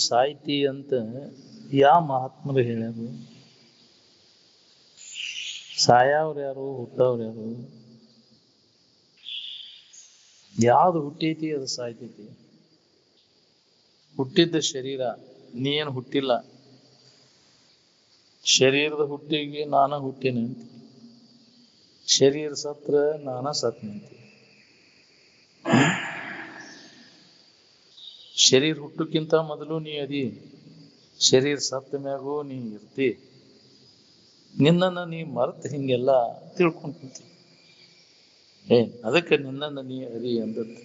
ಸಾಯ್ತಿ ಅಂತ ಯಾವ ಮಹಾತ್ಮರು ಹೇಳ್ಯಾರು? ಸಾಯವ್ರು ಯಾರು, ಹುಟ್ಟವ್ರು ಯಾರು? ಯಾವ್ದು ಹುಟ್ಟೈತಿ ಅದು ಸಾಯ್ತೈತಿ. ಹುಟ್ಟಿದ್ದ ಶರೀರ, ನೀ ಏನು ಹುಟ್ಟಿಲ್ಲ. ಶರೀರದ ಹುಟ್ಟಿಗೆ ನಾನ ಹುಟ್ಟಿನ ಅಂತ, ಶರೀರ ಸತ್ರ ನಾನ ಸತ್ನಂತೆ. ಶರೀರ ಹುಟ್ಟಕ್ಕಿಂತ ಮೊದಲು ನೀ ಅದಿ, ಶರೀರ ಸತ್ತ ಮ್ಯಾಗೂ ನೀ ಇರ್ತಿ. ನಿನ್ನನ್ನು ನೀ ಮರ್ತ್ ಹಿಂಗೆಲ್ಲ ತಿಳ್ಕೊಂತಿ. ಅದಕ್ಕೆ ನಿನ್ನನ್ನು ನೀ ಅದಿ ಅಂದದ್ದು.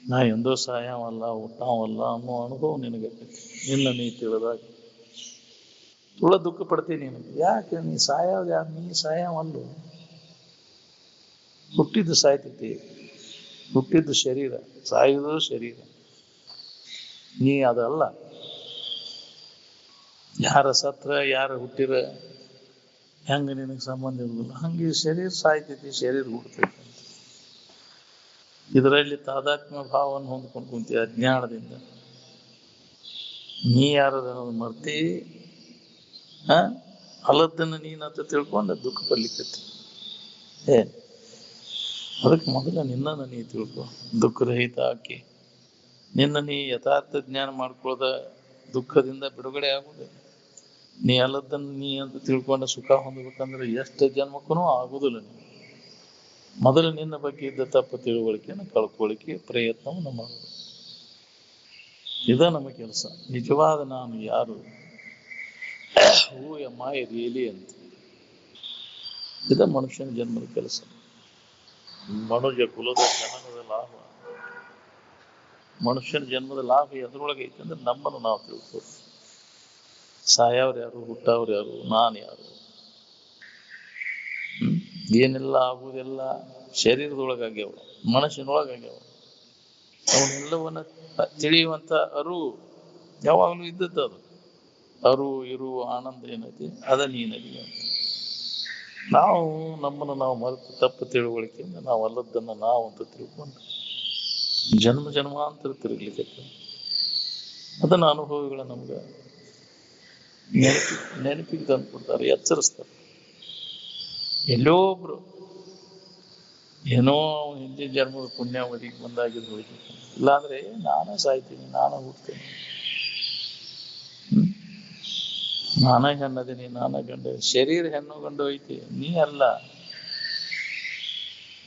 ನಾ ಎಂದೋ ಸಾಯವಲ್ಲ, ಹುಟ್ಟಾವಲ್ಲ ಅನ್ನೋ ಅನುಭವ ನಿನಗೆ ನಿನ್ನ ನೀ ತಿಳಿದಾಗ ತುಳ ದುಃಖ ಪಡ್ತೀನಿ ನಿನಗೆ. ಯಾಕೆ ನೀ ಸಾಯವ್ದು ಯಾರು? ನೀ ಸಾಯವಲ್ಲು. ಹುಟ್ಟಿದ್ದು ಸಾಯ್ತೈತಿ, ಹುಟ್ಟಿದ್ದು ಶರೀರ, ಸಾಯುವುದು ಶರೀರ, ನೀ ಅದಲ್ಲ. ಯಾರ ಸತ್ರ ಯಾರ ಹುಟ್ಟಿರ ಹೆಂಗ ನಿನಗೆ ಸಂಬಂಧ ಇರುವುದಿಲ್ಲ. ಹಂಗೆ ಶರೀರ ಸಾಯ್ತೈತಿ, ಶರೀರ ಹುಡ್ತೈತಿ. ಇದರಲ್ಲಿ ತಾದಾತ್ಮ್ಯ ಭಾವವನ್ನು ಹೊಂದ್ಕೊಂಡು ಕುಂತೀವಿ ಅಜ್ಞಾನದಿಂದ. ನೀ ಯಾರದ ಅನ್ನೋದು ಮರ್ತಿ, ಅಲ್ಲದನ್ನು ನೀನಂತ ತಿಳ್ಕೊಂಡು ದುಃಖ ಪಡ್ಲಿಕ್ಕತ್ತಿ. ಅದಕ್ಕೆ ಮೊದಲ ನಿನ್ನನ್ನು ನೀ ತಿಳ್ಕೊ, ದುಃಖರಹಿತ ಆಕಿ. ನಿನ್ನ ನೀ ಯಥಾರ್ಥ ಜ್ಞಾನ ಮಾಡ್ಕೊಳ್ಳೋದ ದುಃಖದಿಂದ ಬಿಡುಗಡೆ ಆಗುವುದಿಲ್ಲ. ನೀ ಅಲ್ಲದನ್ನು ನೀ ಅಂತ ತಿಳ್ಕೊಂಡು ಸುಖ ಹೊಂದಬೇಕಂದ್ರೆ ಎಷ್ಟು ಜನ್ಮಕ್ಕೂ ಆಗುವುದಿಲ್ಲ. ನೀವು ಮೊದಲು ನಿನ್ನ ಬಗ್ಗೆ ಇದ್ದ ತಪ್ಪು ತಿಳುವಳಿಕೆಯನ್ನು ಕಳ್ಕೊಳ್ಳಿಕ್ಕೆ ಪ್ರಯತ್ನವನ್ನು ಮಾಡೋದು. ಇದ ನಮ್ಮ ಕೆಲಸ. ನಿಜವಾದ ನಾನು ಯಾರು, ಹೂ ಎಮ್ ಐ ರಿಯಲಿ ಅಂತ. ಇದ ಮನುಷ್ಯನ ಜನ್ಮದ ಕೆಲಸ. ಮನುಜ ಕುಲದ ಜನನದ ಲಾಭ, ಮನುಷ್ಯನ ಜನ್ಮದ ಲಾಭ ಎದ್ರೊಳಗೆ ಐತೆ ಅಂದ್ರೆ ನಮ್ಮನ್ನು ನಾವು ತಿಳ್ಕೋದು. ಸಾಯವ್ರು ಯಾರು, ಹುಟ್ಟವ್ರು ಯಾರು, ನಾನು ಯಾರು? ಏನೆಲ್ಲ ಆಗುವುದೆಲ್ಲ ಶರೀರದೊಳಗಾಗ್ಯಾವ, ಮನಸ್ಸಿನೊಳಗಾಗ್ಯಾವ. ಅವನ್ನೆಲ್ಲವನ್ನ ತಿಳಿಯುವಂತ ಅರಿವು ಯಾವಾಗಲೂ ಇದ್ದದ್ದು. ಅದು ಅರಿವು ಇರುವ ಆನಂದ ಏನೈತಿ ಅದ ನೀನದಿ ಅಂತ. ನಾವು ನಮ್ಮನ್ನು ನಾವು ಮರೆತು ತಪ್ಪು ತಿಳುವಳಿಕೆಯಿಂದ ನಾವು ಅಲ್ಲದನ್ನು ನಾವು ಅಂತ ತಿಳ್ಕೊಂಡು ಜನ್ಮ ಜನ್ಮಾಂತರ ತಿರುಗ್ಲಿಕ್ಕೆ ಅದನ್ನ ಅನುಭವಿಗಳ ನಮ್ಗೆ ನೆನಪಿಗೆ ತಂದು ಕೊಡ್ತಾರೆ, ಎಚ್ಚರಿಸ್ತಾರೆ. ಎಲ್ಲೋ ಒಬ್ರು ಏನೋ ಹಿಂದಿನ ಜನ್ಮದ ಪುಣ್ಯಾವಧಿಗೆ ಬಂದಾಗಿದ್ದು ಹೋಯ್ತು. ಇಲ್ಲಾಂದ್ರೆ ನಾನೇ ಸಾಯ್ತೀನಿ, ನಾನು ಹುಡ್ತೀನಿ, ನಾನ ಹೆಣ್ಣದೀನಿ, ನಾನ ಗಂಡ. ಶರೀರ ಹೆಣ್ಣು ಗಂಡು ಐತಿ, ನೀ ಅಲ್ಲ.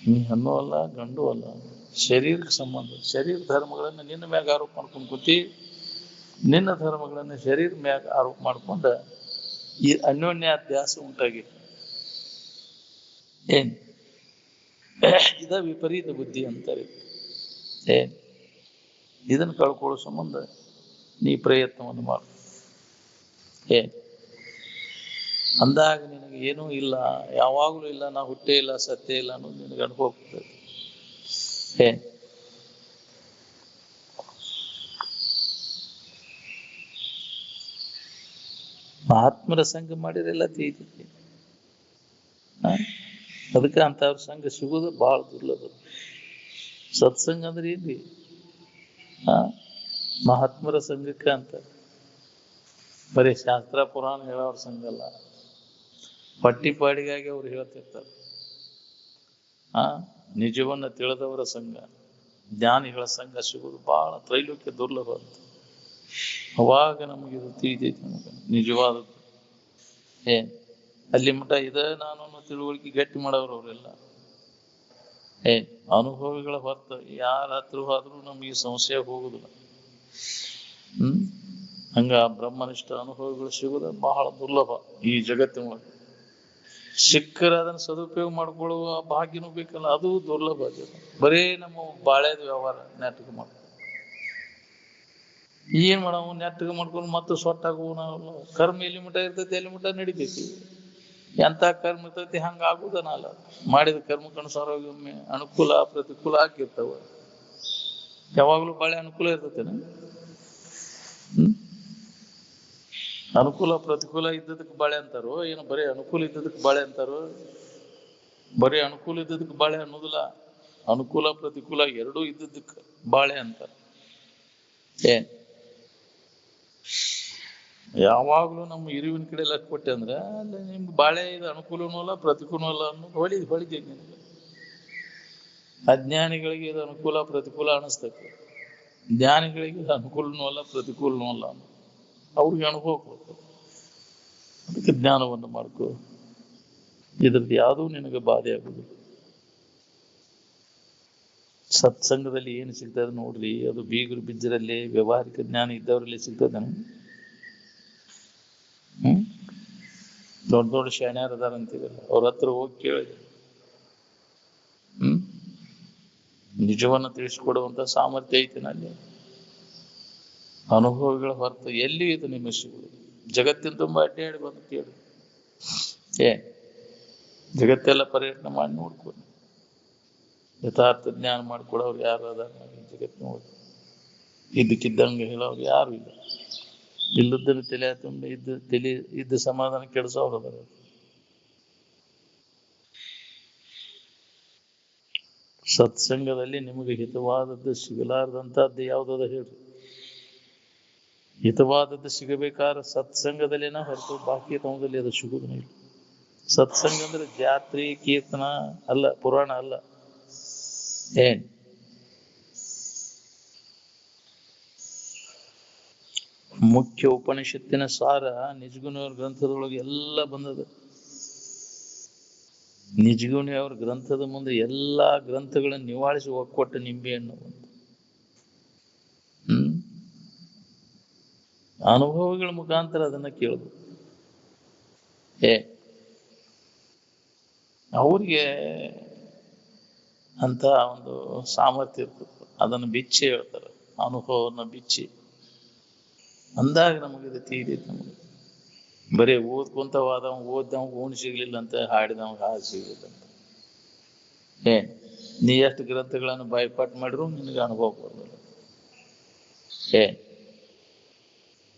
ನೀ ಹೆಣ್ಣು ಅಲ್ಲ, ಗಂಡು ಅಲ್ಲ. ಶರೀರಕ್ಕೆ ಸಂಬಂಧ. ಶರೀರ ಧರ್ಮಗಳನ್ನು ನಿನ್ನ ಮ್ಯಾಗ ಆರೋಪ ಮಾಡ್ಕೊಂಡು ಕೂತಿ, ನಿನ್ನ ಧರ್ಮಗಳನ್ನು ಶರೀರ ಮ್ಯಾಗ ಆರೋಪ ಮಾಡ್ಕೊಂಡ ಈ ಅನ್ಯೋನ್ಯಾಧ್ಯಾಸ ಉಂಟಾಗಿದೆ. ಏನ್ ಇದ ವಿಪರೀತ ಬುದ್ಧಿ ಅಂತಾರೆ. ಇದನ್ನು ಕಳ್ಕೊಳ್ಳೋ ಸಂಬಂಧ ನೀ ಪ್ರಯತ್ನವನ್ನು ಮಾಡು. ಅಂದಾಗ ನಿನಗೆ ಏನೂ ಇಲ್ಲ, ಯಾವಾಗಲೂ ಇಲ್ಲ, ನಾ ಹುಟ್ಟೇ ಇಲ್ಲ, ಸತ್ಯ ಇಲ್ಲ ಅನ್ನೋದು ನಿನಗೆ ಅನುಭವ ಆಗ್ತದೆ. ಮಹಾತ್ಮರ ಸಂಘ ಮಾಡಿರೆಲ್ಲ ತಿಳಿತೈತಿ. ಅದಕ್ಕೆ ಅಂತವ್ರ ಸಂಘ ಸಿಗೋದು ಬಹಳ ದುರ್ಲಭ. ಸತ್ಸಂಗ ಅಂದ್ರೆ ಇಲ್ಲಿ ಮಹಾತ್ಮರ ಸಂಘಕ್ಕೆ ಅಂತ ಬರೀ ಶಾಸ್ತ್ರ ಪುರಾಣ ಹೇಳೋರ ಸಂಘ ಅಲ್ಲ, ಪಟ್ಟಿಪಾಡಿಗಾಗಿ ಅವ್ರು ಹೇಳ್ತಿರ್ತಾರೆ. ನಿಜವನ್ನ ತಿಳಿದವರ ಸಂಘ, ಜ್ಞಾನಿಗಳ ಸಂಘ ಸಿಗೋದು ಬಹಳ ತ್ರೈಲೋಕ್ಯ ದುರ್ಲಭ ಅಂತ. ಅವಾಗ ನಮಗಿದು ತಿಳಿತೈತಿ, ನಮಗೆ ನಿಜವಾದದ್ದು. ಅಲ್ಲಿ ಮಠ ಇದ ನಾನು ತಿಳುವಳಿಕೆ ಗಟ್ಟಿ ಮಾಡೋರು ಅವರೆಲ್ಲ. ಅನುಭವಿಗಳ ಹೊರತು ಯಾರ ಹತ್ರ ಆದ್ರೂ ನಮಗೆ ಸಂಶಯ ಹೋಗುದಿಲ್ಲ. ಹಂಗ ಬ್ರಹ್ಮನಿಷ್ಠ ಅನುಭವಿಗಳು ಸಿಗುದ ಬಹಳ ದುರ್ಲಭ ಈ ಜಗತ್ತಿನೊಳಗೆ. ಸಿಕ್ಕರ ಅದನ್ನ ಸದುಪಯೋಗ ಮಾಡ್ಕೊಳ್ಳುವ ಭಾಗ್ಯನೂ ಬೇಕಲ್ಲ, ಅದು ದುರ್ಲಭ. ಬರೇ ನಮ್ಮ ಬಾಳೆದ ವ್ಯವಹಾರ ನೆಟ್ಟಗೆ ಮಾಡ್ಕೊ ಏನ್ ಮಾಡವು, ನೆಟ್ಟಗೆ ಮಾಡ್ಕೊಂಡು ಮತ್ತೆ ಸೊಟ್ಟಾಗುವ. ನಾವೆಲ್ಲ ಕರ್ಮ ಎಲ್ಲಿ ಮಠ ಇರ್ತೈತಿ ಎಲ್ಲಿ ಮಠ ನಡಿತೈತಿ. ಎಂತ ಕರ್ಮ ಇರ್ತೈತಿ ಹಂಗ ಆಗುದನಲ್ಲ. ಮಾಡಿದ ಕರ್ಮಕ್ಕನುಸಾರವಾಗಿ ಅನುಕೂಲ ಪ್ರತಿಕೂಲ ಆಗಿರ್ತಾವ. ಯಾವಾಗ್ಲೂ ಬಾಳೆ ಅನುಕೂಲ ಇರ್ತೈತೇನ? ಅನುಕೂಲ ಪ್ರತಿಕೂಲ ಇದ್ದದಕ್ಕೆ ಬಾಳೆ ಅಂತಾರೋ ಏನು ಬರೀ ಅನುಕೂಲ ಇದ್ದದಕ್ಕೆ ಬಾಳೆ ಅಂತಾರೋ? ಬರೀ ಅನುಕೂಲ ಇದ್ದದಕ್ಕೆ ಬಾಳೆ ಅನ್ನೋದಿಲ್ಲ, ಅನುಕೂಲ ಪ್ರತಿಕೂಲ ಎರಡೂ ಇದ್ದದಕ್ಕೆ ಬಾಳೆ ಅಂತಾರೆ. ಯಾವಾಗ್ಲೂ ನಮ್ಮ ಇರುವಿನ ಕಡೆ ಲಕ್ಷ ಕೊಟ್ಟೆ ಅಂದ್ರೆ ಅಲ್ಲಿ ನಿಮ್ಗೆ ಬಾಳೆ ಇದು ಅನುಕೂಲನೂ ಅಲ್ಲ ಪ್ರತಿಕೂಲನೂ ಅಲ್ಲ ಅನ್ನೋದು ಹೊಳಿದೆ ನಿನಗೆ. ಅಜ್ಞಾನಿಗಳಿಗೆ ಇದು ಅನುಕೂಲ ಪ್ರತಿಕೂಲ ಅನಿಸ್ತೈತಿ, ಜ್ಞಾನಿಗಳಿಗೆ ಇದು ಅನುಕೂಲನೂ ಅಲ್ಲ ಪ್ರತಿಕೂಲನೂ ಅಲ್ಲ ಅನ್ನೋ ಅವ್ರಿಗೆ ಅನುಭವ ಕೊಡ್ತದೆ. ಅದಕ್ಕೆ ಜ್ಞಾನವನ್ನು ಮಾಡ್ಕೋ, ಇದ್ರದ್ದು ಯಾವುದೂ ನಿನಗೆ ಬಾಧೆ ಆಗುದಿಲ್ಲ. ಸತ್ಸಂಗದಲ್ಲಿ ಏನು ಸಿಗ್ತದೆ ನೋಡ್ರಿ, ಅದು ಬೀಗರು ಬಿಜ್ಜರಲ್ಲಿ ವ್ಯವಹಾರಿಕ ಜ್ಞಾನ ಇದ್ದವರಲ್ಲಿ ಸಿಗ್ತದೆ. ದೊಡ್ಡ ದೊಡ್ಡ ಶಾಣ್ಯಾರ ಅದಾರ ಅಂತೀವಲ್ಲ, ಅವ್ರ ಹತ್ರ ಹೋಗಿ ಕೇಳಿ ನಿಜವನ್ನ ತಿಳಿಸಿಕೊಡುವಂತ ಸಾಮರ್ಥ್ಯ ಐತಿ ನಲ್ಲಿ. ಅನುಭವಿಗಳ ಹೊರತು ಎಲ್ಲಿ ಇದು ನಿಮ್ಮ ಸಿಗುವುದು? ಜಗತ್ತಿನ ತುಂಬಾ ಅಡ್ಡಾಡಿ ಬಂದು ಕೇಳಿ, ಜಗತ್ತೆಲ್ಲ ಪರ್ಯಟನೆ ಮಾಡಿ ನೋಡ್ಕೊಂಡು ಯಥಾರ್ಥ ಜ್ಞಾನ ಮಾಡ್ಕೊಡೋರು ಯಾರು ಅದಾರ ಜಗತ್ ನೋಡಿ? ಇದ್ದಕ್ಕಿದ್ದಂಗೆ ಹೇಳೋರು ಯಾರು ಇಲ್ಲ. ಇಲ್ಲದನ್ನು ತಲೆ ತುಂಬ ಇದ್ದ ಸಮಾಧಾನ ಕೆಡಿಸೋರು ಅದಾರ. ಸತ್ಸಂಗದಲ್ಲಿ ನಿಮಗೆ ಹಿತವಾದದ್ದು ಸಿಗಲಾರ್ದಂತಹದ್ದು ಯಾವುದಾದ ಹೇಳ್ರಿ. ಹಿತವಾದದ್ದು ಸಿಗಬೇಕಾದ್ರೆ ಸತ್ಸಂಗದಲ್ಲಿನ ಹೊರತು ಬಾಕಿ ತಮದಲ್ಲಿ ಅದು ಸಿಗುವುದಿಲ್ಲ. ಸತ್ಸಂಗ ಅಂದ್ರೆ ಜಾತ್ರೆ ಕೀರ್ತನ ಅಲ್ಲ, ಪುರಾಣ ಅಲ್ಲ. ಮುಖ್ಯ ಉಪನಿಷತ್ತಿನ ಸಾರ ನಿಜಗುಣಿಯವ್ರ ಗ್ರಂಥದೊಳಗೆ ಎಲ್ಲ ಬಂದದ. ನಿಜಗುಣಿಯವ್ರ ಗ್ರಂಥದ ಮುಂದೆ ಎಲ್ಲಾ ಗ್ರಂಥಗಳನ್ನು ನಿವಾಳಿಸಿ ಒಕ್ಕೊಟ್ಟ ನಿಂಬೆ ಹಣ್ಣು. ಅನುಭವಗಳ ಮುಖಾಂತರ ಅದನ್ನ ಕೇಳಬೇಕು. ಅವ್ರಿಗೆ ಅಂತ ಒಂದು ಸಾಮರ್ಥ್ಯ ಇರ್ತದೆ, ಅದನ್ನು ಬಿಚ್ಚಿ ಹೇಳ್ತಾರೆ. ಅನುಭವವನ್ನು ಬಿಚ್ಚಿ ಅಂದಾಗ ನಮಗಿದೆ ತೀರೈತೆ. ನಮಗೆ ಬರೀ ಓದ್ಕೊಂತವಾದ ಓದ್ದವ್ ಊಣ್ ಸಿಗ್ಲಿಲ್ಲ ಅಂತ, ಹಾಡಿದವ್ ಹಾಡು ಸಿಗ್ಲಿಲ್ಲ ಅಂತ. ನೀ ಎಷ್ಟು ಗ್ರಂಥಗಳನ್ನು ಬಾಯ್ಪಾಟ್ ಮಾಡಿದ್ರು ನಿನಗೆ ಅನುಭವ ಬರೋದಿಲ್ಲ.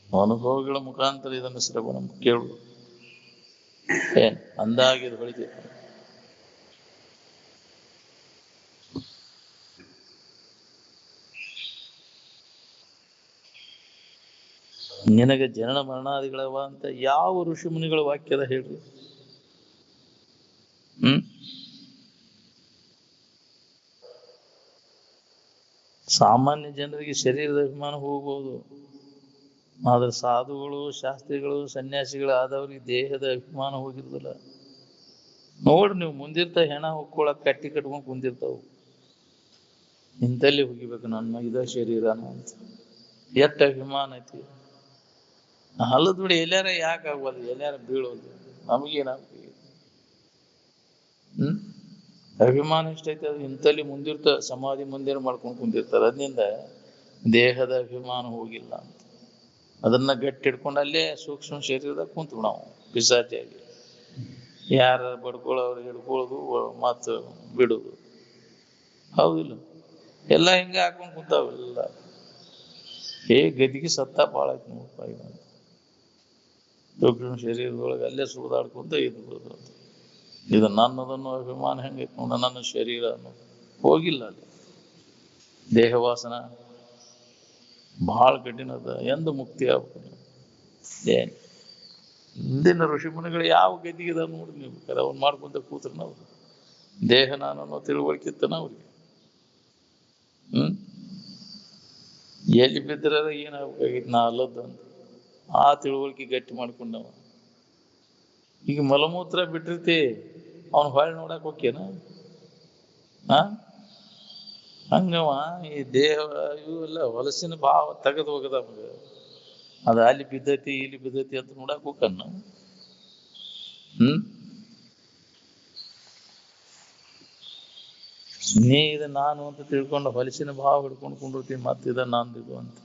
ಅನುಭವಗಳ ಮುಖಾಂತರ ಇದನ್ನು ಶ್ರವಣ ಕೇಳು. ಅಂದಾಗ ಇದು ಹೊಳಿತೈತೆ. ನಿನಗೆ ಜನನ ಮರಣಾದಿಗಳವ ಅಂತ ಯಾವ ಋಷಿ ಮುನಿಗಳ ವಾಕ್ಯದ ಹೇಳ್ರಿ? ಸಾಮಾನ್ಯ ಜನರಿಗೆ ಶರೀರದ ಅಭಿಮಾನ ಹೋಗ್ಬೋದು, ಆದ್ರೆ ಸಾಧುಗಳು, ಶಾಸ್ತ್ರಿಗಳು, ಸನ್ಯಾಸಿಗಳು ಆದವ್ರಿಗೆ ದೇಹದ ಅಭಿಮಾನ ಹೋಗಿರುದಿಲ್ಲ. ನೋಡ್ರಿ, ನೀವು ಮುಂದಿರ್ತ ಹೆಣ ಹೊಕ್ಕೊಳಕ್ ಕಟ್ಟಿ ಕಟ್ಕೊಂಡ್ ಕುಂದಿರ್ತಾವು. ಇಂತಲ್ಲಿ ಹೋಗಿಬೇಕು ನನ್ನ ಇದ ಶರೀರನ ಅಂತ ಎಷ್ಟ ಅಭಿಮಾನ ಐತಿ. ಅಲ್ಲದ ಬಿಡಿ, ಎಲ್ಲಾರ ಯಾಕೆ ಆಗ್ಬೋದು, ಎಲ್ಲಾರ ಬೀಳೋದು, ನಮಗೇನಾಗ್ತದೆ. ಅಭಿಮಾನ ಎಷ್ಟೈತೆ ಅದು ಇಂತಲ್ಲಿ ಮುಂದಿರ್ತ ಸಮಾಧಿ ಮಂದಿರ ಮಾಡ್ಕೊಂಡು ಕುಂದಿರ್ತಾರೆ. ಅದರಿಂದ ದೇಹದ ಅಭಿಮಾನ ಹೋಗಿಲ್ಲ ಅಂತ ಅದನ್ನ ಗಟ್ಟಿ ಹಿಡ್ಕೊಂಡು ಅಲ್ಲೇ ಸೂಕ್ಷ್ಮ ಶರೀರದಾಗ ಕುಂತು ನಾವು ಪಿಸಾಚಿಯಾಗಿ ಯಾರ ಬಡ್ಕೊಳ್ಳೋರು ಹಿಡ್ಕೊಳ್ಳೋದು ಮತ್ತು ಬಿಡೋದು. ಹೌದಿಲ್ಲ? ಎಲ್ಲ ಹಿಂಗೆ ಹಾಕೊಂಡು ಕುಂತಾವೆಲ್ಲ. ಗದಿಗೆ ಸತ್ತ ಭಾಳ ಆಯ್ತು ನೋಡ್ಪಾಯಿ. ಸೂಕ್ಷ್ಮ ಶರೀರದೊಳಗೆ ಅಲ್ಲೇ ಸುಳಿದಾಡ್ಕೊಂತ ಇದು ಬಿಡೋದು. ಇದು ನನ್ನದನ್ನು ಅಭಿಮಾನ ಹೆಂಗೈತೆ ನೋಡ, ನನ್ನ ಶರೀರ ಅನ್ನೋದು ಹೋಗಿಲ್ಲ. ಅಲ್ಲಿ ದೇಹವಾಸನ ಬಹಳ ಕಠಿಣದ. ಎಂದು ಮುಕ್ತಿ ಆಗ್ಬೇಕು? ಹಿಂದಿನ ಋಷಿ ಮುನಿಗಳು ಯಾವ ಗದ್ದಿಗೆ ನೋಡ್ರಿ ನೀವು, ಅವ್ರು ಮಾಡ್ಕೊಂತ ಕೂತ್ರ ನಾವು ದೇಹ ನಾನು ಅನ್ನೋ ತಿಳುವಳಿಕಿತ್ತನ ಅವ್ರಿಗೆ. ಎಲ್ಲಿ ಬಿದ್ರ ಏನಾಗ್ಬೇಕಾಗಿತ್ತು, ನಾ ಅಲ್ಲದ್ದು ಅಂತ ಆ ತಿಳುವಳಿಕೆ ಗಟ್ಟಿ ಮಾಡ್ಕೊಂಡವ. ಈಗ ಮಲಮೂತ್ರ ಬಿಟ್ಟಿರ್ತಿ, ಅವನು ಹೊಳ್ಳಿ ನೋಡಕ್ ಹೋಗ್ಯನ? ಹಂಗವ ಈ ದೇಹ ಇವೆಲ್ಲ ಹೊಲಸಿನ ಭಾವ ತೆಗೆದು ಹೋಗದ ನಮಗ. ಅದು ಅಲ್ಲಿ ಬಿದ್ದೈತಿ ಇಲ್ಲಿ ಬಿದ್ದೈತಿ ಅಂತ ನೋಡಕ್ ಹೋಗನ್ನ. ನೀ ಇದು ನಾನು ಅಂತ ತಿಳ್ಕೊಂಡು ಹೊಲಸಿನ ಭಾವ ಹಿಡ್ಕೊಂಡು ಕುಂಡಿರ್ತೀವಿ. ಮತ್ತಿದ ನಂದಿದು ಅಂತ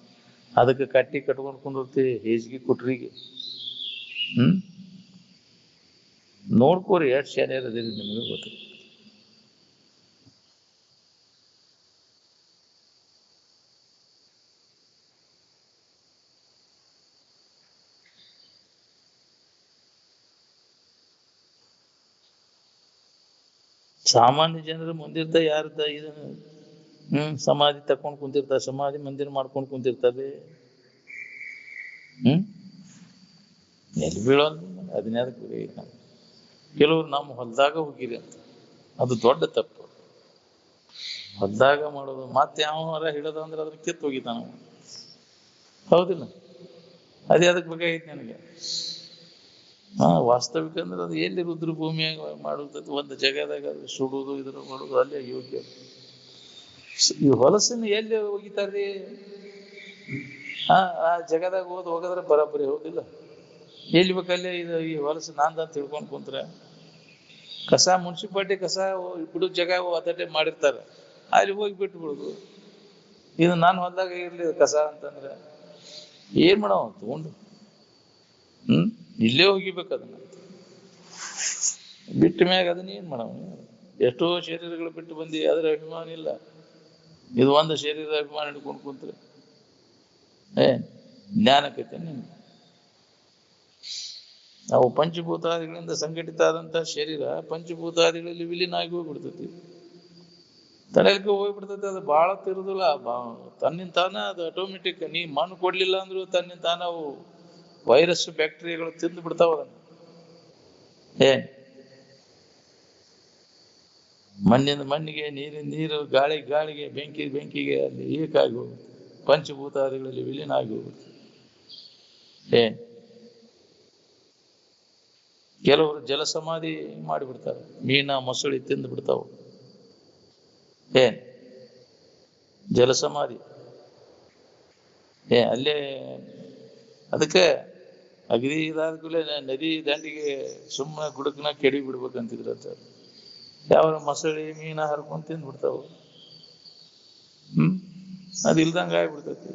ಅದಕ್ಕೆ ಕಟ್ಟಿ ಕಟ್ಕೊಂಡು ಕುಂಡಿರ್ತೀವಿ ಹೇಸಿಗೆ ಕುಟ್ರಿಗೆ. ನೋಡ್ಕೋರಿ ಎಷ್ಟು ಶಾನ್ಯಾರದಿರಿ, ನಿಮಗೆ ಗೊತ್ತ. ಸಾಮಾನ್ಯ ಜನರು ಮುಂದಿರ್ತ ಯಾರ್ದ ಇದನ್ನು ಸಮಾಧಿ ತಕೊಂಡ್ ಕುಂತಿರ್ತಾರೆ, ಸಮಾಧಿ ಮಂದಿರ ಮಾಡ್ಕೊಂಡು ಕುಂತಿರ್ತಾರೆ. ಎಲ್ಲಿ ಬೀಳೋಲ್ಲ. ಅದನ್ನೇ ಅದಕ್ಕೆ ಕೆಲವ್ರು ನಮ್ಮ ಹೊಲದಾಗ ಹೋಗಿರಿ ಅಂತ, ಅದು ದೊಡ್ಡ ತಪ್ಪು. ಹೊಲದಾಗ ಮಾಡೋದು ಮತ್ತೆ ಯಾವನಾರ ಹಿಡೋದು ಅಂದ್ರೆ ಅದ್ರ ಕಿತ್ತು ಹೋಗಿತಾನ, ಹೌದಿಲ್ಲ? ಅದೇ ಅದಕ್ಕೆ ಬೇಕಾಗಿತ್ತು ನನಗೆ. ವಾಸ್ತವಿಕ ಅಂದ್ರೆ ಅದು ಎಲ್ಲಿ ರುದ್ರ ಭೂಮಿಯಾಗ ಮಾಡುತ್ತದೆ, ಒಂದು ಜಗದಾಗ ಸುಡುವುದು ಇದ್ರ ಮಾಡೋದು ಅಲ್ಲೇ ಯೋಗ್ಯ. ಈ ಹೊಲಸನ್ನು ಎಲ್ಲಿ ಹೋಗಿತಾರ್ರಿ? ಆ ಜಗದಾಗ ಹೋಗದ್ರೆ ಬರಾಬರಿ, ಹೌದಿಲ್ಲ? ಎಲ್ಲಿ ಬೇಕಲ್ಲೇ ಇದು ಈ ಹೊಲಸು ನಾಂದ ತಿಳ್ಕೊಂಡ್ ಕುಂತ್ರ ಕಸ ಮುನ್ಸಿಪಾಲ್ಟಿ ಕಸ ಬಿಡು ಜಾಗ ಅದನ್ನೇ ಮಾಡಿರ್ತಾರೆ, ಅಲ್ಲಿ ಹೋಗಿ ಬಿಟ್ಟು ಬಿಡುದು. ಇದು ನಾನು ಹೊಲ್ದಾಗ ಇರ್ಲಿ ಕಸ ಅಂತಂದ್ರೆ ಏನ್ ಮಾಡವ ತಗೊಂಡು? ಇಲ್ಲೇ ಹೋಗಿಬೇಕು ಅದನ್ನ. ಬಿಟ್ಟ ಮ್ಯಾಗ ಅದನ್ನ ಏನ್ ಮಾಡವ? ಎಷ್ಟೋ ಶರೀರಗಳು ಬಿಟ್ಟು ಬಂದಿ, ಅದ್ರ ಅಭಿಮಾನ ಇಲ್ಲ. ಇದು ಒಂದು ಶರೀರ ಅಭಿಮಾನ ಹಿಡ್ಕೊಂಡು ಕುಂತ್ರೆ ಜ್ಞಾನಕೈತೆ ನಿಮ್ಗೆ? ನಾವು ಪಂಚಭೂತಾದಿಗಳಿಂದ ಸಂಘಟಿತ ಆದಂತಹ ಶರೀರ ಪಂಚಭೂತಾದಿಗಳಲ್ಲಿ ವಿಲೀನ ಆಗಿ ಹೋಗ್ಬಿಡ್ತೈತಿ, ತಲೆಗೆ ಹೋಗ್ಬಿಡ್ತೈತಿ. ಅದು ಬಹಳ ತಿರುದಿಲ್ಲ, ತನ್ನಿಂದ ತಾನ ಅದು ಆಟೋಮೆಟಿಕ್. ನೀ ಮಣ್ಣು ಕೊಡ್ಲಿಲ್ಲ ಅಂದ್ರೂ ತನ್ನಿಂದ ತಾನ ಅವು ವೈರಸ್ ಬ್ಯಾಕ್ಟೀರಿಯಾಗಳು ತಿಂದು ಬಿಡ್ತಾವ ಅದನ್ನ. ಮಣ್ಣಿಂದ ಮಣ್ಣಿಗೆ, ನೀರಿನ ನೀರು, ಗಾಳಿಗೆ, ಬೆಂಕಿಗೆ ಅಲ್ಲಿ ಏಕಾಗಿ ಹೋಗುತ್ತೆ, ಪಂಚಭೂತಾದಿಗಳಲ್ಲಿ ವಿಲೀನ ಆಗಿ ಹೋಗುತ್ತೆ. ಕೆಲವರು ಜಲಸಮಾಧಿ ಮಾಡಿಬಿಡ್ತಾರೆ, ಮೀನ ಮೊಸಳಿ ತಿಂದು ಬಿಡ್ತಾವ. ಜಲಸಮಾಧಿ ಅಲ್ಲೇ. ಅದಕ್ಕೆ ಅಗದಿ ಇದಾದ್ಕೂಲೆ ನದಿ ದಂಡಿಗೆ ಸುಮ್ಮನೆ ಗುಡುಕ್ನ ಕೆಡಿ ಬಿಡ್ಬೇಕಂತಿದ್ರಂತ. ಯಾವ ಮೊಸಳಿ ಮೀನ ಹರ್ಕೊಂಡ್ ತಿಂದು ಬಿಡ್ತಾವ. ಅದು ಇಲ್ದಂಗ ಆಗ್ಬಿಡ್ತೈತಿ.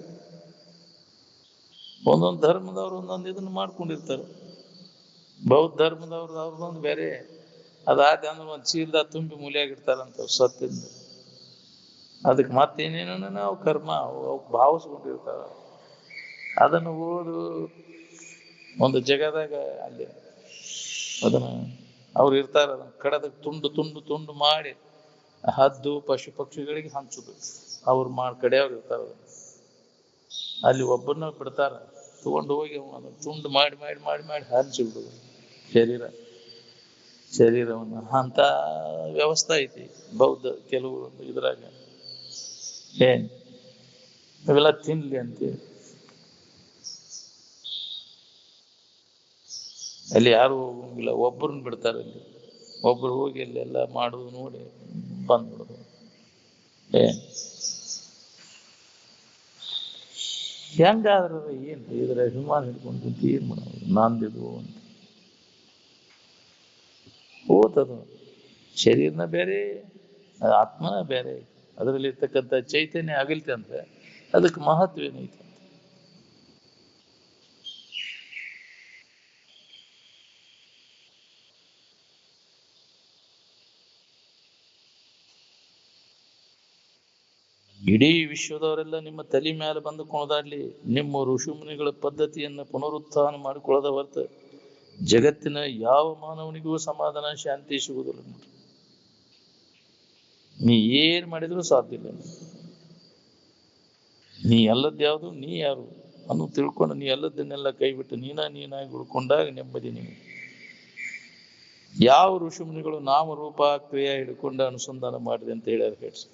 ಒಂದೊಂದು ಧರ್ಮದವ್ರು ಒಂದೊಂದು ಇದನ್ನ ಮಾಡ್ಕೊಂಡಿರ್ತಾರೆ. ಬೌದ್ಧ ಧರ್ಮದವ್ರದೊಂದು ಬೇರೆ, ಅದಾದ ಅಂದ್ರೆ ಒಂದು ಚೀಲದ ತುಂಬಿ ಮೂಲೆಯಾಗಿರ್ತಾರಂತ ಸತ್ತಿಂದ. ಅದಕ್ಕೆ ಮತ್ತೇನೇನೋ ನಾವು ಕರ್ಮ ಭಾವಿಸ್ಕೊಂಡಿರ್ತಾರ. ಅದನ್ನು ಓದು ಒಂದು ಜಗದಾಗ ಅಲ್ಲಿ ಅದನ್ನ ಅವ್ರು ಇರ್ತಾರ, ಅದನ್ನ ಕಡದ ತುಂಡು ಮಾಡಿ ಹದ್ದು ಪಶು ಪಕ್ಷಿಗಳಿಗೆ ಹಂಚುದು. ಅವ್ರು ಕಡೆಯವ್ರು ಇರ್ತಾರ. ಅಲ್ಲಿ ಒಬ್ಬರನ್ನ ಬಿಡ್ತಾರ, ತಗೊಂಡು ಹೋಗಿ ಅದನ್ನ ತುಂಡು ಮಾಡಿ ಹಂಚಿ ಬಿಡುದು ಶರೀರವನ್ನು. ಅಂತ ವ್ಯವಸ್ಥೆ ಐತಿ ಬೌದ್ಧ ಕೆಲವು ಇದ್ರಾಗ. ಇವೆಲ್ಲ ತಿನ್ಲಿ ಅಂತೇಳಿ ಅಲ್ಲಿ ಯಾರು ಹೋಗಂಗಿಲ್ಲ, ಒಬ್ಬರನ್ನ ಬಿಡ್ತಾರೆ. ಅಲ್ಲಿ ಒಬ್ರು ಹೋಗಿ ಅಲ್ಲೆಲ್ಲ ಮಾಡುದು ನೋಡಿ ಬಂದ್ಬಿಡುದು. ಹೆಂಗಾದ್ರ ಏನ್ ಇದ್ರ ಅಭಿಮಾನ ಹಿಡ್ಕೊಂಡು ಕುಂತು ಏನ್ ಮಾಡೋದು? ನಾಂದಿದು ಅಂತ ಹೋತದು. ಶರೀರನ ಬೇರೆ, ಆತ್ಮನ ಬೇರೆ. ಅದರಲ್ಲಿ ಇರ್ತಕ್ಕಂಥ ಚೈತನ್ಯ ಅಗಲ್ತೆ ಅಂದ್ರೆ ಅದಕ್ಕೆ ಮಹತ್ವ ಏನೈತೆ? ಇಡೀ ವಿಶ್ವದವರೆಲ್ಲ ನಿಮ್ಮ ತಲೆ ಮೇಲೆ ಬಂದು ಕುಣಿದಾಡ್ಲಿ, ನಿಮ್ಮ ಋಷಿಮುನಿಗಳ ಪದ್ಧತಿಯನ್ನು ಪುನರುತ್ಥಾನ ಮಾಡಿಕೊಳ್ಳದ ಹೊರತು ಜಗತ್ತಿನ ಯಾವ ಮಾನವನಿಗೂ ಸಮಾಧಾನ ಶಾಂತಿ ಸಿಗುವುದಿಲ್ಲ. ನೀ ಏನ್ ಮಾಡಿದ್ರು ಸಾಧ್ಯ ಇಲ್ಲ. ನೀ ಎಲ್ಲದ್ ಯಾವುದು, ನೀ ಯಾರು ಅನ್ನು ತಿಳ್ಕೊಂಡು ನೀ ಎಲ್ಲದನ್ನೆಲ್ಲ ಕೈಬಿಟ್ಟು ನೀನಾಗಿ ಉಳ್ಕೊಂಡಾಗ ನೆಮ್ಮದಿ ನಿಮಗೆ. ಯಾವ ಋಷಿಮುನಿಗಳು ನಾಮರೂಪ ಕ್ರಿಯೆ ಹಿಡ್ಕೊಂಡು ಅನುಸಂಧಾನ ಮಾಡಿದೆ ಅಂತ ಹೇಳ್ಯಾರ? ಹೇಳಿ.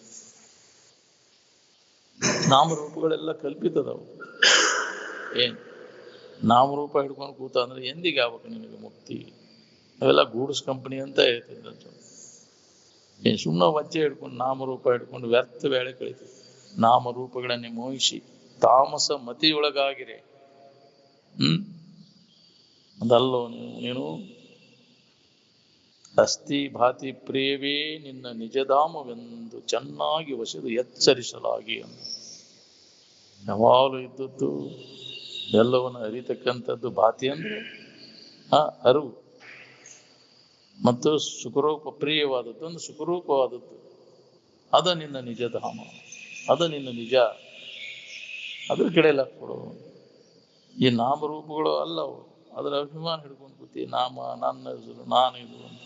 ನಾಮರೂಪಗಳೆಲ್ಲ ಕಲ್ಪಿತದವು. ನಾಮರೂಪ ಹಿಡ್ಕೊಂಡು ಕೂತ ಅಂದ್ರೆ ಎಂದಿಗೆ ಆಗ್ಬೇಕು ನಿನಗೆ ಮುಕ್ತಿ? ಅವೆಲ್ಲ ಗೂಡ್ಸ್ ಕಂಪನಿ ಅಂತ ಹೇಳ್ತಿದ್ದಂತ. ಸುಮ್ಮನೆ ವಜ್ಜೆ ಹಿಡ್ಕೊಂಡು ನಾಮರೂಪ ಹಿಡ್ಕೊಂಡು ವ್ಯರ್ಥ ಬೇಳೆ ಕಳಿತೀವಿ. ನಾಮರೂಪಗಳನ್ನೇ ಮೋಹಿಸಿ ತಾಮಸ ಮತಿಯೊಳಗಾಗಿರೆ. ಅದಲ್ಲೋ ನೀನು ಅಸ್ಥಿ ಭಾತಿ ಪ್ರಿಯವೇ ನಿನ್ನ ನಿಜಧಾಮವೆಂದು ಚೆನ್ನಾಗಿ ವಸಿದು ಎಚ್ಚರಿಸಲಾಗಿ ಅಂತ. ಯಾವಾಗಲೂ ಇದ್ದದ್ದು ಎಲ್ಲವನ್ನು ಅರಿತಕ್ಕಂಥದ್ದು ಭಾತಿ ಅಂದ್ರೆ ಅರಿವು, ಮತ್ತು ಸುಖರೂಪ ಪ್ರಿಯವಾದದ್ದು ಒಂದು ಸುಖರೂಪವಾದದ್ದು. ಅದ ನಿನ್ನ ನಿಜಧಾಮ, ಅದ ನಿನ್ನ ನಿಜ. ಅದ್ರ ಕಡೆ ಎಲ್ಲ ಕೊಡು. ಈ ನಾಮರೂಪಗಳು ಅಲ್ಲವು, ಅದರ ಅಭಿಮಾನ ಹಿಡ್ಕೊಂಡು ಕೂತಿ ನಾಮ, ನನ್ನ ಹೆಸರು, ನಾನು ಇದು ಅಂತ.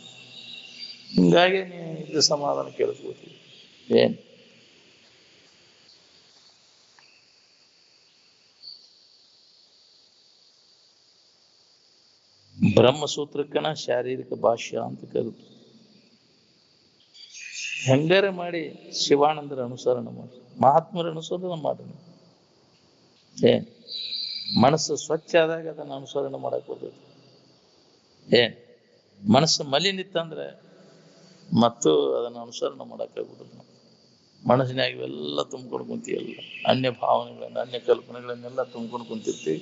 ಹಿಂಗಾಗಿ ನೀ ಇದು ಸಮಾಧಾನ ಕೇಳಿಸ್ಕೋತೀವಿ. ಏನ್ ಬ್ರಹ್ಮಸೂತ್ರಕ್ಕನ ಶಾರೀರಿಕ ಭಾಷ್ಯ ಅಂತ ಕರೀತಾರೆ. ಹೆಂಗಾರ ಮಾಡಿ ಶಿವಾನಂದರ ಅನುಸರಣ ಮಾಡಿ, ಮಹಾತ್ಮರ ಅನುಸರಣ ಮಾಡಿ. ಮನಸ್ಸು ಸ್ವಚ್ಛ ಆದಾಗ ಅದನ್ನ ಅನುಸರಣ ಮಾಡಕ್ ಬರ್ತೈತಿ. ಮನಸ್ಸು ಮಲಿನಿತ್ತಂದ್ರೆ ಮತ್ತು ಅದನ್ನ ಅನುಸರಣ ಮಾಡಕ್ಕಾಗುದಿಲ್ಲ. ಮನಸ್ಸಿನಾಗ ಇವೆಲ್ಲ ತುಂಬ್ಕೊಂಡು ಕುಂತೀವಲ್ಲ, ಅನ್ಯ ಭಾವನೆಗಳನ್ನ, ಅನ್ಯ ಕಲ್ಪನೆಗಳನ್ನೆಲ್ಲ ತುಂಬ್ಕೊಂಡು ಕುಂತಿರ್ತೀವಿ.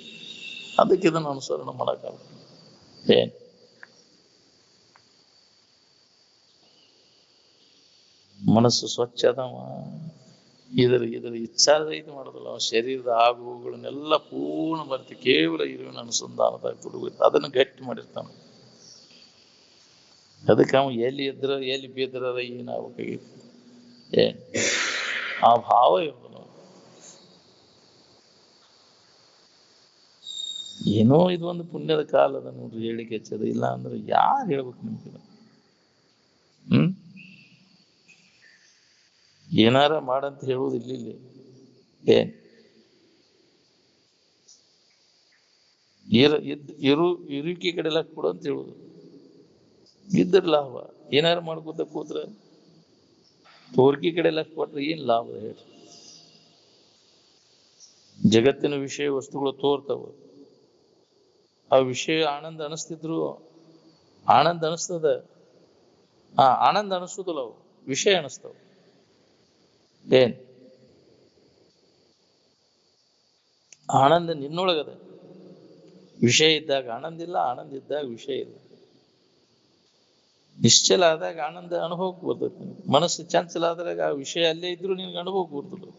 ಅದಕ್ಕೆ ಇದನ್ನು ಅನುಸರಣ ಮಾಡಕ್ಕಾಗುದಿಲ್ಲ. ಮನಸ್ಸು ಸ್ವಚ್ಛ ಅದಾವ, ಇದರ ಇಚ್ಛಾರಹಿತ ಮಾಡೋದಿಲ್ಲ. ಶರೀರದ ಆಗುಗಳನ್ನೆಲ್ಲ ಪೂರ್ಣ ಬರ್ತಿ ಕೇವಲ ಇರುವಿನ ಅನುಸಂಧಾನದಾಗ ತೊಡಗುತ್ತೆ. ಅದನ್ನು ಗಟ್ಟಿ ಮಾಡಿರ್ತಾನೆ. ಅದಕ್ಕೆ ಅವ ಎಲ್ಲಿ ಇದ್ರ ಎಲ್ಲಿ ಬೇದ್ರ ಏನಾಗಬೇಕಾಗಿತ್ತು. ಆ ಭಾವ ಇರೋದು. ಏನೋ ಇದು ಒಂದು ಪುಣ್ಯದ ಕಾಲ ಅದ ನೋಡ್ರಿ, ಹೇಳಿಕೆ ಹೆಚ್ಚದ. ಇಲ್ಲ ಅಂದ್ರೆ ಯಾರು ಹೇಳ್ಬೇಕು ನಿಮ್ಗೆ? ಏನಾರ ಮಾಡಂತ ಹೇಳುವುದು ಇಲ್ಲಿ. ಇರುವಿಕೆ ಕಡೆ ಲಕ್ಷ ಕೊಡು ಅಂತ ಹೇಳುದು. ಇದ್ರ ಲಾಭ ಏನಾರು ಮಾಡ್ಕೋತ ಕೂತ್ರ ತೋರ್ಕಿ ಕಡೆ ಲಕ್ಷ ಕೊಟ್ರೆ ಏನ್ ಲಾಭ ಹೇಳಿ? ಜಗತ್ತಿನ ವಿಷಯ ವಸ್ತುಗಳು ತೋರ್ತಾವ. ಆ ವಿಷಯ ಆನಂದ ಅನಿಸ್ತಿದ್ರು, ಆನಂದ ಅನಿಸ್ತದ. ಆನಂದ ಅನಿಸುದಿಲ್ಲ, ಅವು ವಿಷಯ ಅನಿಸ್ತಾವ. ಆನಂದ ನಿನ್ನೊಳಗದ. ವಿಷಯ ಇದ್ದಾಗ ಆನಂದ ಇಲ್ಲ, ಆನಂದ ಇದ್ದಾಗ ವಿಷಯ ಇಲ್ಲ. ನಿಶ್ಚಲ ಆದಾಗ ಆನಂದ ಅನುಭವಕ್ಕೆ ಬರ್ತದೆ. ಮನಸ್ಸು ಚಂಚಲ ಆದಾಗ ಆ ವಿಷಯ ಅಲ್ಲೇ ಇದ್ರು ನಿನ್ಗೆ ಅನುಭವಕ್ಕೆ ಬರ್ತದೆ.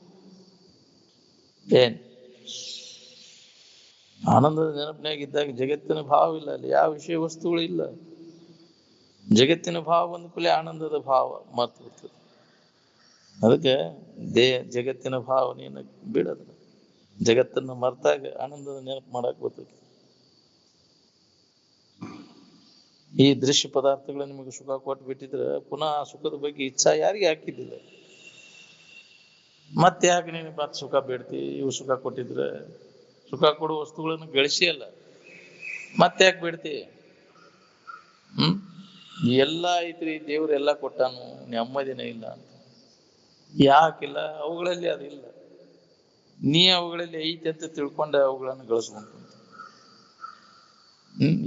ಆನಂದದ ನೆನಪಿನಾಗ ಇದ್ದಾಗ ಜಗತ್ತಿನ ಭಾವ ಇಲ್ಲ, ಅಲ್ಲಿ ಯಾವ ವಿಷಯ ವಸ್ತುಗಳು ಇಲ್ಲ. ಜಗತ್ತಿನ ಭಾವ ಬಂದ ಕೂಡಲೇ ಆನಂದದ ಭಾವ ಮರ್ತು ಬಿಡ್ತದೆ. ಅದಕ್ಕೆ ಜಗತ್ತಿನ ಭಾವನೆಯನ್ನು ಬಿಡೋದು. ಜಗತ್ತನ್ನು ಮರ್ತಾಗ ಆನಂದದ ನೆನಪು ಮಾಡಕ್ ಬರ್ತದೆ. ಈ ದೃಶ್ಯ ಪದಾರ್ಥಗಳು ನಿಮಗೆ ಸುಖ ಕೊಟ್ಟು ಬಿಟ್ಟಿದ್ರೆ ಪುನಃ ಆ ಸುಖದ ಬಗ್ಗೆ ಇಚ್ಛಾ ಯಾರಿಗೆ ಹಾಕಿದ್ದಿಲ್ಲ. ಮತ್ತೆ ಯಾಕೆ ನೀನು ಮತ್ತೆ ಸುಖ ಬೇಡ್ತಿ? ಇವು ಸುಖ ಕೊಟ್ಟಿದ್ರೆ, ಸುಖ ಕೊಡುವ ವಸ್ತುಗಳನ್ನು ಗಳಿಸಿ ಅಲ್ಲ, ಮತ್ತೆ ಯಾಕೆ ಬೇಡ್ತಿ? ಎಲ್ಲ ಐತ್ರಿ, ದೇವ್ರು ಎಲ್ಲ ಕೊಟ್ಟಾನು, ನೆಮ್ಮದಿನೇ ಇಲ್ಲ ಅಂತ. ಯಾಕಿಲ್ಲ? ಅವುಗಳಲ್ಲಿ ಅದಿಲ್ಲ. ನೀ ಅವುಗಳಲ್ಲಿ ಐತೆ ಅಂತ ತಿಳ್ಕೊಂಡೆ ಅವುಗಳನ್ನು ಗಳಿಸ್ಕೊಂಡು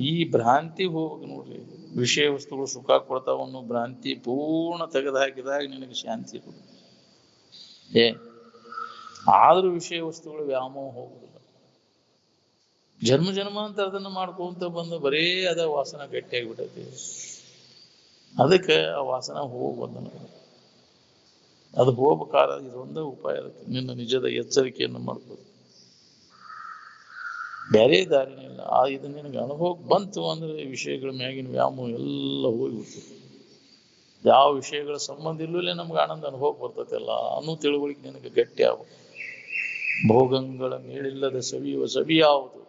ಈ ಭ್ರಾಂತಿ ಹೋಗಿ ನೋಡ್ರಿ. ವಿಷಯ ವಸ್ತುಗಳು ಸುಖ ಕೊಡ್ತಾವ ಅನ್ನೋ ಭ್ರಾಂತಿ ಪೂರ್ಣ ತೆಗೆದು ಹಾಕಿದಾಗ ನಿನಗೆ ಶಾಂತಿ ಇರುತ್ತೆ. ಆದ್ರೂ ವಿಷಯ ವಸ್ತುಗಳು ವ್ಯಾಮೋಹ ಹೋಗುದಿಲ್ಲ. ಜನ್ಮ ಜನ್ಮಾಂತ ಅದನ್ನ ಮಾಡ್ಕೊಂತ ಬಂದು ಬರೇ ಅದ ವಾಸನ ಗಟ್ಟಿಯಾಗಿಬಿಟ್ಟೈತಿ. ಅದಕ್ಕೆ ಆ ವಾಸನ ಹೋಗ್ಬಂದ. ಅದು ಹೋಗ್ಬೇಕಾದ ಇದೊಂದೇ ಉಪಾಯ. ಅದಕ್ಕೆ ನಿನ್ನ ನಿಜದ ಎಚ್ಚರಿಕೆಯನ್ನು ಮಾಡ್ಬೋದು. ಬೇರೆ ದಾರಿನೇ ಇಲ್ಲ. ಇದು ನಿನಗೆ ಅನುಭವಕ್ಕೆ ಬಂತು ಅಂದ್ರೆ ವಿಷಯಗಳ ಮ್ಯಾಗಿನ ವ್ಯಾಮೋಹ ಎಲ್ಲ ಹೋಗ್ಬಿಡ್ತದೆ. ಯಾವ ವಿಷಯಗಳ ಸಂಬಂಧ ಇಲ್ಲೇ ನಮ್ಗೆ ಆನಂದ ಅನುಭವ ಬರ್ತೈತಲ್ಲ ಅನ್ನೋ ತಿಳುವಳಿಕೆ ನಿನಗೆ ಗಟ್ಟಿ ಆಗ. ಭೋಗಗಳ ಮೇಳಿಲ್ಲದ ಸವಿಯುವ ಸವಿ ಯಾವುದು?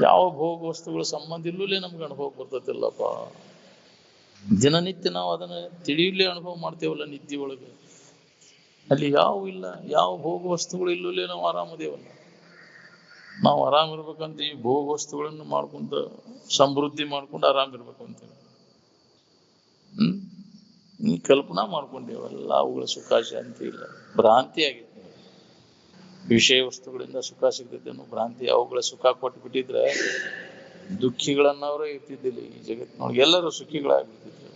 ಯಾವ ಭೋಗ ವಸ್ತುಗಳ ಸಂಬಂಧ ಇಲ್ಲೇ ನಮ್ಗೆ ಅನುಭವ ಬರ್ತೈತಿಲ್ಲಪ್ಪ. ದಿನನಿತ್ಯ ನಾವು ಅದನ್ನ ತಿಳಿಯಲೇ ಅನುಭವ ಮಾಡ್ತೇವಲ್ಲ ನಿದ್ದೆ ಒಳಗೆ. ಅಲ್ಲಿ ಯಾವ ಇಲ್ಲ, ಯಾವ ಭೋಗ ವಸ್ತುಗಳು ಇಲ್ಲೇ ನಾವು ಆರಾಮದೇವಲ್ಲ. ನಾವು ಆರಾಮಿರ್ಬೇಕಂತ ಈ ಭೋಗ ವಸ್ತುಗಳನ್ನು ಮಾಡ್ಕೊಂತ ಸಮೃದ್ಧಿ ಮಾಡ್ಕೊಂಡು ಆರಾಮಿರ್ಬೇಕು ಅಂತೇಳಿ ನೀ ಕಲ್ಪನಾ ಮಾಡ್ಕೊಂಡೇವಲ್ಲ. ಅವುಗಳ ಸುಖ ಶಾಂತಿ ಇಲ್ಲ, ಭ್ರಾಂತಿ ಆಗೈತಿ. ವಿಷಯ ವಸ್ತುಗಳಿಂದ ಸುಖ ಸಿಗ್ತೈತೆ ಅನ್ನೋ ಭ್ರಾಂತಿ. ಅವುಗಳ ಸುಖ ಕೊಟ್ಟು ಬಿಟ್ಟಿದ್ರೆ ದುಃಖಿಗಳನ್ನವರೇ ಇರ್ತಿದ್ದಿಲ್ಲ ಈ ಜಗತ್ತಿನೊಳಗೆ. ಎಲ್ಲರೂ ಸುಖಿಗಳಾಗ್ಬಿಡ್ತಿದ್ರು.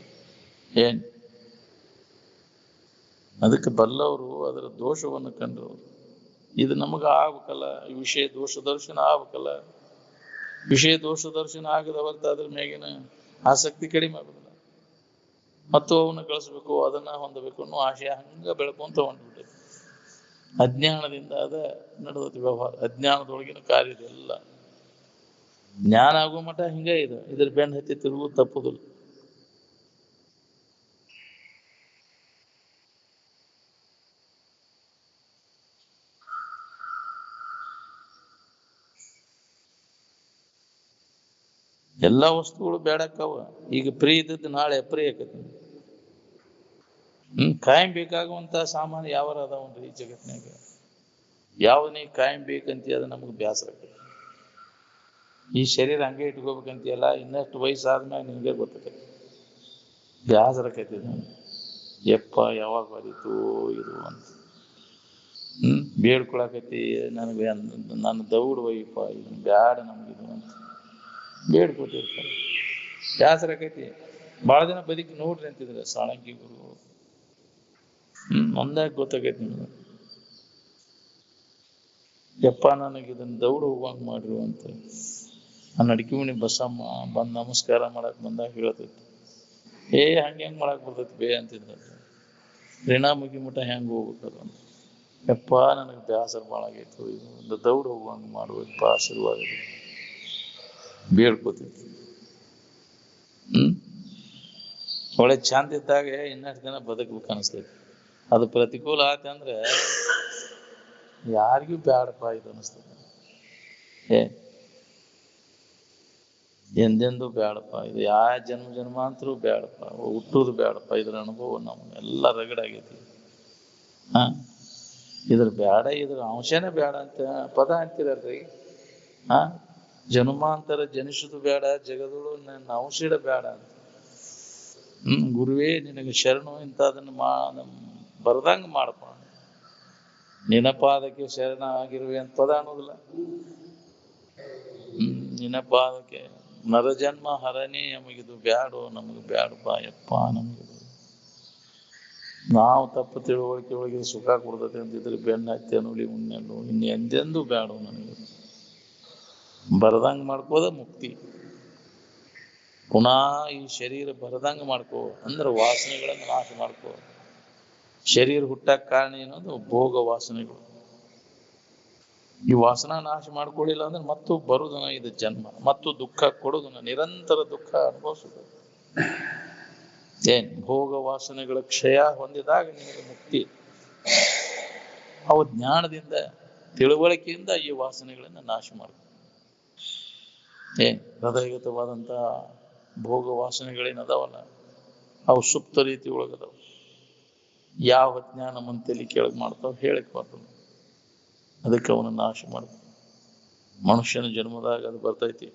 ಅದಕ್ಕೆ ಬಲ್ಲವರು ಅದರ ದೋಷವನ್ನು ಕಂಡ್ರು. ಇದು ನಮಗ ಆಗ್ಬೇಕಲ್ಲ, ವಿಷಯ ದೋಷ ದರ್ಶನ ಆಗ್ಬೇಕಲ್ಲ. ವಿಷಯ ದೋಷ ದರ್ಶನ ಆಗದ ಹೊರತು ಅದ್ರ ಮ್ಯಾಗಿನ ಆಸಕ್ತಿ ಕಡಿಮೆ ಆಗುದಿಲ್ಲ. ಮತ್ತು ಅವನ್ನ ಗಳಿಸ್ಬೇಕು, ಅದನ್ನ ಹೊಂದಬೇಕು ಅನ್ನೋ ಆಶಯ ಹಂಗ ಬೆಳ್ಕೊಂತ ಹೊಂದ್ಬಿಟ್ಟೈತಿ. ಅಜ್ಞಾನದಿಂದ ಅದ ನಡೆದತಿ ವ್ಯವಹಾರ. ಅಜ್ಞಾನದೊಳಗಿನ ಕಾರ್ಯ ಇದೆಲ್ಲ. ಜ್ಞಾನ ಆಗೋ ಮಠ ಹಿಂಗ ಇದೆ. ಇದ್ರ ಬೆನ್ನ ಹತ್ತಿ ತಿರುಗುವುದು ತಪ್ಪುದಿಲ್ಲ. ಎಲ್ಲಾ ವಸ್ತುಗಳು ಬೇಡಕ್ಕವ. ಈಗ ಪ್ರೀ ಇದ್ದದ್ದು ನಾಳೆ ಅಪ್ರಿ ಆಕತಿ. ಕಾಯಂ ಬೇಕಾಗುವಂತ ಸಾಮಾನು ಯಾವಾರ ಅದಾವನ್ರಿ ಈ ಜಗತ್ನಾಗ? ಯಾವ ನೀ ಕಾಯಂ ಬೇಕಂತ ಅದು ನಮಗ್ ಬ್ಯಾಸರ ಆಕತಿ. ಈ ಶರೀರ ಹಂಗೆ ಇಟ್ಕೋಬೇಕಂತೀಯಲ್ಲ, ಇನ್ನಷ್ಟು ವಯಸ್ಸಾದ್ಮೇಲೆ ನಿನಗೆ ಗೊತ್ತಾಗತ್ತೆ. ಬೇಸರಕೈತಿ ನಾನು, ಯಪ್ಪ ಯಾವಾಗ ಬರೀತು ಇದು ಅಂತ. ಬೇಡ್ಕೊಳಕೈತಿ ನನಗೆ, ನನ್ನ ದೌಡ್ ಒಯ್ಯಪ್ಪ, ಇದನ್ನ ಬ್ಯಾಡ ನಮ್ಗಿದು ಅಂತ ಬೇಡ್ಕೊತಿರ್ತಾರೆ. ಬೇಸರಕೈತಿ. ಭಾಳ ಜನ ಬದುಕಿ ನೋಡ್ರಿ ಅಂತಿದ್ರೆ ಸಾಳಂಕಿ ಗುರು. ಒಂದಾಗ ಗೊತ್ತಾಗೈತಿ ನಿಮ್ಗೆ, ಯಪ್ಪ ನನಗೆ ಇದನ್ನ ದೌಡ್ ಹೋಗುವಂಗ ಮಾಡ್ರು ಅಂತ. ಆ ನಡಿಕಿಮಣಿ ಬಸಮ್ಮ ಬಂದ್ ನಮಸ್ಕಾರ ಮಾಡಕ್ ಬಂದಾಗ ಹೇಳ್ತೈತಿ, ಹೆಂಗ್ ಮಾಡಕ್ ಬರ್ತೈತಿ ಬೇ ಅಂತಿದ್ದ. ಋಣ ಮುಗಿ ಮುಟ ಹೆಂಗ್ ಹೋಗ್ಬೇಕದು ಅಂತ. ಯಪ್ಪ ನನಗೆ ಬೇಸರ ಭಾಳ ಆಗೈತು, ಇದು ಒಂದು ದೌಡ್ ಹೋಗುವಂಗ ಮಾಡುವಪ್ಪ ಆಶೀರ್ವಾದ ಬೇಡ್ಕೋತೈತಿ. ಒಳ್ಳೆ ಚಂದ ಇದ್ದಾಗ ಇನ್ನಷ್ಟು ದಿನ ಬದುಕ್ಬೇಕು ಅನಿಸ್ತೈತಿ. ಅದು ಪ್ರತಿಕೂಲ ಆಯ್ತು ಅಂದ್ರೆ ಯಾರಿಗೂ ಬ್ಯಾಡಪ್ಪ ಇದು ಅನಿಸ್ತದೆ. ಎಂದೆಂದೂ ಬ್ಯಾಡಪ್ಪ ಇದು, ಯಾವ ಜನ್ಮಾಂತರೂ ಬ್ಯಾಡಪ್ಪ, ಹುಟ್ಟುದು ಬ್ಯಾಡಪ್ಪ. ಇದ್ರ ಅನುಭವ ನಮ್ಗೆಲ್ಲ ರಗಡಾಗೈತಿ. ಇದ್ರ ಬ್ಯಾಡ, ಇದ್ರ ಅಂಶನೇ ಬ್ಯಾಡ ಅಂತ ಪದ ಅಂತೀರಲ್ರಿ. ಜನ್ಮಾಂತರ ಜನಿಸುದು ಬೇಡ, ಜಗದಳು ನನ್ನ ಅಂಶಿಡ ಬೇಡ ಅಂತ. ಗುರುವೇ ನಿನಗೆ ಶರಣು ಇಂಥದನ್ನು ಬರ್ದಂಗ ಮಾಡಪ್ಪ, ನಿನಪಾದಕ್ಕೆ ಶರಣ ಆಗಿರುವೆ ಅಂತ ಪದ ಅನ್ನೋದಿಲ್ಲ. ನಿನಪಾದಕ್ಕೆ ನರಜನ್ಮ ಹರನೇ, ನಮಗಿದು ಬ್ಯಾಡೋ, ನಮಗೆ ಬ್ಯಾಡಪ್ಪ ಯಪ್ಪ, ನಮಗಿದು ನಾವು ತಪ್ಪು ತಿಳುವಳಿಕೆ ಒಳಗೆ ಸುಖ ಕೊಡ್ತದೆ ಅಂತಿದ್ರೆ ಬೆನ್ನ ಹತ್ತಿ ಅನ್ನೋಲಿ ಉಣ್ಣೆಲ್ಲೋ, ಇನ್ನು ಎಂದೆಂದೂ ಬ್ಯಾಡೋ ನನಗೆ. ಬರದಂಗ ಮಾಡ್ಕೋದ ಮುಕ್ತಿ. ಪುನಃ ಈ ಶರೀರ ಬರದಂಗ ಮಾಡ್ಕೋ ಅಂದ್ರೆ ವಾಸನೆಗಳನ್ನು ನಾಶ ಮಾಡ್ಕೋ. ಶರೀರ ಹುಟ್ಟಕ್ಕೆ ಕಾರಣ ಏನದು? ಭೋಗ ವಾಸನೆಗಳು. ಈ ವಾಸನ ನಾಶ ಮಾಡ್ಕೊಳ್ಳಿಲ್ಲ ಅಂದ್ರೆ ಮತ್ತು ಬರುದನ ಇದು ಜನ್ಮ, ಮತ್ತು ದುಃಖ ಕೊಡುದನ, ನಿರಂತರ ದುಃಖ ಅನುಭವಿಸುದು. ಭೋಗ ವಾಸನೆಗಳ ಕ್ಷಯ ಹೊಂದಿದಾಗ ನಿನಗೆ ಮುಕ್ತಿ. ಅವು ಜ್ಞಾನದಿಂದ, ತಿಳುವಳಿಕೆಯಿಂದ ಈ ವಾಸನೆಗಳನ್ನ ನಾಶ ಮಾಡ್ಕೊ. ಹೃದಯಗತವಾದಂತಹ ಭೋಗ ವಾಸನೆಗಳೇನದಾವಲ್ಲ, ಅವು ಸುಪ್ತ ರೀತಿ ಒಳಗದವು. ಯಾವ ಜ್ಞಾನ ಮಂತೆಲಿ ಕೆಳಗೆ ಮಾಡ್ತಾವ ಹೇಳಕ್ ಬರ್ತದೆ. ಅದಕ್ಕೆ ಅವನ ನಾಶ ಮಾಡ್ತಾವ. ಮನುಷ್ಯನ ಜನ್ಮದಾಗ ಅದು ಬರ್ತೈತಿ.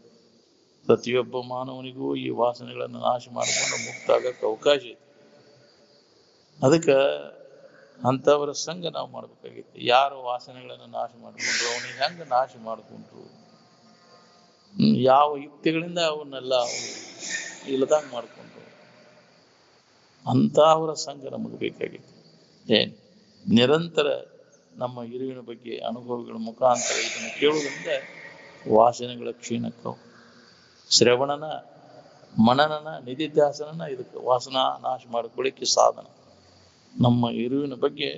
ಪ್ರತಿಯೊಬ್ಬ ಮಾನವನಿಗೂ ಈ ವಾಸನೆಗಳನ್ನು ನಾಶ ಮಾಡಿಕೊಂಡು ಮುಕ್ತ ಆಗಕ್ಕೆ ಅವಕಾಶ ಐತಿ. ಅದಕ್ಕೆ ಅಂಥವರ ಸಂಘ ನಾವು ಮಾಡ್ಬೇಕಾಗಿತ್ತು. ಯಾರು ವಾಸನೆಗಳನ್ನು ನಾಶ ಮಾಡ್ಕೊಂಡ್ರು, ಅವನಿಗೆ ಹೆಂಗ ನಾಶ ಮಾಡ್ಕೊಂಡ್ರು, ಯಾವ ಯುಕ್ತಿಗಳಿಂದ ಅವನ್ನೆಲ್ಲ ಇಲ್ಲದಂಗ ಮಾಡ್ಕೊಂಡ್ರು, ಅಂಥವರ ಸಂಘ ನಮಗೆ ಬೇಕಾಗಿತ್ತು. ನಿರಂತರ ನಮ್ಮ ಇರುವಿನ ಬಗ್ಗೆ ಅನುಭವಗಳ ಮುಖಾಂತರ ಇದನ್ನು ಕೇಳುವುದರಿಂದ ವಾಸನೆಗಳ ಕ್ಷೀಣಕ್ಕವು. ಶ್ರವಣನ, ಮನನನ, ನಿಧಿಧ್ಯಾಸನನ ಇದಕ್ಕೆ ವಾಸನಾ ನಾಶ ಮಾಡಿಕೊಳ್ಳಿಕ್ಕೆ ಸಾಧನ. ನಮ್ಮ ಇರುವಿನ ಬಗ್ಗೆ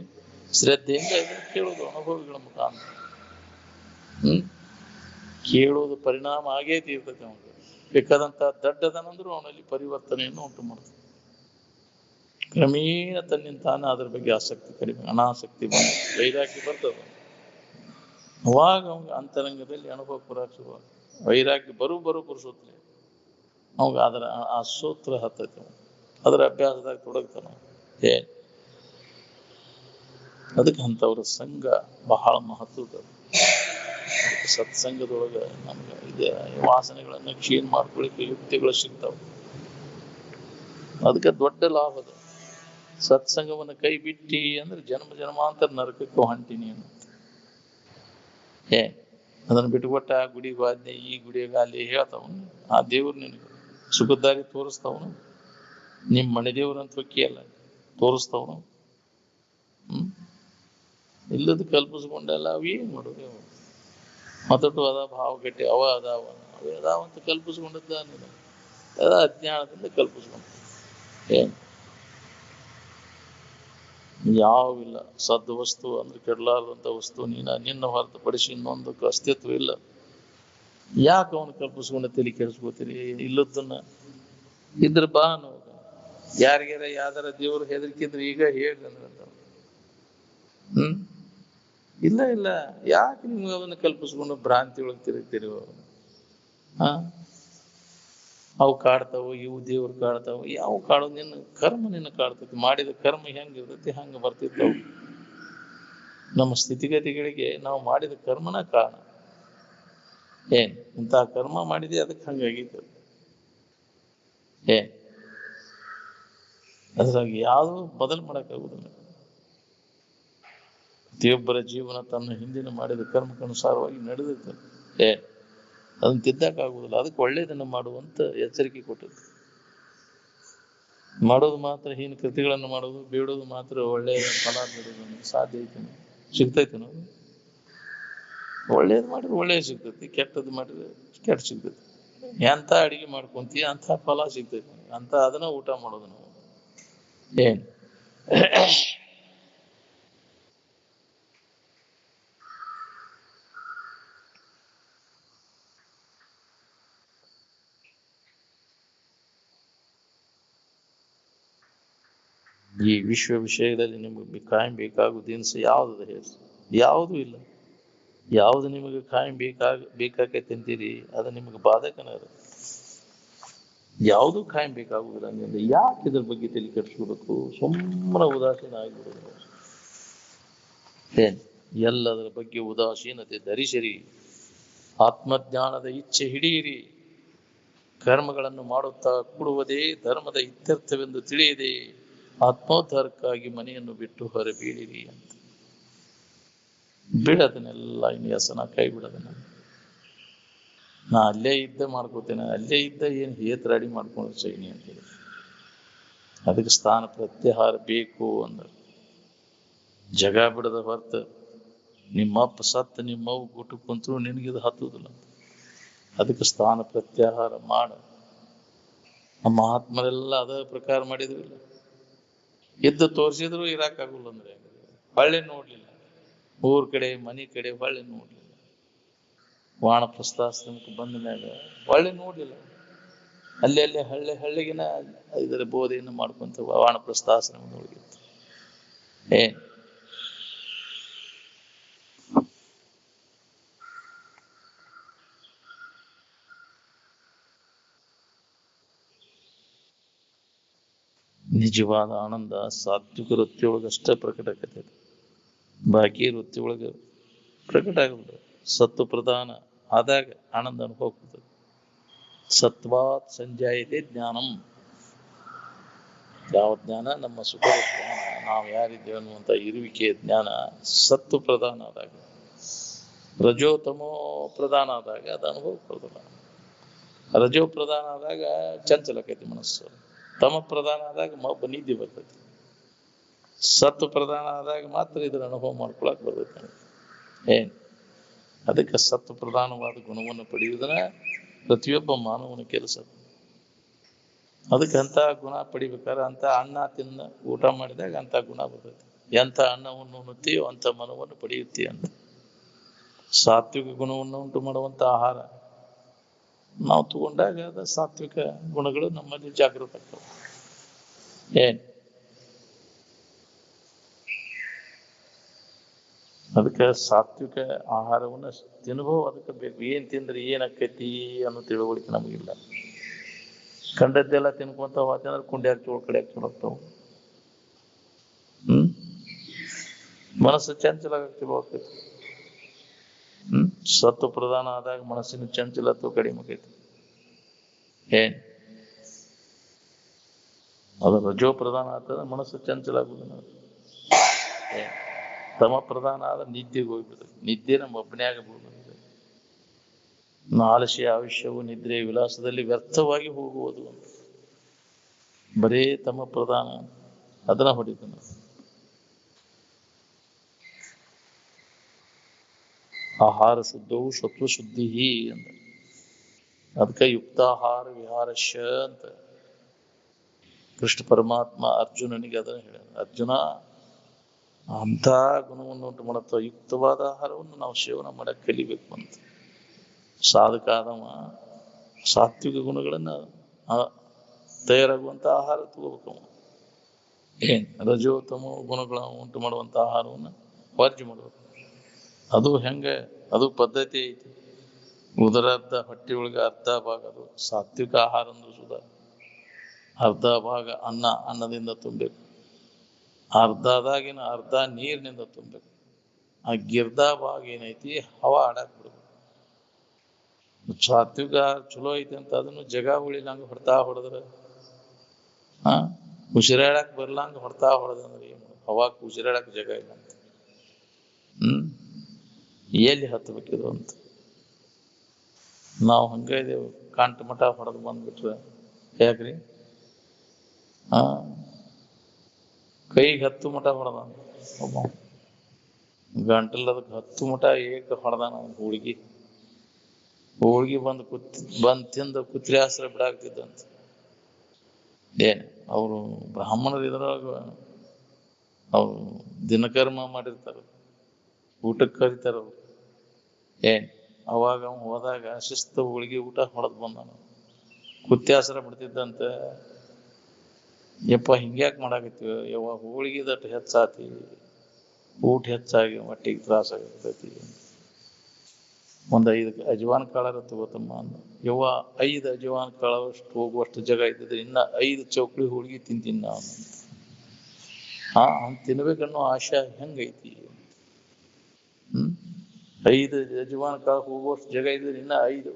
ಶ್ರದ್ಧೆಯಿಂದ ಇದನ್ನು ಕೇಳುವುದು ಅನುಭವಗಳ ಮುಖಾಂತರ. ಕೇಳುವುದು ಪರಿಣಾಮ ಆಗೇ ತೀರ್ತದೆ. ಅವನಿಗೆ ಬೇಕಾದಂತ ದಡ್ಡದನಂದ್ರೂ ಅವನಲ್ಲಿ ಪರಿವರ್ತನೆಯನ್ನು ಉಂಟು ಮಾಡ್ತದೆ. ಕ್ರಮೇಣ ತನ್ನಿಂದ ತಾನೇ ಅದ್ರ ಬಗ್ಗೆ ಆಸಕ್ತಿ ಕಡಿಮೆ, ಅನಾಸಕ್ತಿ ಬಂದ ವೈರಾಗ್ಯ ಬರ್ತದೆ. ಅವಾಗ ಅವಂಗ ಅಂತರಂಗದಲ್ಲಿ ಅನುಭವ ಪುರಾಕ್ ಶುರು. ವೈರಾಗ್ಯ ಬರು ಪುರುಷೋತ್ತಲೆ ಅವಾಗ ಅದರ ಆ ಸೂತ್ರ ಹತ್ತೈತೆ. ಅದರ ಅಭ್ಯಾಸದಾಗ ತೊಡಗ್ತಾನ. ಅದಕ್ಕೆ ಅಂಥವ್ರ ಸಂಘ ಬಹಳ ಮಹತ್ವದ. ಸತ್ಸಂಗದೊಳಗೆ ನಮ್ಗೆ ಇದೇ ವಾಸನೆಗಳನ್ನ ಕ್ಷೀಣ ಮಾಡ್ಕೊಳ್ಳಿಕ್ಕೆ ಯುಕ್ತಿಗಳು ಸಿಗ್ತಾವೆ. ಅದಕ್ಕೆ ದೊಡ್ಡ ಲಾಭ ಅದು. ಸತ್ಸಂಗವನ್ನು ಕೈ ಬಿಟ್ಟಿ ಅಂದ್ರೆ ಜನ್ಮ ಜನ್ಮಾಂತರ ನರಕಕ್ಕೆ ಹೊಂಟೀನಿ ಅನ್ನೋದು. ಅದನ್ನು ಬಿಟ್ಟುಕೊಟ್ಟ ಆ ಗುಡಿಗೆ ಹೋದ್ನೆ, ಈ ಗುಡಿಗೆ ಅಲ್ಲಿ ಹೇಳ್ತಾವನು, ಆ ದೇವ್ರು ನಿನಗೆ ಸುಖದಾರಿ ತೋರಿಸ್ತಾವನು. ನಿಮ್ಮ ಮನೆ ದೇವ್ರಂತ ಹೊಕ್ಕಿಯಲ್ಲ, ತೋರಿಸ್ತಾವನು. ಇಲ್ಲದ ಕಲ್ಪಿಸ್ಕೊಂಡೆಲ್ಲ ಅವು ಏನ್ ಮಾಡೋದು? ಮತ್ತೊಟ್ಟು ಅದ ಭಾವ ಗಟ್ಟಿ ಅವ ಅದಾವ ಅವೇ ಅದಾವಂತ ಕಲ್ಪಿಸ್ಕೊಂಡದ್ದ ಅದ ಅಜ್ಞಾನದಿಂದ ಕಲ್ಪಿಸ್ಕೊಂಡ. ಯಾವಿಲ್ಲ. ಸದ್ ವಸ್ತು ಅಂದ್ರೆ ಕೆಡಲಾರದಂತ ವಸ್ತು ನಿನ್ನ ಹೊರತುಪಡಿಸಿ ಇನ್ನೊಂದಕ್ಕೆ ಅಸ್ತಿತ್ವ ಇಲ್ಲ. ಯಾಕೆ ಅವನು ಕಲ್ಪಿಸ್ಕೊಂಡು ತಲೆ ಕೆಡಿಸ್ಕೋತೀರಿ? ಇಲ್ಲದನ್ನ ಇದ್ರ ಬಾ ಅನ್ನೋದು. ಯಾರಿಗಾರ ಯಾವ್ದಾರ ದೇವ್ರು ಹೆದರಿಕಿದ್ರೆ ಈಗ ಹೇಳಿ ಅಂದ್ರೆ ಇಲ್ಲ ಯಾಕೆ ನಿಮ್ಗೆ ಅದನ್ನ ಕಲ್ಪಿಸ್ಕೊಂಡು ಭ್ರಾಂತಿ ಒಳಗೆ ತಿರುಗ್ತೀರಿ? ಅವು ಕಾಡ್ತಾವು, ಇವು ದೇವ್ರು ಕಾಡ್ತಾವು. ಯಾವ ಕಾಡೋದು? ನಿನ್ನ ಕರ್ಮ ನಿನ್ನ ಕಾಡ್ತೈತಿ. ಮಾಡಿದ ಕರ್ಮ ಹೆಂಗಿರ್ತೈತಿ ಹಂಗ ಬರ್ತಿದ್ದವು. ನಮ್ಮ ಸ್ಥಿತಿಗತಿಗಳಿಗೆ ನಾವು ಮಾಡಿದ ಕರ್ಮನ ಕಾರಣ. ಏನ್ ಇಂಥ ಕರ್ಮ ಮಾಡಿದೆ ಅದಕ್ಕೆ ಹಂಗಾಗಿತ್ತು. ಏನ್ ಅದ್ರಾಗ ಯಾವುದು ಬದಲು ಮಾಡೋಕ್ಕಾಗುದಿಲ್ಲ. ಪ್ರತಿಯೊಬ್ಬರ ಜೀವನ ತನ್ನ ಹಿಂದಿನ ಮಾಡಿದ ಕರ್ಮಕ್ಕನುಸಾರವಾಗಿ ನಡೆದಿರ್ತದೆ. ಏನ್ ಅದನ್ನ ತಿದ್ದಕ್ಕಾಗುದಿಲ್ಲ. ಅದಕ್ಕೆ ಒಳ್ಳೇದನ್ನು ಮಾಡುವಂತ ಎಚ್ಚರಿಕೆ ಕೊಟ್ಟದ್ದು. ಮಾಡೋದು ಮಾತ್ರ ಹೀನ ಕೃತಿಗಳನ್ನು ಮಾಡೋದು, ಬೇಡೋದು ಮಾತ್ರ ಒಳ್ಳೆಯ ಫಲ ನೀಡೋದು ನಮ್ಗೆ ಸಾಧ್ಯ ಐತೆ? ಸಿಗ್ತೈತೆ ನಾವು? ಒಳ್ಳೇದು ಮಾಡಿದ್ರೆ ಒಳ್ಳೇದು ಸಿಗ್ತೈತಿ, ಕೆಟ್ಟದ್ದು ಮಾಡಿದ್ರೆ ಕೆಟ್ಟ ಸಿಗ್ತೈತಿ. ಎಂತ ಅಡಿಗೆ ಮಾಡ್ಕೊಂತೀಯ ಅಂತ ಫಲ ಸಿಗ್ತೈತಿ ಅಂತ ಅದನ್ನ ಊಟ ಮಾಡೋದು ನಾವು. ಏನ್ ಈ ವಿಶ್ವ ವಿಷಯದಲ್ಲಿ ನಿಮಗೆ ಕಾಯಂ ಬೇಕಾಗುವ ದಿನಸ ಯಾವ್ದು ಹೇಳಿ? ಯಾವುದೂ ಇಲ್ಲ. ಯಾವ್ದು ನಿಮಗೆ ಕಾಯಂ ಬೇಕಾಕೈತೆ ಅಂತೀರಿ ಅದು ನಿಮಗೆ ಬಾಧಕನ ಅದು. ಯಾವುದೂ ಕಾಯಂ ಬೇಕಾಗುವುದಿಲ್ಲ ಅಂದ್ರೆ ಯಾಕೆ ಇದ್ರ ಬಗ್ಗೆ ತಲೆ ಕೆಡಿಸ್ಕೋಬೇಕು? ಸುಮ್ಮನೆ ಉದಾಸೀನ ಆಗಿಬಿಡೋದು. ಏನ್ ಎಲ್ಲದರ ಬಗ್ಗೆ ಉದಾಸೀನತೆ ಧರಿಸಿರಿ, ಆತ್ಮಜ್ಞಾನದ ಇಚ್ಛೆ ಹಿಡಿಯಿರಿ, ಕರ್ಮಗಳನ್ನು ಮಾಡುತ್ತಾ ಕೂಡುವುದೇ ಧರ್ಮದ ಇತ್ಯರ್ಥವೆಂದು ತಿಳಿಯದೆ ಆತ್ಮೋದ್ಧಾರಕ್ಕಾಗಿ ಮನೆಯನ್ನು ಬಿಟ್ಟು ಹೊರಬೀಳಿರಿ ಅಂತ. ಬಿಡದನ್ನೆಲ್ಲ ಇನ್ನು ಹೆಸನ ಕೈ ಬಿಡದನ್ನ. ನಾ ಅಲ್ಲೇ ಇದ್ದ ಮಾಡ್ಕೋತೇನೆ, ಅಲ್ಲೇ ಇದ್ದ ಏನು ಹೇತ್ರಾಡಿ ಮಾಡ್ಕೊಂಡು ಸೈನಿ ಅಂತೇಳಿ. ಅದಕ್ಕೆ ಸ್ಥಾನ ಪ್ರತ್ಯಾಹಾರ ಬೇಕು ಅಂದ್ರೆ ಜಗ ಬಿಡದ ಹೊರತ ನಿಮ್ಮಪ್ಪ ಸತ್ತ ನಿಮ್ಮವು ಗುಟ್ಟು ಕುಂತರು ನಿನಗಿದು ಹತ್ತುದಿಲ್ಲ. ಅದಕ್ಕೆ ಸ್ಥಾನ ಪ್ರತ್ಯಾಹಾರ ಮಾಡ. ನಮ್ಮ ಮಹಾತ್ಮರೆಲ್ಲ ಅದ ಪ್ರಕಾರ ಮಾಡಿದ್ರು ಇಲ್ಲ. ಎದ್ದು ತೋರಿಸಿದ್ರು ಇರಾಕಾಗುಲ್ಲ ಅಂದ್ರೆ ಹೊಳ್ಳೆ ನೋಡ್ಲಿಲ್ಲ. ಊರ್ ಕಡೆ ಮನೆ ಕಡೆ ಹೊಳ್ಳೆ ನೋಡ್ಲಿಲ್ಲ. ವಾನಪ್ರಸ್ಥಾಶ್ರಮಕ್ಕೆ ಬಂದ ಮ್ಯಾಗ ಹೊಳ್ಳೆ ನೋಡ್ಲಿಲ್ಲ. ಅಲ್ಲೇ ಹಳ್ಳಿಗಿನ ಇದರ ಬೋಧೆಯನ್ನು ಮಾಡ್ಕೊಂತ ವಾನಪ್ರಸ್ಥಾಶ್ರಮ ನೋಡಿತ್ತು. ಏನ್ ನಿಜವಾದ ಆನಂದ ಸಾತ್ವಿಕ ವೃತ್ತಿಯೊಳಗಷ್ಟೇ ಪ್ರಕಟ ಆಕೈತಿ. ಬಾಕಿ ವೃತ್ತಿ ಒಳಗೆ ಪ್ರಕಟ ಆಗುದು. ಸತ್ವ ಪ್ರಧಾನ ಆದಾಗ ಆನಂದ ಅನುಭವ ಆಗ್ತದೆ. ಸತ್ವಾತ್ ಸಂಜಾಯತೆ ಜ್ಞಾನಂ. ಯಾವ ಜ್ಞಾನ? ನಮ್ಮ ಸುಖದ ಜ್ಞಾನ, ನಾವು ಯಾರಿದ್ದೇವೆ ಅನ್ನುವಂಥ ಇರುವಿಕೆಯ ಜ್ಞಾನ ಸತ್ವ ಪ್ರಧಾನ ಆದಾಗ. ರಜೋತಮೋ ಪ್ರಧಾನ ಆದಾಗ ಅದು ಅನುಭವ ಕೊಡೋದಿಲ್ಲ. ರಜೋ ಪ್ರಧಾನ ಆದಾಗ ಚಂಚಲಕೈತಿ ಮನಸ್ಸು. ತಮ ಪ್ರಧಾನ ಆದಾಗ ನಿದ್ದೆ ಬರ್ತೈತಿ. ಸತ್ವ ಪ್ರಧಾನ ಆದಾಗ ಮಾತ್ರ ಇದರ ಅನುಭವ ಮಾಡ್ಕೊಳಕ್ ಬರ್ತೈತಿ. ಏನ್ ಅದಕ್ಕೆ ಸತ್ವ ಪ್ರಧಾನವಾದ ಗುಣವನ್ನು ಪಡೆಯುವುದನ್ನ ಪ್ರತಿಯೊಬ್ಬ ಮಾನವನ ಕೆಲಸ. ಅದಕ್ಕೆ ಅಂತ ಗುಣ ಪಡಿಬೇಕಾದ್ರೆ ಅಂತ ಅನ್ನ ತಿನ್ನ ಊಟ ಮಾಡಿದಾಗ ಅಂತ ಗುಣ ಬರ್ತೈತಿ. ಎಂಥ ಅನ್ನವನ್ನು ಉಣ್ಣುತ್ತೀಯೋ ಅಂತ ಮನವನ್ನು ಪಡೆಯುತ್ತೀಯ ಅಂತ. ಸಾತ್ವಿಕ ಗುಣವನ್ನು ಉಂಟು ಮಾಡುವಂತ ಆಹಾರ ನಾವು ತಗೊಂಡಾಗ ಅದ ಸಾತ್ವಿಕ ಗುಣಗಳು ನಮ್ಮಲ್ಲಿ ಜಾಗೃತ ಆಗ್ತವೆ. ಏನ್ ಅದಕ್ಕೆ ಸಾತ್ವಿಕ ಆಹಾರವನ್ನ ತಿನ್ನುವ ಅದಕ್ಕೆ ಬೇಕು. ಏನ್ ತಿಂದ್ರೆ ಏನಾಕೈತಿ ಅನ್ನೋ ತಿಳುವಳಿಕೆ ನಮಗಿಲ್ಲ. ಕಂಡದ್ದೆಲ್ಲ ತಿನ್ಕೊಂತ ಹೋತಂದ್ರೆ ಕುಂಡ್ಯಾಗ ಚೋಳ ಕಡೆ ಚೋಳಾಗ್ತಾವ. ಮನಸ್ಸು ಚಂಚಲ ಚಲೋ ಆಗ್ತೈತಿ. ಸತ್ವ ಪ್ರಧಾನ ಆದಾಗ ಮನಸ್ಸಿನ ಚಂಚಲತ್ವ ಕಡಿಮೆ ಆಗೈತಿ. ಏನ್ ಅದು ರಜೋ ಪ್ರಧಾನ ಆಗ್ತದ, ಮನಸ್ಸು ಚಂಚಲ ಆಗುದಿಲ್ಲ. ತಮ ಪ್ರಧಾನ ಆದ ನಿದ್ದೆಗೆ ಹೋಗ್ಬಿಡ್ತದೆ. ನಿದ್ದೆ ನಮ್ಮ ಒಬ್ಬನ್ಯಾಗ ಬಿಡ್ಬಾರ್ದು. ಆಲಸ್ಯ ಆಯುಷ್ಯವು ನಿದ್ರೆ ವಿಲಾಸದಲ್ಲಿ ವ್ಯರ್ಥವಾಗಿ ಹೋಗುವುದು ಅಂತ. ಬರೇ ತಮ ಪ್ರಧಾನ ಅದನ್ನ ಹೊಡಿತಾನ. ಆಹಾರ ಶುದ್ಧವು ಸತ್ವ ಶುದ್ಧಿ ಅಂತ. ಅದಕ್ಕೆ ಯುಕ್ತಾಹಾರ ವಿಹಾರಶ ಅಂತ ಕೃಷ್ಣ ಪರಮಾತ್ಮ ಅರ್ಜುನನಿಗೆ ಅದನ್ನ ಹೇಳ. ಅರ್ಜುನ, ಅಂತ ಗುಣವನ್ನು ಉಂಟು ಮಾಡುತ್ತ ಯುಕ್ತವಾದ ಆಹಾರವನ್ನು ನಾವು ಸೇವನೆ ಮಾಡಕ್ ಕಲಿಬೇಕು ಅಂತ. ಸಾಧಕ ಆದವ ಸಾತ್ವಿಕ ಗುಣಗಳನ್ನ ತಯಾರಾಗುವಂತ ಆಹಾರ ತಗೋಬೇಕು. ಏನ್ ರಜೋತಮೋ ಗುಣಗಳನ್ನು ಉಂಟು ಮಾಡುವಂತ ಆಹಾರವನ್ನು ವರ್ಜ್ಯ ಮಾಡಬೇಕು. ಅದು ಹೆಂಗೆ? ಅದು ಪದ್ಧತಿ ಐತಿ. ಉದರಾರ್ಧ ಹೊಟ್ಟೆ ಒಳಗೆ ಅರ್ಧ ಭಾಗ ಅದು ಸಾತ್ವಿಕ ಆಹಾರ ಅಂದ್ರೆ ಸುಧಾ. ಅರ್ಧ ಭಾಗ ಅನ್ನದಿಂದ ತುಂಬಬೇಕು. ಅರ್ಧದಾಗಿನ ಅರ್ಧ ನೀರಿನಿಂದ ತುಂಬಬೇಕು. ಆ ಗಿರ್ಧ ಭಾಗ ಏನೈತಿ ಹವಾ ಆಡಾಕ್ ಬಿಡ್ಬೇಕು. ಸಾತ್ವಿಕ ಚಲೋ ಐತಿ ಅಂತ ಅದನ್ನು ಜಗ ಉಳಿಲಂಗ ಹೊಡ್ತಾ ಹೊಡೆದ್ರ ಹಾ ಉಸಿರಾಡಕ್ ಬರ್ಲಂಗ ಹೊಡ್ತಾ ಹೊಡೆದಂದ್ರೆ ಏನು ಅವಾಗ ಉಸಿರಾಡಕ್ ಜಗ ಇಲ್ಲ ಅಂತ ಎಲ್ಲಿ ಹತ್ತಬೇಕಿದು ಅಂತ ನಾವು ಹಂಗ ಇದೇವು ಕಾಂಟ ಮಠ ಹೊಡೆದು ಬಂದ್ಬಿಟ್ರೆ ಯಾಕ್ರಿ ಹಾ ಕೈಗೆ 10 ಮಠ ಹೊಡೆದ ಒಬ್ಬ ಗಂಟಲ್ ಅದಕ್ಕೆ 10 ಮಠ ಏಕ ಹೊಡೆದಾನ ಹೋಳ್ಗಿ ಬಂದ್ ತಿಂದ ಕುತ್ರಿ ಆಸರ ಬಿಡಾಕ್ತಿದ್ದಂತ ಏನ್ ಅವರು ಬ್ರಾಹ್ಮಣರು ಇದ್ರಾಗ ಅವ್ರು ದಿನಕರ್ಮ ಮಾಡಿರ್ತಾರ ಊಟಕ್ಕೆ ಕರಿತಾರ ಅವ್ರು ಏನ್ ಅವಾಗ ಅವ ಹೋದಾಗ ಶಿಸ್ತ ಹೋಳ್ಗಿ ಊಟ ಹೊಡೆದ್ ಬಂದಾನ ಕುತ್ಯಾಸರ ಬಿಡ್ತಿದ್ದಂತ ಯಪ್ಪ ಹಿಂಗ್ಯಾಕ್ ಮಾಡಾಕತ್ತೀವ ಯವ್ವ ಹೋಳ್ಗಿದಟ್ಟು ಹೆಚ್ಚಾತಿ ಊಟ ಹೆಚ್ಚಾಗಿ ಮಟ್ಟಿಗೆ ತ್ರಾಸ ಆಗಿರ್ತೈತಿ 5 ಅಜವಾನ್ ಕಾಳರ ತಗೋತಮ್ಮ ಅಂದ ಯವ್ವ 5 ಅಜವಾನ್ ಕಾಳವಷ್ಟು ಹೋಗುವಷ್ಟು ಜಾಗ ಇದ್ದಿದ್ರೆ ಇನ್ನ 5 ಚೌಕಳಿ ಹೋಳ್ಗಿ ತಿಂತೀನಿ ನಾನು ಅವ್ನು ತಿನ್ಬೇಕನ್ನೋ ಆಶೆ ಹೆಂಗೈತಿ 5 ಅಜವಾನ್ ಕಾಳ ಹೋಗುವಷ್ಟು ಜಾಗ ಇದ್ರೆ ಇನ್ನ 5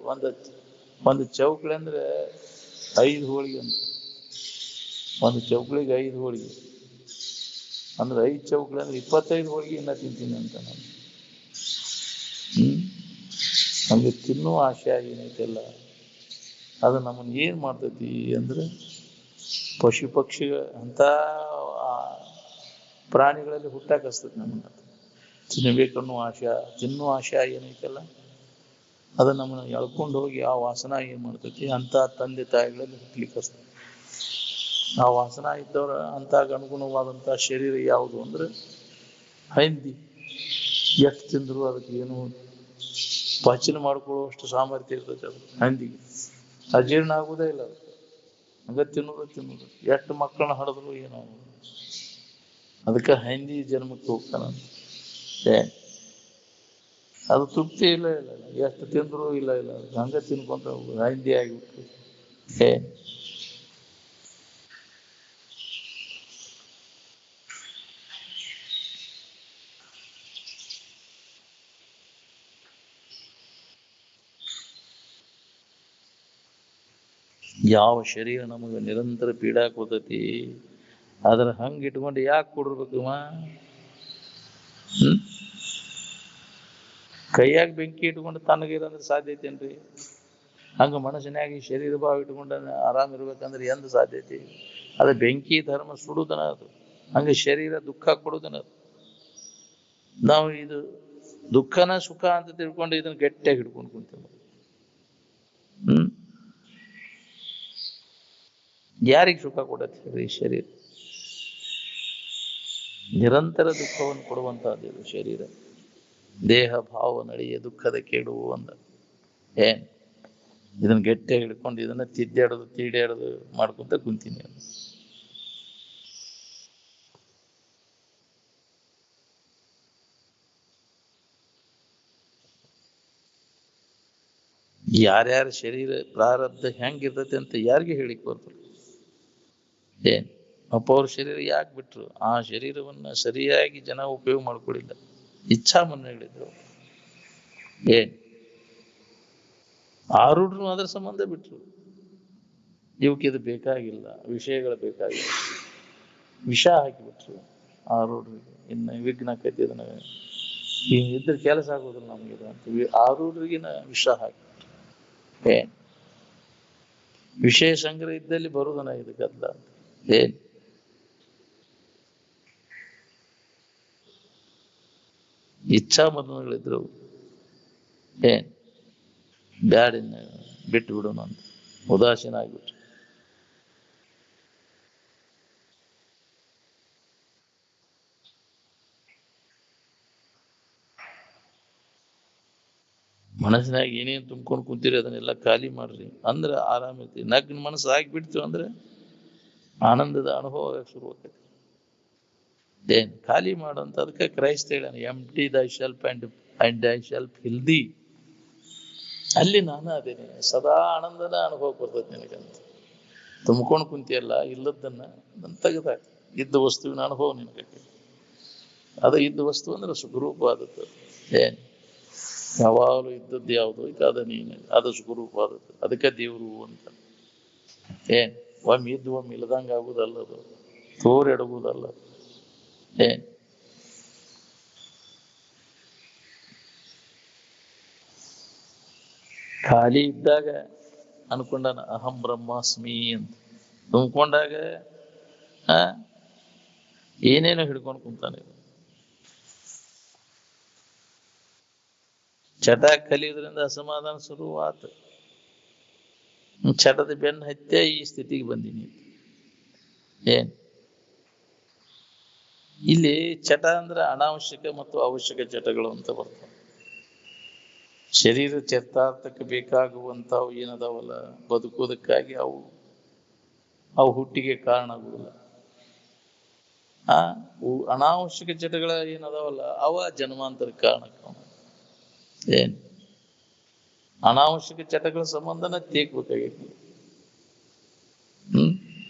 ಒಂದು ಚೌಕಳಿ ಅಂದ್ರೆ 5 ಹೋಳಿಗೆ ಅಂತ ಒಂದು ಚೌಕಳಿಗೆ 5 ಹೋಳಿಗೆ ಅಂದ್ರೆ 5 ಚೌಕಳಿ ಅಂದ್ರೆ 25 ಹೋಳಿಗೆ ಇನ್ನ ತಿಂತೀನಿ ಅಂತ ನಾನು ನಮ್ಗೆ ತಿನ್ನುವ ಆಶೆ ಏನೈತೆಲ್ಲ ಅದು ನಮ್ಮನ್ನ ಏನ್ ಮಾಡ್ತೈತಿ ಅಂದ್ರೆ ಪಶು ಪಕ್ಷಿ ಅಂತ ಪ್ರಾಣಿಗಳಲ್ಲಿ ಹುಟ್ಟಾಕಸ್ತೈತಿ ನಮ್ಮನ್ನ ತಿನ್ನಬೇಕನ್ನೋ ತಿನ್ನುವ ಆಶೆ ಏನೈತಲ್ಲ ಅದು ನಮ್ಮನ್ನ ಎಳ್ಕೊಂಡು ಹೋಗಿ ಆ ವಾಸನ ಏನ್ ಮಾಡ್ತೈತಿ ಅಂತ ತಂದೆ ತಾಯಿಗಳಲ್ಲಿ ಹುಟ್ಲಿಕ್ಕೆ ಆ ವಾಸನ ಇದ್ದವ್ರ ಅಂತ ಅನುಗುಣವಾದಂತ ಶರೀರ ಯಾವುದು ಅಂದ್ರೆ ಹಂದಿ ಎಷ್ಟು ತಿಂದ್ರು ಅದಕ್ಕೆ ಏನು ಪಾಚನ ಮಾಡ್ಕೊಳ್ಳುವಷ್ಟು ಸಾಮರ್ಥ್ಯ ಇರ್ತೈತೆ ಅದು ಹಂದಿಗೆ ಅಜೀರ್ಣ ಆಗುವುದೇ ಇಲ್ಲ ಅದು ಹಂಗ ತಿನ್ನೋದು ಎಷ್ಟು ಮಕ್ಕಳನ್ನ ಹಡಿದ್ರು ಏನಾಗುದು ಅದಕ್ಕೆ ಹಂದಿ ಜನ್ಮಕ್ಕೆ ಹೋಗ್ತಾನಂತ ಅದು ತೃಪ್ತಿ ಇಲ್ಲ ಎಷ್ಟು ತಿಂದ್ರು ಇಲ್ಲ ಹಂಗ ತಿನ್ಕೊಂತ ಹೋಗುದು ಹಂದಿ ಆಗಿಬಿಟ್ಟು ಯಾವ ಶರೀರ ನಮಗೆ ನಿರಂತರ ಪೀಡಾ ಕೊಡ್ತೈತಿ ಅದ್ರ ಹಂಗ ಇಟ್ಕೊಂಡು ಯಾಕೆ ಕೊಡಿರ್ಬೇಕಮ್ಮ ಕೈಯಾಗ ಬೆಂಕಿ ಇಟ್ಕೊಂಡು ತನಗಿರಂದ್ರೆ ಸಾಧ್ಯತೆ ಏನ್ರಿ ಹಂಗ ಮನಸ್ಸಿನಾಗಿ ಶರೀರ ಭಾವ ಇಟ್ಕೊಂಡು ಆರಾಮ್ ಇರ್ಬೇಕಂದ್ರೆ ಎಂದ ಸಾಧ್ಯತೆ ಅದ ಬೆಂಕಿ ಧರ್ಮ ಸುಡುದನ ಅದು ಹಂಗ ಶರೀರ ದುಃಖ ಕೊಡುದನ ಅದು ನಾವು ಇದು ದುಃಖನ ಸುಖ ಅಂತ ತಿಳ್ಕೊಂಡು ಇದನ್ನ ಗಟ್ಟಿಯಾಗಿ ಹಿಡ್ಕೊಂಡು ಕುಂತೇವೆ ಯಾರಿಗೆ ಸುಖ ಕೊಡತ್ತೆ ಶರೀರ ನಿರಂತರ ದುಃಖವನ್ನು ಕೊಡುವಂತಹದ್ದು ಇದು ಶರೀರ ದೇಹ ಭಾವ ನಡಿಯ ದುಃಖದ ಕೇಡು ಅಂದ ಇದನ್ನ ಗಟ್ಟಿಯಾಗಿ ಹಿಡ್ಕೊಂಡು ಇದನ್ನ ತೀಡ್ಯಾಡೋದು ಮಾಡ್ಕೊಂತ ಕುಂತೀನಿ ಯಾರ್ಯಾರ ಶರೀರ ಪ್ರಾರಬ್ಧ ಹೆಂಗಿರ್ತೈತಿ ಅಂತ ಯಾರಿಗೆ ಹೇಳಿಕ್ ಬರ್ತದೆ ಅಪ್ಪ ಅವ್ರ ಶರೀರ ಯಾಕೆ ಬಿಟ್ರು ಆ ಶರೀರವನ್ನ ಸರಿಯಾಗಿ ಜನ ಉಪಯೋಗ ಮಾಡ್ಕೊಳ್ಳಿಲ್ಲ ಇಚ್ಛಾ ಮನ್ನಗಳಿದ್ರು ಆರೂಢರು ಅದ್ರ ಸಂಬಂಧ ಬಿಟ್ರು ಇವಕ್ಕೆ ಇದು ಬೇಕಾಗಿಲ್ಲ ವಿಷಯಗಳು ಬೇಕಾಗಿಲ್ಲ ವಿಷ ಹಾಕಿಬಿಟ್ರು ಆರೂಢರಿಗೆ ಇನ್ನು ವಿಘ್ನ ಕತ್ತಿದನ ಇದ್ರ ಕೆಲಸ ಆಗೋದಿಲ್ಲ ನಮ್ಗೆ ಅಂತ ಆರೂಢರಿಗಿನ ವಿಷ ಹಾಕಿಬಿಟ್ರು ವಿಷಯ ಸಂಗ್ರಹ ಇದ್ದಲ್ಲಿ ಬರುದನ ಇದಕ್ಕಲ್ಲ ಇಚ್ಛಾ ಮರಣಗಳಿದ್ರು ಬ್ಯಾಡಿನ ಬಿಟ್ಟು ಬಿಡೋಣ ಅಂತ ಉದಾಸೀನ ಆಗ್ಬಿಟ್ರು ಮನಸ್ಸಿನಾಗ ಏನೇನು ತುಂಬ್ಕೊಂಡು ಕುಂತೀರಿ ಅದನ್ನೆಲ್ಲ ಖಾಲಿ ಮಾಡ್ರಿ ಅಂದ್ರೆ ಆರಾಮ ಇರ್ತೀವಿ ನಗ್ನ ಮನಸ್ಸು ಆಗಿಬಿಡ್ತೀವಿ ಅಂದ್ರೆ ಆನಂದದ ಅನುಭವ ಶುರು ಆಗ್ತೈತಿ ಖಾಲಿ ಮಾಡುವಂತ ಅದಕ್ಕೆ ಕ್ರೈಸ್ತ ಹೇಳಾನೆ ಎಂಟಿ ದೈ ಸೆಲ್ಫ್ ಅಂಡ್ ಐ ಸೆಲ್ಫ್ ಹಿಲ್ದಿ ಅಲ್ಲಿ ನಾನು ಅದೇನೆ ಸದಾ ಆನಂದದ ಅನುಭವ ಬರ್ತೈತಿ ನಿನಗಂತ ತುಂಬ್ಕೊಂಡು ಕುಂತಿಯಲ್ಲ ಇಲ್ಲದನ್ನ ತೆಗೆದ ಇದ್ದ ವಸ್ತುವಿನ ಅನುಭವ ನಿನಗೆ ಅದ ಇದ್ದ ವಸ್ತು ಅಂದ್ರೆ ಸುಖರೂಪವಾದದ್ದು ಯಾವಾಗಲೂ ಇದ್ದದ್ದು ಯಾವುದು ಈಗ ಅದ ನೀನು, ಅದು ಸ್ವರೂಪವಾದದ್ದು. ಅದಕ್ಕೆ ದೇವರು ಅಂತ. ಒಮ್ಮೆ ಇದ್ದು ಒಮ್ಮೆ ಇಲ್ಲದಂಗ ಆಗುದಲ್ಲ, ಅದು ತೋರೆಡುವುದಲ್ಲ. ಖಾಲಿ ಇದ್ದಾಗ ಅನ್ಕೊಂಡಾನ ಅಹಂ ಬ್ರಹ್ಮಾಸ್ಮಿ ಅಂತ. ತುಂಬಿಕೊಂಡಾಗ ಏನೇನೋ ಹಿಡ್ಕೊಂಡು ಕುಂತಾನೆ. ಚಟ ಕಲಿಯೋದ್ರಿಂದ ಅಸಮಾಧಾನ ಶುರುವಾತ. ಚಟದ ಬೆನ್ನು ಹತ್ತೆ ಈ ಸ್ಥಿತಿಗೆ ಬಂದೀನಿ. ಇಲ್ಲಿ ಚಟ ಅಂದ್ರೆ ಅನಾವಶ್ಯಕ ಮತ್ತು ಅವಶ್ಯಕ ಚಟಗಳು ಅಂತ ಬರ್ತವೆ. ಶರೀರ ಚರಿತಾರ್ಥಕ್ಕೆ ಬೇಕಾಗುವಂಥವು ಏನದಾವಲ್ಲ, ಬದುಕೋದಕ್ಕಾಗಿ ಅವು ಹುಟ್ಟಿಗೆ ಕಾರಣ ಆಗುವುದಿಲ್ಲ. ಅನಾವಶ್ಯಕ ಚಟಗಳ ಏನದಾವಲ್ಲ ಅವ ಜನ್ಮಾಂತರಕ್ಕೆ ಕಾರಣ. ಅನಾವಶ್ಯಕ ಚಟಗಳ ಸಂಬಂಧನ ತೇಗ್ಬೇಕಾಗೈತಿ.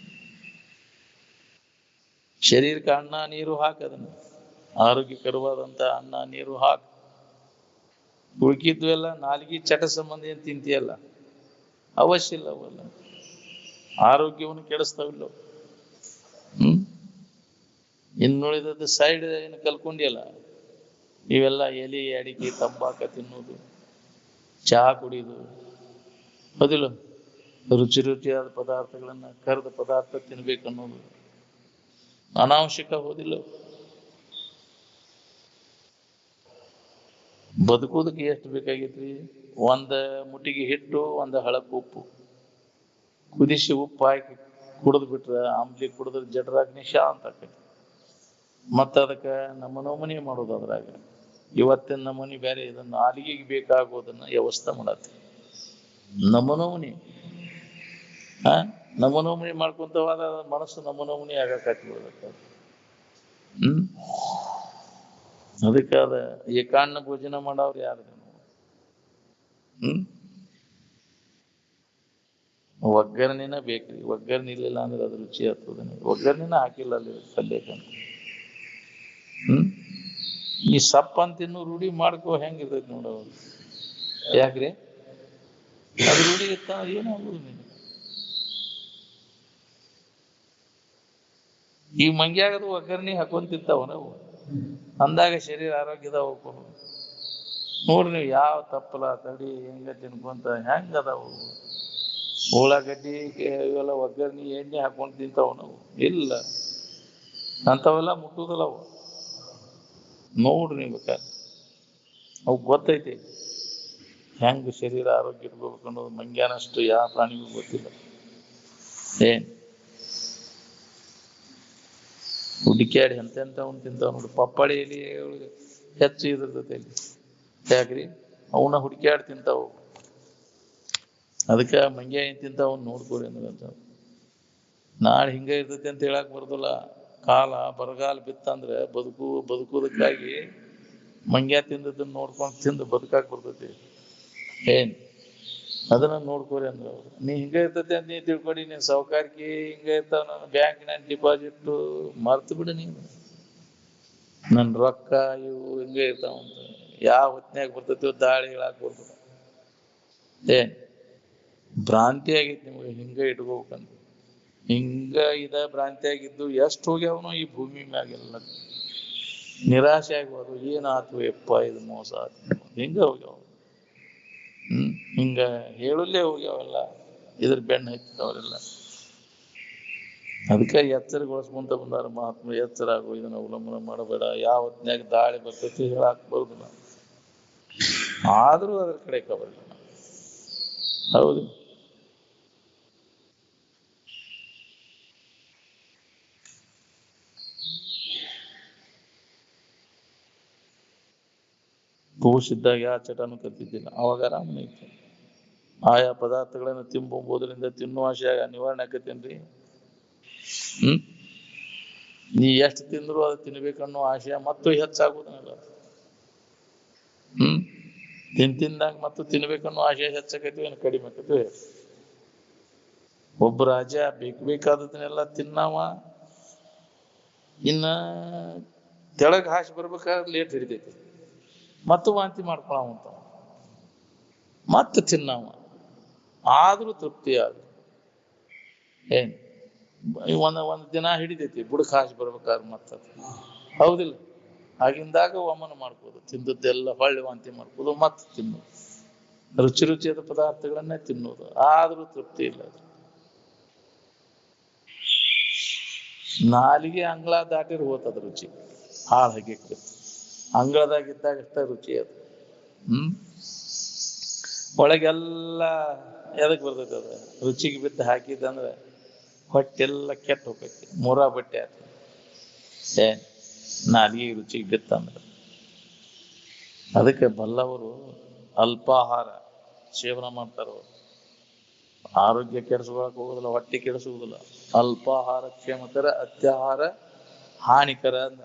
ಶರೀರಕ್ಕೆ ಅನ್ನ ನೀರು ಹಾಕದನ್ನ, ಆರೋಗ್ಯಕರವಾದಂತ ಅನ್ನ ನೀರು ಹಾಕ. ಉಳ್ಕಿದ್ವು ಎಲ್ಲ ನಾಲ್ಗಿ ಚಟ ಸಂಬಂಧ ಏನ್ ತಿಂತೀಯಲ್ಲ ಅವಶ್ಯ ಇಲ್ಲ. ಅವೆಲ್ಲ ಆರೋಗ್ಯವನ್ನು ಕೆಡಿಸ್ತಾವಿಲ್ಲ. ಇನ್ನುಳಿದದ್ದು ಸೈಡ್ ಏನು ಕಲ್ಕೊಂಡಿಯಲ್ಲ, ಇವೆಲ್ಲ ಎಲೆ ಅಡಿಕೆ ತಂಬಾಕ ತಿನ್ನೋದು, ಚಹಾ ಕುಡಿಯೋದು, ಹೌದಿಲ್ಲ, ರುಚಿ ರುಚಿಯಾದ ಪದಾರ್ಥಗಳನ್ನ ಕರೆದ ಪದಾರ್ಥ ತಿನ್ಬೇಕನ್ನೋದು ಅನಾವಶ್ಯಕ. ಹೋದಿಲ್ಲ. ಬದುಕೋದಕ್ಕೆ ಎಷ್ಟು ಬೇಕಾಗೈತ್ರಿ? ಒಂದ ಮುಟ್ಟಿಗೆ ಹಿಟ್ಟು, ಒಂದ ಹಳಕ್ ಉಪ್ಪು ಕುದಿಸಿ ಉಪ್ಪು ಹಾಕಿ ಕುಡಿದ್ ಬಿಟ್ರ, ಆಮ್ಲಿ ಕುಡಿದ್ರ ಜಠರಾಗ್ನಿ ಶಾಂತ ಆಕೈತಿ. ಮತ್ತ ಅದಕ್ಕ ನಮನಿ ಮಾಡೋದು. ಅದ್ರಾಗ ಇವತ್ತಿನ ನಮೂನಿ ಬೇರೆ, ಇದನ್ನ ನಾಲಿಗೆಗೆ ಬೇಕಾಗೋದನ್ನ ವ್ಯವಸ್ಥೆ ಮಾಡತ್ತೆ. ನಮನೋಮನಿ ನಮನೋಮನಿ ಮಾಡ್ಕೊಂತವಾದ ಮನಸ್ಸು ನಮನೋಮನಿ ಆಗಕ್ಕೆ ಅದಕ್ಕೆ ಅದ ಏಕಾನ್ನ ಭೋಜನ ಮಾಡವ್ರು ಯಾರು? ಒಗ್ಗರಣೆನ ಬೇಕ್ರಿ. ಒಗ್ಗರಣೆ ಇರ್ಲಿಲ್ಲ ಅಂದ್ರೆ ಅದು ರುಚಿ ಆಗ್ತದ. ಒಗ್ಗರಣೆನ ಹಾಕಿಲ್ಲ ಅಲ್ಲಿ ಸಲ್ಲೇಕ. ಈ ಸಪ್ಪ ಅಂತ ಇನ್ನು ರೂಢಿ ಮಾಡ್ಕೋ ಹೆಂಗಿರ್ತೈತಿ ನೋಡೋದು. ಯಾಕ್ರಿ? ಅದು ರೂಢಿ ಇತ್ತ ಏನಾಗುದು. ನೀನು ಈ ಮಂಗ್ಯಾಗದು ಒಗ್ಗರಣೆ ಹಾಕೊಂತಿರ್ತಾವ ನಾವು ಅಂದಾಗ ಶರೀರ ಆರೋಗ್ಯದ ಹೋಗ್ಬೋದು. ನೋಡ್ರಿ ನೀವು ಯಾವ ತಪ್ಪಲ ತಡಿ ಹೆಂಗ ತಿನ್ಕೊಂತ ಹೆಂಗ ಅದಾವು. ಉಳ್ಳಾಗಡ್ಡಿ ಇವೆಲ್ಲ ಒಗ್ಗರಣೆ ಎಣ್ಣೆ ಹಾಕೊಂಡು ತಿಂತಾವ ನಾವು. ಇಲ್ಲ ಅಂತವೆಲ್ಲ ಮುಟ್ಟುದಲ್ಲ ಅವು. ನೋಡ್ರಿ ನೀವು ಬೇಕಾದ್ರೆ ಅವು ಗೊತ್ತೈತಿ ಹೆಂಗ ಶರೀರ ಆರೋಗ್ಯ ಇಟ್ಕೋಬೇಕು ಅನ್ನೋದು. ಮಂಗ್ಯಾನಷ್ಟು ಯಾವ ಪ್ರಾಣಿಗೂ ಗೊತ್ತಿಲ್ಲ. ಹುಡುಕ್ಯಾಡಿ ಎಂತೆಂಥವ್ನು ತಿಂತಾವ ನೋಡಿ. ಪಪ್ಪಾಳಿ ಎಲಿ ಹೆಚ್ಚು ಇದಿರ್ತೈತಿ ಅಲ್ಲಿ. ಯಾಕ್ರಿ? ಅವನ್ನ ಹುಡುಕ್ಯಾಡಿ ತಿಂತಾವು. ಅದಕ್ಕೆ ಮಂಗ್ಯ ಏನ್ ತಿಂತಾವ್ ನೋಡ್ಕೊಡಿ ಅಂತ. ನಾಳೆ ಹಿಂಗ ಇರ್ತೈತಿ ಅಂತ ಹೇಳಕ್ ಬರ್ತಲ್ಲ. ಕಾಲ ಬರಗಾಲ ಬಿತ್ತಂದ್ರೆ ಬದುಕುವುದಕ್ಕಾಗಿ ಮಂಗ್ಯ ತಿಂದದನ್ನ ನೋಡ್ಕೊಂಡು ತಿಂದು ಬದುಕಾಕ್ ಬರ್ತೈತಿ. ಅದನ್ನ ನೋಡ್ಕೋರಿ ಅಂದ್ರ ಅವ್ರು. ನೀ ಹಿಂಗ ಇರ್ತೈತಿ ಅಂತ ನೀ ತಿಳ್ಕೊಡಿ. ನೀನ್ ಸಾವುಕಾರಿಕಿ ಹಿಂಗ ಇರ್ತಾವ, ನನ್ನ ಬ್ಯಾಂಕಿನ ಡಿಪಾಸಿಟ್ ಮರ್ತು ಬಿಡು ನೀನು. ನನ್ ರೊಕ್ಕ ಇವು ಹಿಂಗ ಇರ್ತಾವಂತ ಯಾವ ಹೊತ್ನ್ಯಾಗ ಬರ್ತೈತಿ ದಾಳಿ ಹೇಳಾಕ್ ಬರ್ತದ. ಭ್ರಾಂತಿ ಆಗೈತಿ ನಿಮ್ಗೆ ಹಿಂಗ ಇಟ್ಕೋಬೇಕಂತ. ಹಿಂಗ ಭ್ರಾಂತಿಯಾಗಿದ್ದು ಎಷ್ಟು ಹೋಗ್ಯಾವನು ಈ ಭೂಮಿ ಮ್ಯಾಗೆಲ್ಲ. ನಿರಾಶೆ ಆಗ್ಬೋದು. ಏನಾತು ಎಪ್ಪ ಇದು ಮೋಸ ಆತು ಹಿಂಗ ಹೋಗ್ಯಾವ. ಹಿಂಗ ಹೇಳಲ್ಲೇ ಹೋಗ್ಯಾವೆಲ್ಲ. ಇದ್ರ ಬೆನ್ನ ಹತ್ತಿದವರೆಲ್ಲ. ಅದಕ್ಕೆ ಎಚ್ಚರಗೊಳಿಸ್ಕೊಂತ ಬಂದಾರ ಮಹಾತ್ಮ. ಎಚ್ಚರ ಆಗು, ಇದನ್ನ ಅವಲಂಬನೆ ಮಾಡಬೇಡ. ಯಾವ ಹೊತ್ನ್ಯಾಗ ದಾಳಿ ಬರ್ತೈತಿ ಹೇಳಾಕ್ ಬರುದಿಲ್ಲ. ಆದ್ರೂ ಅದ್ರ ಕಡೆ ಬರಲ್ಲ. ಹೌದು. ಕೂಸಿದ್ದಾಗ ಯಾವ ಚಟನು ಕಲ್ತಿದ್ದಿಲ್ಲ. ಅವಾಗ ಆರಾಮನೆ ಇತ್ತು. ಆಯಾ ಪದಾರ್ಥಗಳನ್ನು ತಿಂಬೋದ್ರಿಂದ ತಿನ್ನುವ ಆಶೆ ನಿವಾರಣೆ ಆಕತ್ತೇನ್ರಿ? ನೀ ಎಷ್ಟು ತಿಂದ್ರು ಅದು ತಿನ್ಬೇಕನ್ನೋ ಆಶಯ ಮತ್ತು ಹೆಚ್ಚಾಗುದಲ್ಲ. ತಿಂದಾಗ ಮತ್ತು ತಿನ್ಬೇಕನ್ನೋ ಆಶಯ ಹೆಚ್ಚಾಕೈತಿ ಏನು ಕಡಿಮೆ ಆಕೈತಿ? ಒಬ್ಬ ರಾಜ ಬೇಕಾದದನ್ನೆಲ್ಲ ತಿನ್ನವ, ಇನ್ನ ತೆಳಗ್ ಹಾಸಿ ಬರ್ಬೇಕಾದ್ರೆ ಲೇಟ್ ಹಿಡಿತೈತಿ, ಮತ್ತು ವಾಂತಿ ಮಾಡ್ಕೊಳವಂತ. ಮತ್ತೆ ತಿನ್ನವ, ಆದ್ರೂ ತೃಪ್ತಿ ಆಗ. ಏನ್ ಒಂದ್ ದಿನ ಹಿಡಿತೈತಿ ಬುಡಕ್ ಹಾಸಿ ಬರ್ಬೇಕಾದ್ರೆ ಮತ್ತ, ಹೌದಿಲ್ಲ? ಆಗಿಂದಾಗ ವಮನ ಮಾಡ್ಬೋದು, ತಿಂದದ್ದೆಲ್ಲ ಹೊಳ್ಳಿ ವಾಂತಿ ಮಾಡ್ಬೋದು, ಮತ್ತೆ ತಿನ್ನೋದು, ರುಚಿ ರುಚಿಯಾದ ಪದಾರ್ಥಗಳನ್ನೇ ತಿನ್ನೋದು, ಆದ್ರೂ ತೃಪ್ತಿ ಇಲ್ಲ. ನಾಲಿಗೆ ಅಂಗಳ ದಾಟಿರ್ ಹೋತದ ರುಚಿ, ಹಾಳು ಹಾಗೆ ಅಂಗಳದಾಗಿದ್ದಾಗ ಅಷ್ಟ ರುಚಿ ಅದು. ಒಳಗೆಲ್ಲ ಎದಕ್ ಬರ್ತೈತಿ ಅದ? ರುಚಿಗೆ ಬಿದ್ದು ಹಾಕಿದಂದ್ರೆ ಹೊಟ್ಟೆಲ್ಲ ಕೆಟ್ಟ ಹೋಗ್ತೈತಿ, ಮೂರ ಬಟ್ಟೆ ಆತ. ನಾಲಿಗೆ ರುಚಿಗೆ ಬಿತ್ತಂದ್ರೆ. ಅದಕ್ಕೆ ಬಲ್ಲವರು ಅಲ್ಪಾಹಾರ ಸೇವನೆ ಮಾಡ್ತಾರವರು. ಆರೋಗ್ಯ ಕೆಡಿಸ್ಕೊಳಕ್ ಹೋಗುದಿಲ್ಲ, ಹೊಟ್ಟೆ ಕೆಡಿಸುವುದಿಲ್ಲ. ಅಲ್ಪಾಹಾರ ಕ್ಷೇಮಕರ, ಅತ್ಯಾಹಾರ ಹಾನಿಕರ ಅಂದ.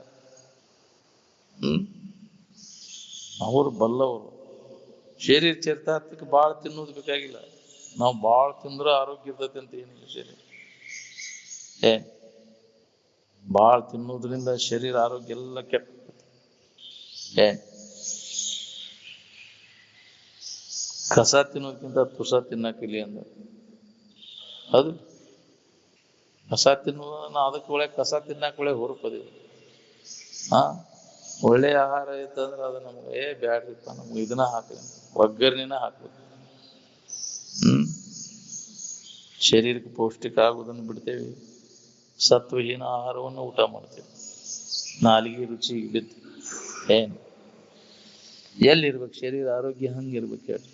ಅವರು ಬಲ್ಲವರು. ಶರೀರ ಚರಿತಾರ್ಥಕ್ಕೆ ಬಾಳ ತಿನ್ನೋದು ಬೇಕಾಗಿಲ್ಲ. ನಾವು ಬಾಳ ತಿಂದ್ರೆ ಆರೋಗ್ಯ ಇರ್ತೈತಿ ಅಂತ ಏನಿಲ್ಲ. ಶರೀರ ಬಾಳ ತಿನ್ನೋದ್ರಿಂದ ಶರೀರ ಆರೋಗ್ಯ ಎಲ್ಲ ಕೆಟ್ಟ. ಕಸ ತಿನ್ನೋದಕ್ಕಿಂತ ತುಸ ತಿನ್ನಕಿಲ್ಲ ಅಂದ. ಅದು ಕಸ ತಿನ್ನುವುದನ್ನ ಅದಕ್ಕೆ ಒಳ್ಳೆ ಕಸ ತಿನ್ನಕ್ ಒಳ್ಳೆ ಹುರುಪದಿ. ಒಳ್ಳೆ ಆಹಾರ ಇತ್ತಂದ್ರೆ ಅದು ನಮ್ಗೆ ಬ್ಯಾಡ್ರಿಪ್ಪ, ನಮ್ಗೆ ಇದನ್ನ ಹಾಕ್ಲಿ, ಒಗ್ಗರ್ಣಿನ ಹಾಕ್ಬೇಕು. ಶರೀರಕ್ಕೆ ಪೌಷ್ಟಿಕ ಆಗುವುದನ್ನು ಬಿಡ್ತೇವೆ, ಸತ್ವಹೀನ ಆಹಾರವನ್ನು ಊಟ ಮಾಡ್ತೇವೆ. ನಾಲಿಗೆ ರುಚಿ ಬಿದ್ದು ಎಲ್ಲಿರ್ಬೇಕು ಶರೀರ ಆರೋಗ್ಯ? ಹಂಗಿರ್ಬೇಕು ಹೇಳಿ.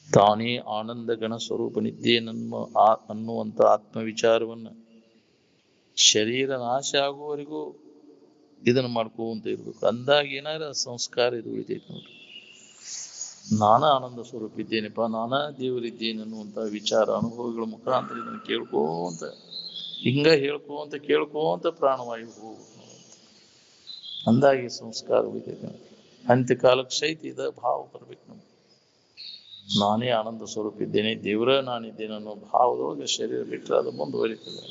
ತಾನೇ ಆನಂದ ಗಣ ಸ್ವರೂಪನಿದ್ದೇ ಅನ್ನುವಂತ ಆತ್ಮವಿಚಾರವನ್ನ ಶರೀರ ನಾಶ ಆಗುವವರೆಗೂ ಇದನ್ನ ಮಾಡ್ಕೊಂತ ಇರ್ಬೇಕು. ಅಂದಾಗ ಏನಾರ ಸಂಸ್ಕಾರ ಇದು ಉಳಿತೈತಿ ನೋಡ್ರಿ. ನಾನ ಆನಂದ ಸ್ವರೂಪ ಇದ್ದೇನೆಪ್ಪ, ನಾನಾ ದೇವರಿದ್ದೇನೆ ಅನ್ನುವಂತ ವಿಚಾರ ಅನುಭವಗಳ ಮುಖಾಂತರ ಇದನ್ನು ಕೇಳ್ಕೊಂತ, ಹಿಂಗ ಕೇಳ್ಕೊಂತ ಪ್ರಾಣವಾಯು ಹೋಗು. ಅಂದಾಗಿ ಸಂಸ್ಕಾರ ಉಳಿತೈತಿ. ಅಂತ್ಯಕಾಲಕ್ಕೆ ಸಹಿತ ಇದ ಭಾವ ಬರ್ಬೇಕು ನಮ್ಗೆ. ನಾನೇ ಆನಂದ ಸ್ವರೂಪ ಇದ್ದೇನೆ, ದೇವರ ನಾನಿದ್ದೇನೆ ಅನ್ನೋ ಭಾವದೊಳಗೆ ಶರೀರ ಬಿಟ್ಟರೆ ಅದು ಮುಂದುವರಿತದೆ.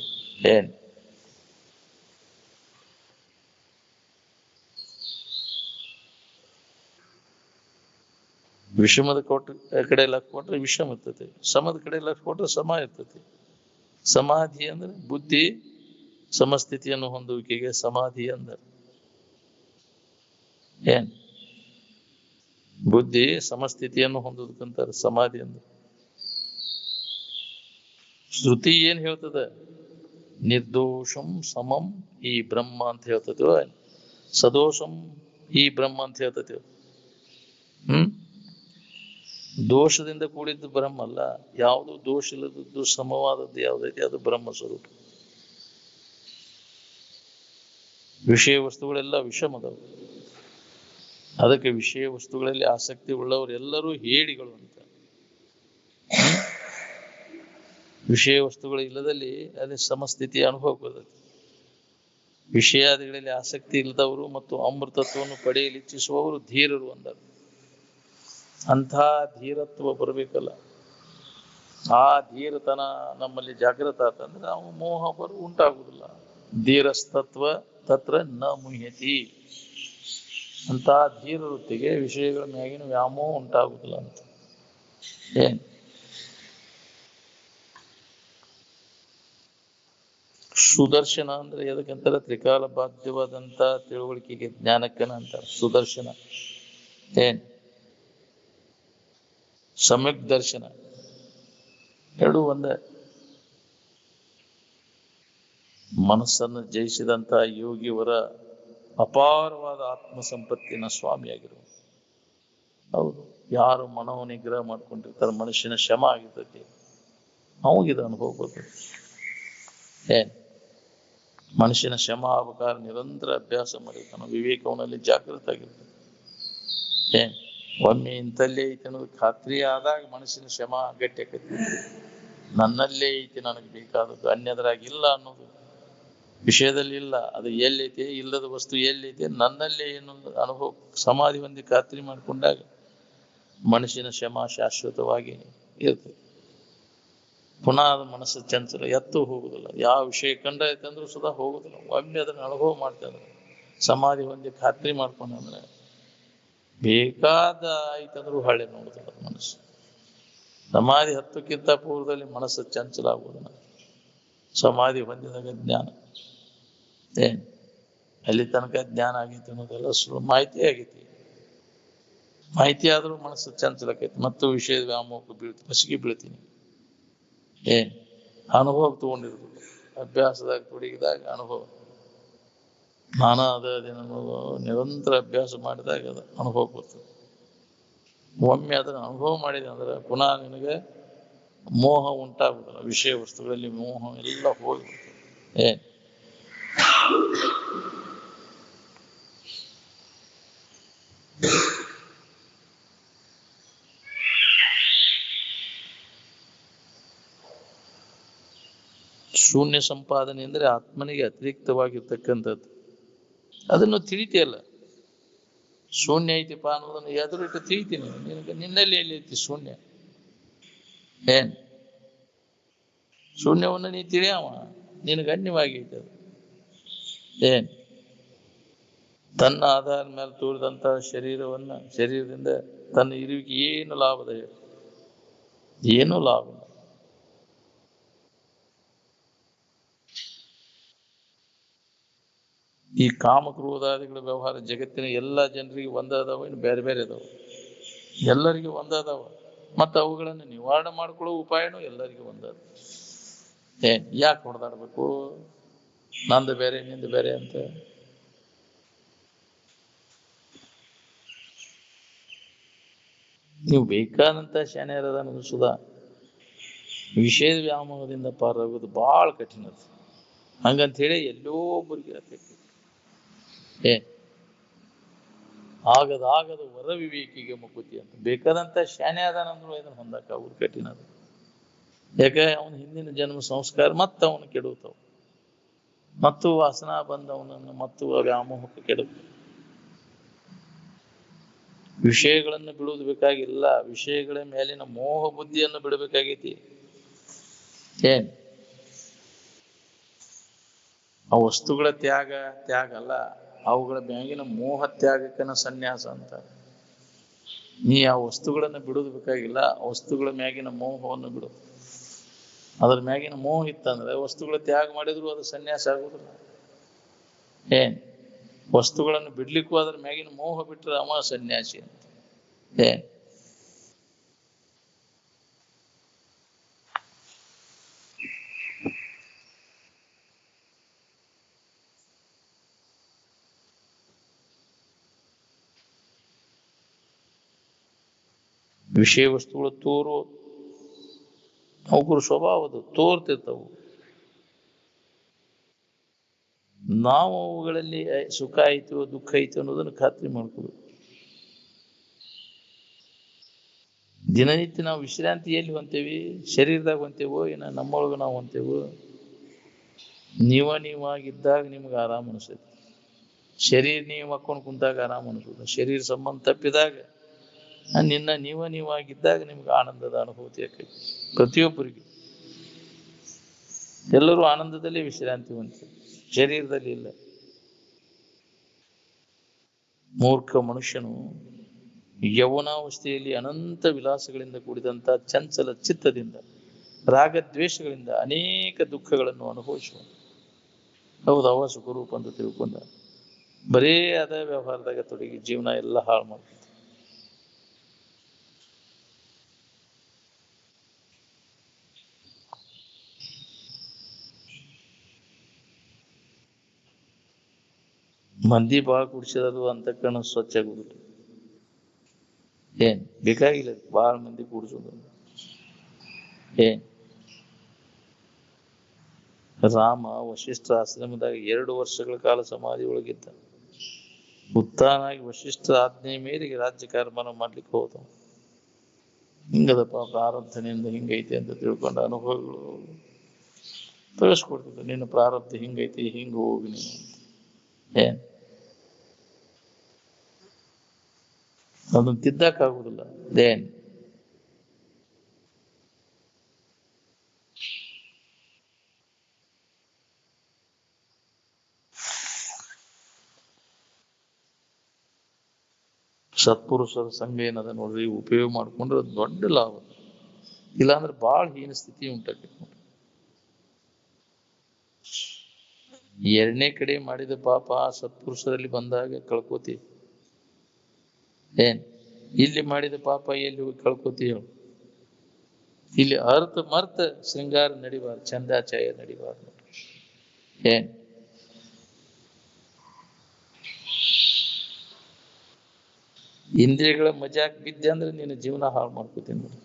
ವಿಷಮದ ಕಡೆ ಲಕ್ಷ ಕೊಟ್ರೆ ವಿಷಮ ಇರ್ತೈತಿ, ಸಮದ ಕಡೆ ಲಕ್ಷ ಕೊಟ್ರೆ ಸಮ ಇರ್ತೈತಿ. ಸಮಾಧಿ ಅಂದ್ರೆ ಬುದ್ಧಿ ಸಮಸ್ಥಿತಿಯನ್ನು ಹೊಂದುವಿಕೆಗೆ ಸಮಾಧಿ ಅಂದ್ರೆ ಬುದ್ಧಿ ಸಮಸ್ಥಿತಿಯನ್ನು ಹೊಂದುವುದಕ್ಕಂತಾರೆ ಸಮಾಧಿ ಅಂದ್ರೆ. ಶ್ರುತಿ ಏನ್ ಹೇಳ್ತದ? ನಿರ್ದೋಷಂ ಸಮಂ ಈ ಬ್ರಹ್ಮ ಅಂತ ಹೇಳ್ತದೋ, ಸದೋಷಂ ಈ ಬ್ರಹ್ಮ ಅಂತ ಹೇಳ್ತದೋ. ದೋಷದಿಂದ ಕೂಡಿದ್ದು ಬ್ರಹ್ಮ ಅಲ್ಲ, ಯಾವುದು ದೋಷ ಇಲ್ಲದದ್ದು ಸಮವಾದದ್ದು ಯಾವುದೈತಿ ಅದು ಬ್ರಹ್ಮ ಸ್ವರೂಪ. ವಿಷಯ ವಸ್ತುಗಳೆಲ್ಲ ವಿಷಮದವು. ಅದಕ್ಕೆ ವಿಷಯ ವಸ್ತುಗಳಲ್ಲಿ ಆಸಕ್ತಿ ಉಳ್ಳವರು ಎಲ್ಲರೂ ಹೇಡಿಗಳು ಅಂತ. ವಿಷಯ ವಸ್ತುಗಳ ಇಲ್ಲದಲ್ಲಿ ಅಲ್ಲಿ ಸಮಸ್ಥಿತಿಯ ಅನುಭವ ಬರ್ತದೆ. ವಿಷಯಾದಿಗಳಲ್ಲಿ ಆಸಕ್ತಿ ಇಲ್ಲದವರು ಮತ್ತು ಅಮೃತತ್ವವನ್ನು ಪಡೆಯಲು ಇಚ್ಛಿಸುವವರು ಧೀರರು ಅಂದರು. ಅಂಥ ಧೀರತ್ವ ಬರಬೇಕಲ್ಲ. ಆ ಧೀರತನ ನಮ್ಮಲ್ಲಿ ಜಾಗೃತ ಆತಂದ್ರೆ ನಾವು ಮೋಹ ಉಂಟಾಗುವುದಿಲ್ಲ. ಧೀರಸ್ತತ್ವ ತತ್ರ ನ ಮುಹ್ಯತಿ. ಅಂತ ಧೀರ ವೃತ್ತಿಗೆ ವಿಷಯಗಳ ಮ್ಯಾಗಿನ ವ್ಯಾಮೋಹ ಉಂಟಾಗುದಿಲ್ಲ ಅಂತ. ಸುದರ್ಶನ ಅಂದ್ರೆ ಎದಕ್ಕಂತಾರೆ? ತ್ರಿಕಾಲ ಬಾಧ್ಯವಾದಂತ ತಿಳುವಳಿಕೆಗೆ, ಜ್ಞಾನಕ್ಕನ ಅಂತಾರೆ ಸುದರ್ಶನ. ಸಮ್ಯಕ್ ದರ್ಶನ ಎರಡು ಒಂದೇ. ಮನಸ್ಸನ್ನು ಜಯಿಸಿದಂತ ಯೋಗಿಯವರ ಅಪಾರವಾದ ಆತ್ಮ ಸಂಪತ್ತಿನ ಸ್ವಾಮಿಯಾಗಿರುವ. ಹೌದು, ಯಾರು ಮನೋ ನಿಗ್ರಹ ಮಾಡ್ಕೊಂಡಿರ್ತಾರೆ, ಮನುಷ್ಯನ ಶ್ರಮ ಆಗಿರ್ತೈತಿ, ಅವಾಗಿದ ಅನುಭವ ಬರ್ತದೆ. ಮನುಷ್ಯನ ಶ್ರಮ ಆಗ್ಬೇಕಾದ್ರೆ ನಿರಂತರ ಅಭ್ಯಾಸ ಮಾಡಿರ್ತಾನೆ, ವಿವೇಕವನಲ್ಲಿ ಜಾಗೃತ ಆಗಿರ್ತದೆ. ಒಮ್ಮೆ ಇಂಥಲ್ಲೇ ಐತಿ ಅನ್ನೋದು ಖಾತ್ರಿ ಆದಾಗ ಮನುಷ್ಯನ ಶ್ರಮ ಗಟ್ಟಿ ಆಕೈತಿ. ನನ್ನಲ್ಲೇ ಐತಿ ನನಗೆ ಬೇಕಾದದ್ದು, ಅನ್ಯದ್ರಾಗಿಲ್ಲ ಅನ್ನೋದು ವಿಷಯದಲ್ಲಿ ಇಲ್ಲ. ಅದು ಎಲ್ಲೈತೆ, ಇಲ್ಲದ ವಸ್ತು ಎಲ್ಲೈತೆ, ನನ್ನಲ್ಲೇ ಏನೊಂದು ಅನುಭವ ಸಮಾಧಿ ಹೊಂದಿ ಖಾತ್ರಿ ಮಾಡಿಕೊಂಡಾಗ ಮನುಷ್ಯನ ಶ್ರಮ ಶಾಶ್ವತವಾಗಿ ಇರ್ತದೆ. ಪುನಃ ಅದು ಮನಸ್ಸು ಚಂಚಲ ಎತ್ತು ಹೋಗುದಿಲ್ಲ. ಯಾವ ವಿಷಯ ಕಂಡಾಯ್ತು ಅಂದ್ರೂ ಸುಧಾ ಹೋಗುದಿಲ್ಲ. ಒಮ್ಮೆ ಅದನ್ನ ಅನುಭವ ಮಾಡ್ತಂದ್ರೆ, ಸಮಾಧಿ ಹೊಂದಿ ಖಾತ್ರಿ ಮಾಡ್ಕೊಂಡ್ರೆ ಬೇಕಾದ ಆಯ್ತಂದ್ರೂ ಹಳ್ಳಿ ನೋಡುದಿಲ್ಲ ಮನಸ್ಸು. ಸಮಾಧಿ ಹತ್ತಕ್ಕಿಂತ ಪೂರ್ವದಲ್ಲಿ ಮನಸ್ಸು ಚಂಚಲ ಆಗುವುದಿಲ್ಲ. ಸಮಾಧಿ ಹೊಂದಿದಾಗ ಜ್ಞಾನ ಅಲ್ಲಿ ತನಕ ಜ್ಞಾನ ಆಗೈತಿ ಅನ್ನೋದೆಲ್ಲ ಮಾಹಿತಿ ಆಗೈತಿ. ಮಾಹಿತಿ ಆದ್ರೂ ಮನಸ್ಸು ಚಂಚಲಕ್ಕೈತಿ. ಮತ್ತು ವಿಷಯದ ವ್ಯಾಮೋಹಕ್ಕೆ ಬಸಿಗೆ ಬೀಳ್ತೀನಿ. ಅನುಭವ ತಗೊಂಡಿರೋದು ಅಭ್ಯಾಸದಾಗ ತೊಡಗಿದಾಗ ಅನುಭವ. ನಾನು ನಿರಂತರ ಅಭ್ಯಾಸ ಮಾಡಿದಾಗ ಅದು ಅನುಭವ ಬರ್ತದೆ. ಒಮ್ಮೆ ಅದನ್ನು ಅನುಭವ ಮಾಡಿದೆ ಅಂದ್ರೆ ಪುನಃ ನಿನಗೆ ಮೋಹ ಉಂಟಾಗುತ್ತಲ್ಲ. ವಿಷಯ ವಸ್ತುಗಳಲ್ಲಿ ಮೋಹ ಎಲ್ಲ ಹೋಗ್ಬಿಡ್ತದೆ. ಶೂನ್ಯ ಸಂಪಾದನೆ ಅಂದ್ರೆ ಆತ್ಮನಿಗೆ ಅತಿರಿಕ್ತವಾಗಿರ್ತಕ್ಕಂಥದ್ದು. ಅದನ್ನು ತಿಳಿತಿಯಲ್ಲ. ಶೂನ್ಯ ಐತಿಪ್ಪ ಅನ್ನೋದನ್ನು ಎದುರಿಟ್ಟು ತಿಳಿತೀನಿ. ನಿನಗೆ ನಿನ್ನಲ್ಲಿ ಎಲ್ಲಿ ಐತಿ ಶೂನ್ಯ? ಶೂನ್ಯವನ್ನು ನೀ ತಿಳಿಯವ, ನಿನಗೆ ಅನ್ಯವಾಗೈತೆ ಅದು. ತನ್ನ ಆಧಾರ ಮೇಲೆ ತೋರಿದಂತಹ ಶರೀರದಿಂದ ತನ್ನ ಇರುವಿಕೆ ಏನು ಲಾಭದ? ಏನೂ ಲಾಭ ಇಲ್ಲ. ಈ ಕಾಮಕ್ರೋಧಾದಿಗಳ ವ್ಯವಹಾರ ಜಗತ್ತಿನ ಎಲ್ಲಾ ಜನರಿಗೆ ಒಂದಾದವ, ಇನ್ನು ಬೇರೆ ಬೇರೆ ಅದಾವ. ಎಲ್ಲರಿಗೂ ಒಂದಾದವ. ಮತ್ತು ಅವುಗಳನ್ನು ನಿವಾರಣೆ ಮಾಡ್ಕೊಳ್ಳೋ ಉಪಾಯನೂ ಎಲ್ಲರಿಗೂ ಒಂದಾದ. ಯಾಕೆ ಹೊಡೆದಾಡ್ಬೇಕು? ನಂದು ಬೇರೆ ನಿಂದು ಬೇರೆ ಅಂತ. ನೀವು ಬೇಕಾದಂತ ಶಾನ್ಯರದ ಸುಧಾ ವಿಷಯದ ವ್ಯಾಮೋಹದಿಂದ ಪಾರಾಗೋದು ಬಹಳ ಕಠಿಣ. ಹಂಗಂತ ಹೇಳಿ ಎಲ್ಲೋ ಒಬ್ಬರಿಗೆ ಆಗದ ವರ ವಿವೇಕಿಗೆ ಮುಕುತಿ ಅಂತ. ಬೇಕಾದಂತ ಶಾನ್ಯ ಅದಾನಂದ್ರು ಇದನ್ನು ಹೊಂದಕ್ಕೆ ಅವ್ರು ಕಠಿಣ ಅದು. ಯಾಕೆ? ಅವನ ಹಿಂದಿನ ಜನ್ಮ ಸಂಸ್ಕಾರ ಮತ್ತು ಅವನು ಕೆಡುತ್ತವ, ಮತ್ತು ವಾಸನಾ ಬಂದವನನ್ನು ಮತ್ತು ವ್ಯಾಮೋಹಕ್ಕೆ ಕೆಡುತ್ತ. ವಿಷಯಗಳನ್ನು ಬಿಡುವುದು ಬೇಕಾಗಿಲ್ಲ, ವಿಷಯಗಳ ಮೇಲಿನ ಮೋಹ ಬುದ್ಧಿಯನ್ನು ಬಿಡಬೇಕಾಗೈತಿ. ಆ ವಸ್ತುಗಳ ತ್ಯಾಗ ಅಲ್ಲ, ಅವುಗಳ ಮ್ಯಾಗಿನ ಮೋಹ ತ್ಯಾಗಕ್ಕನ ಸನ್ಯಾಸ ಅಂತ. ನೀ ಆ ವಸ್ತುಗಳನ್ನು ಬಿಡುವುದು ಬೇಕಾಗಿಲ್ಲ, ಆ ವಸ್ತುಗಳ ಮ್ಯಾಗಿನ ಮೋಹವನ್ನು ಬಿಡು. ಅದ್ರ ಮ್ಯಾಗಿನ ಮೋಹ ಇತ್ತಂದ್ರೆ ವಸ್ತುಗಳ ತ್ಯಾಗ ಮಾಡಿದ್ರು ಅದು ಸನ್ಯಾಸ ಆಗುದಿಲ್ಲ. ವಸ್ತುಗಳನ್ನು ಬಿಡ್ಲಿಕ್ಕೂ ಅದ್ರ ಮ್ಯಾಗಿನ ಮೋಹ ಬಿಟ್ರೆ ಅವ ಸನ್ಯಾಸಿ ಅಂತ. ವಿಷಯ ವಸ್ತುಗಳು ಅವಕರು ಸ್ವಭಾವದ ತೋರ್ತಿರ್ತವು. ನಾವು ಅವುಗಳಲ್ಲಿ ಸುಖ ಆಯ್ತು ದುಃಖ ಆಯ್ತು ಅನ್ನೋದನ್ನು ಖಾತ್ರಿ ಮಾಡ್ಕೋಬೇಕು. ದಿನನಿತ್ಯ ನಾವು ವಿಶ್ರಾಂತಿ ಎಲ್ಲಿ ಹೊಂತೇವಿ? ಶರೀರದಾಗ ಹೊಂತೇವೋ ಏನ ನಮ್ಮೊಳಗ ನಾವು ಹೊಂತೇವೋ? ನೀವಾಗಿದ್ದಾಗ ನಿಮ್ಗೆ ಆರಾಮ ಅನಿಸ್ತೈತಿ. ಶರೀರ ನೀವು ಹಾಕೊಂಡು ಕುಂತಾಗ ಆರಾಮ ಅನಿಸೋದು. ಶರೀರ ಸಂಬಂಧ ತಪ್ಪಿದಾಗ ನೀವಾಗಿದ್ದಾಗ ನಿಮ್ಗೆ ಆನಂದದ ಅನುಭೂತಿ ಆಕೈತಿ. ಪ್ರತಿಯೊಬ್ಬರಿಗೆ ಎಲ್ಲರೂ ಆನಂದದಲ್ಲಿ ವಿಶ್ರಾಂತಿ ಹೊಂದ್ತಾರೆ, ಶರೀರದಲ್ಲಿ ಇಲ್ಲ. ಮೂರ್ಖ ಮನುಷ್ಯನು ಯೌವನಾವಸ್ಥೆಯಲ್ಲಿ ಅನಂತ ವಿಲಾಸಗಳಿಂದ ಕೂಡಿದಂತ ಚಂಚಲ ಚಿತ್ತದಿಂದ ರಾಗದ್ವೇಷಗಳಿಂದ ಅನೇಕ ದುಃಖಗಳನ್ನು ಅನುಭವಿಸುವ. ಹೌದು, ಅವ ಸುಖರೂಪ ಅಂತ ತಿಳ್ಕೊಂಡ ಬರೇ ಅದ ವ್ಯವಹಾರದಾಗ ತೊಡಗಿ ಜೀವನ ಎಲ್ಲ ಹಾಳು ಮಾಡ್ತಾರೆ. ಮಂದಿ ಬಹಳ ಕುಡಿಸಿದ್ರು ಅಂತಃಕರಣ ಸ್ವಚ್ಛ ಆಗುದಿಲ್ಲ. ಬೇಕಾಗಿಲ್ಲ ಬಹಳ ಮಂದಿ ಕೂಡಿಸೋದು. ರಾಮ ವಶಿಷ್ಠ ಆಶ್ರಮದಾಗ 2 ವರ್ಷಗಳ ಕಾಲ ಸಮಾಧಿ ಒಳಗಿದ್ದ. ಉತ್ತಾನಾಗಿ ವಶಿಷ್ಠ ಆಜ್ಞೆ ಮೇರೆಗೆ ರಾಜ್ಯ ಕಾರ್ಯಮಾನ ಮಾಡ್ಲಿಕ್ಕೆ ಹೋದ. ಹಿಂಗದಪ್ಪ ಪ್ರಾರಬ್ಧನಿಂದ ಹಿಂಗೈತಿ ಅಂತ ತಿಳ್ಕೊಂಡ ಅನುಭವಗಳು ತಿಳಿಸ್ಕೊಡ್ತಿದ್ದ. ನಿನ್ನ ಪ್ರಾರಬ್ಧ ಹಿಂಗೈತಿ, ಹಿಂಗ ಹೋಗಿ ನೀನು. ಅದನ್ನು ತಿದ್ದಕ್ಕಾಗುದಿಲ್ಲ. ಸತ್ಪುರುಷರ ಸಂಘ ಏನದ ನೋಡ್ರಿ, ಉಪಯೋಗ ಮಾಡ್ಕೊಂಡ್ರೆ ದೊಡ್ಡ ಲಾಭ. ಇಲ್ಲಾಂದ್ರೆ ಬಹಳ ಹೀನ ಸ್ಥಿತಿ ಉಂಟಾಕೈತಿ ನೋಡ್ರಿ. ಎರಡನೇ ಕಡೆ ಮಾಡಿದ ಪಾಪ ಸತ್ಪುರುಷರಲ್ಲಿ ಬಂದಾಗ ಕಳ್ಕೋತಿ. ಏನ್ ಇಲ್ಲಿ ಮಾಡಿದ ಪಾಪ ಎಲ್ಲಿ ಹೋಗಿ ಕಳ್ಕೋತಿ ಹೇಳು? ಇಲ್ಲಿ ಅರ್ಥ ಮರ್ತ ಶೃಂಗಾರ ನಡಿಬಾರ್ದು, ಚಂದಾಚಾಯ ನಡಿಬಾರ್ದು. ಏನ್ ಇಂದ್ರಿಯಗಳ ಮಜಾಕ್ ಬಿದ್ದೆ ಅಂದ್ರೆ ನಿನ್ನ ಜೀವನ ಹಾಳು ಮಾಡ್ಕೋತೀನಿ ನೋಡಿ.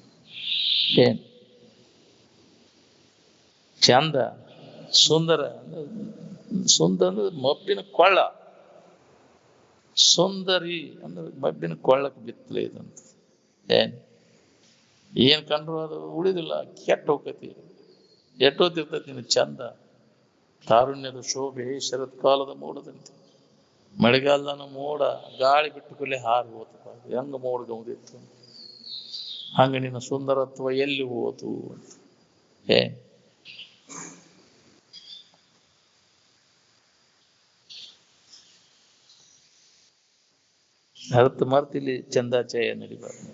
ಏನ್ ಚಂದ ಸುಂದರ, ಸುಂದರ ಅಂದ್ರೆ ಮಬ್ಬಿನ ಕೊಳ್ಳ, ಸುಂದರಿ ಅಂದ್ರೆ ಮಬ್ಬಿನ ಕೊಳ್ಳಕ್ಕೆ ಬಿತ್ತಲೆ ಇದಂತ. ಏನ್ ಕಂಡ್ರು ಅದು ಉಳಿದಿಲ್ಲ, ಕೆಟ್ಟ ಹೋಗ್ತೈತಿ, ಎಟ್ಟೋತಿರ್ತೈತಿ ನಿನ್ನ ಚಂದ. ತಾರುಣ್ಯದ ಶೋಭೆ ಶರತ್ಕಾಲದ ಮೋಡದಂತೆ. ಮಳೆಗಾಲದ ಮೋಡ ಗಾಳಿ ಬಿಟ್ಟು ಕೊಲೆ ಹಾರಿ ಹೋತಪ್ಪ, ಹೆಂಗ ಮೋಡ ಗೌದಿತ್ತು, ಹಂಗ ನಿನ್ನ ಸುಂದರತ್ವ ಎಲ್ಲಿ ಹೋತು ಅಂತ. ಅರ್ಥ ಮರ್ತಿಲ್ಲಿ ಚಂದಾಚಾಯ ನಡಿಬಾರ್ದು.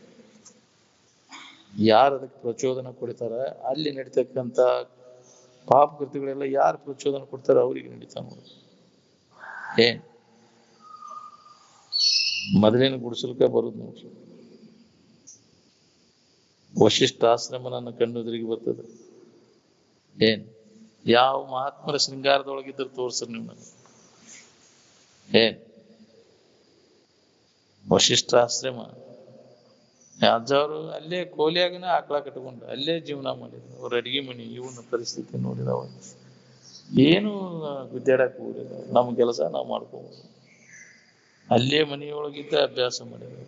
ಯಾರು ಅದಕ್ಕೆ ಪ್ರಚೋದನೆ ಕೊಡ್ತಾರ ಅಲ್ಲಿ ನಡೀತಕ್ಕಂಥ ಪಾಪ ಕೃತಿಗಳೆಲ್ಲ ಯಾರು ಪ್ರಚೋದನೆ ಕೊಡ್ತಾರ ಅವ್ರಿಗೆ ನಡೀತಾ ನೋಡಿ. ಮೊದಲಿನ ಗುಡಿಸಲ್ಕ ಬರುದು ನೋಡ್ರಿ. ವಶಿಷ್ಠ ಆಶ್ರಮ ನನ್ನ ಕಣ್ಣುದ್ರಿಗೆ ಬರ್ತದೆ. ಯಾವ ಮಹಾತ್ಮರ ಶೃಂಗಾರದೊಳಗಿದ್ರು ತೋರ್ಸ್ರಿ ನೀವು ನನಗೆ. ವಶಿಷ್ಠ ಆಶ್ರಮ ಅಜ್ಜವರು ಅಲ್ಲೇ ಕೋಲಿಯಾಗನ ಆಕಳ ಕಟ್ಕೊಂಡು ಅಲ್ಲೇ ಜೀವನ ಮಾಡಿದ್ರು. ಅವ್ರ ಅಡಿಗೆ ಮನಿ ಇವನ ಪರಿಸ್ಥಿತಿ ನೋಡಿದವ. ಏನು ಗುದ್ದಾಡಕ್ ಹೋಗಿಲ್ಲ, ನಮ್ಮ ಕೆಲಸ ನಾವು ಮಾಡ್ಕೋಬಹುದು. ಅಲ್ಲೇ ಮನೆಯೊಳಗಿದ್ದ ಅಭ್ಯಾಸ ಮಾಡಿದ್ರು,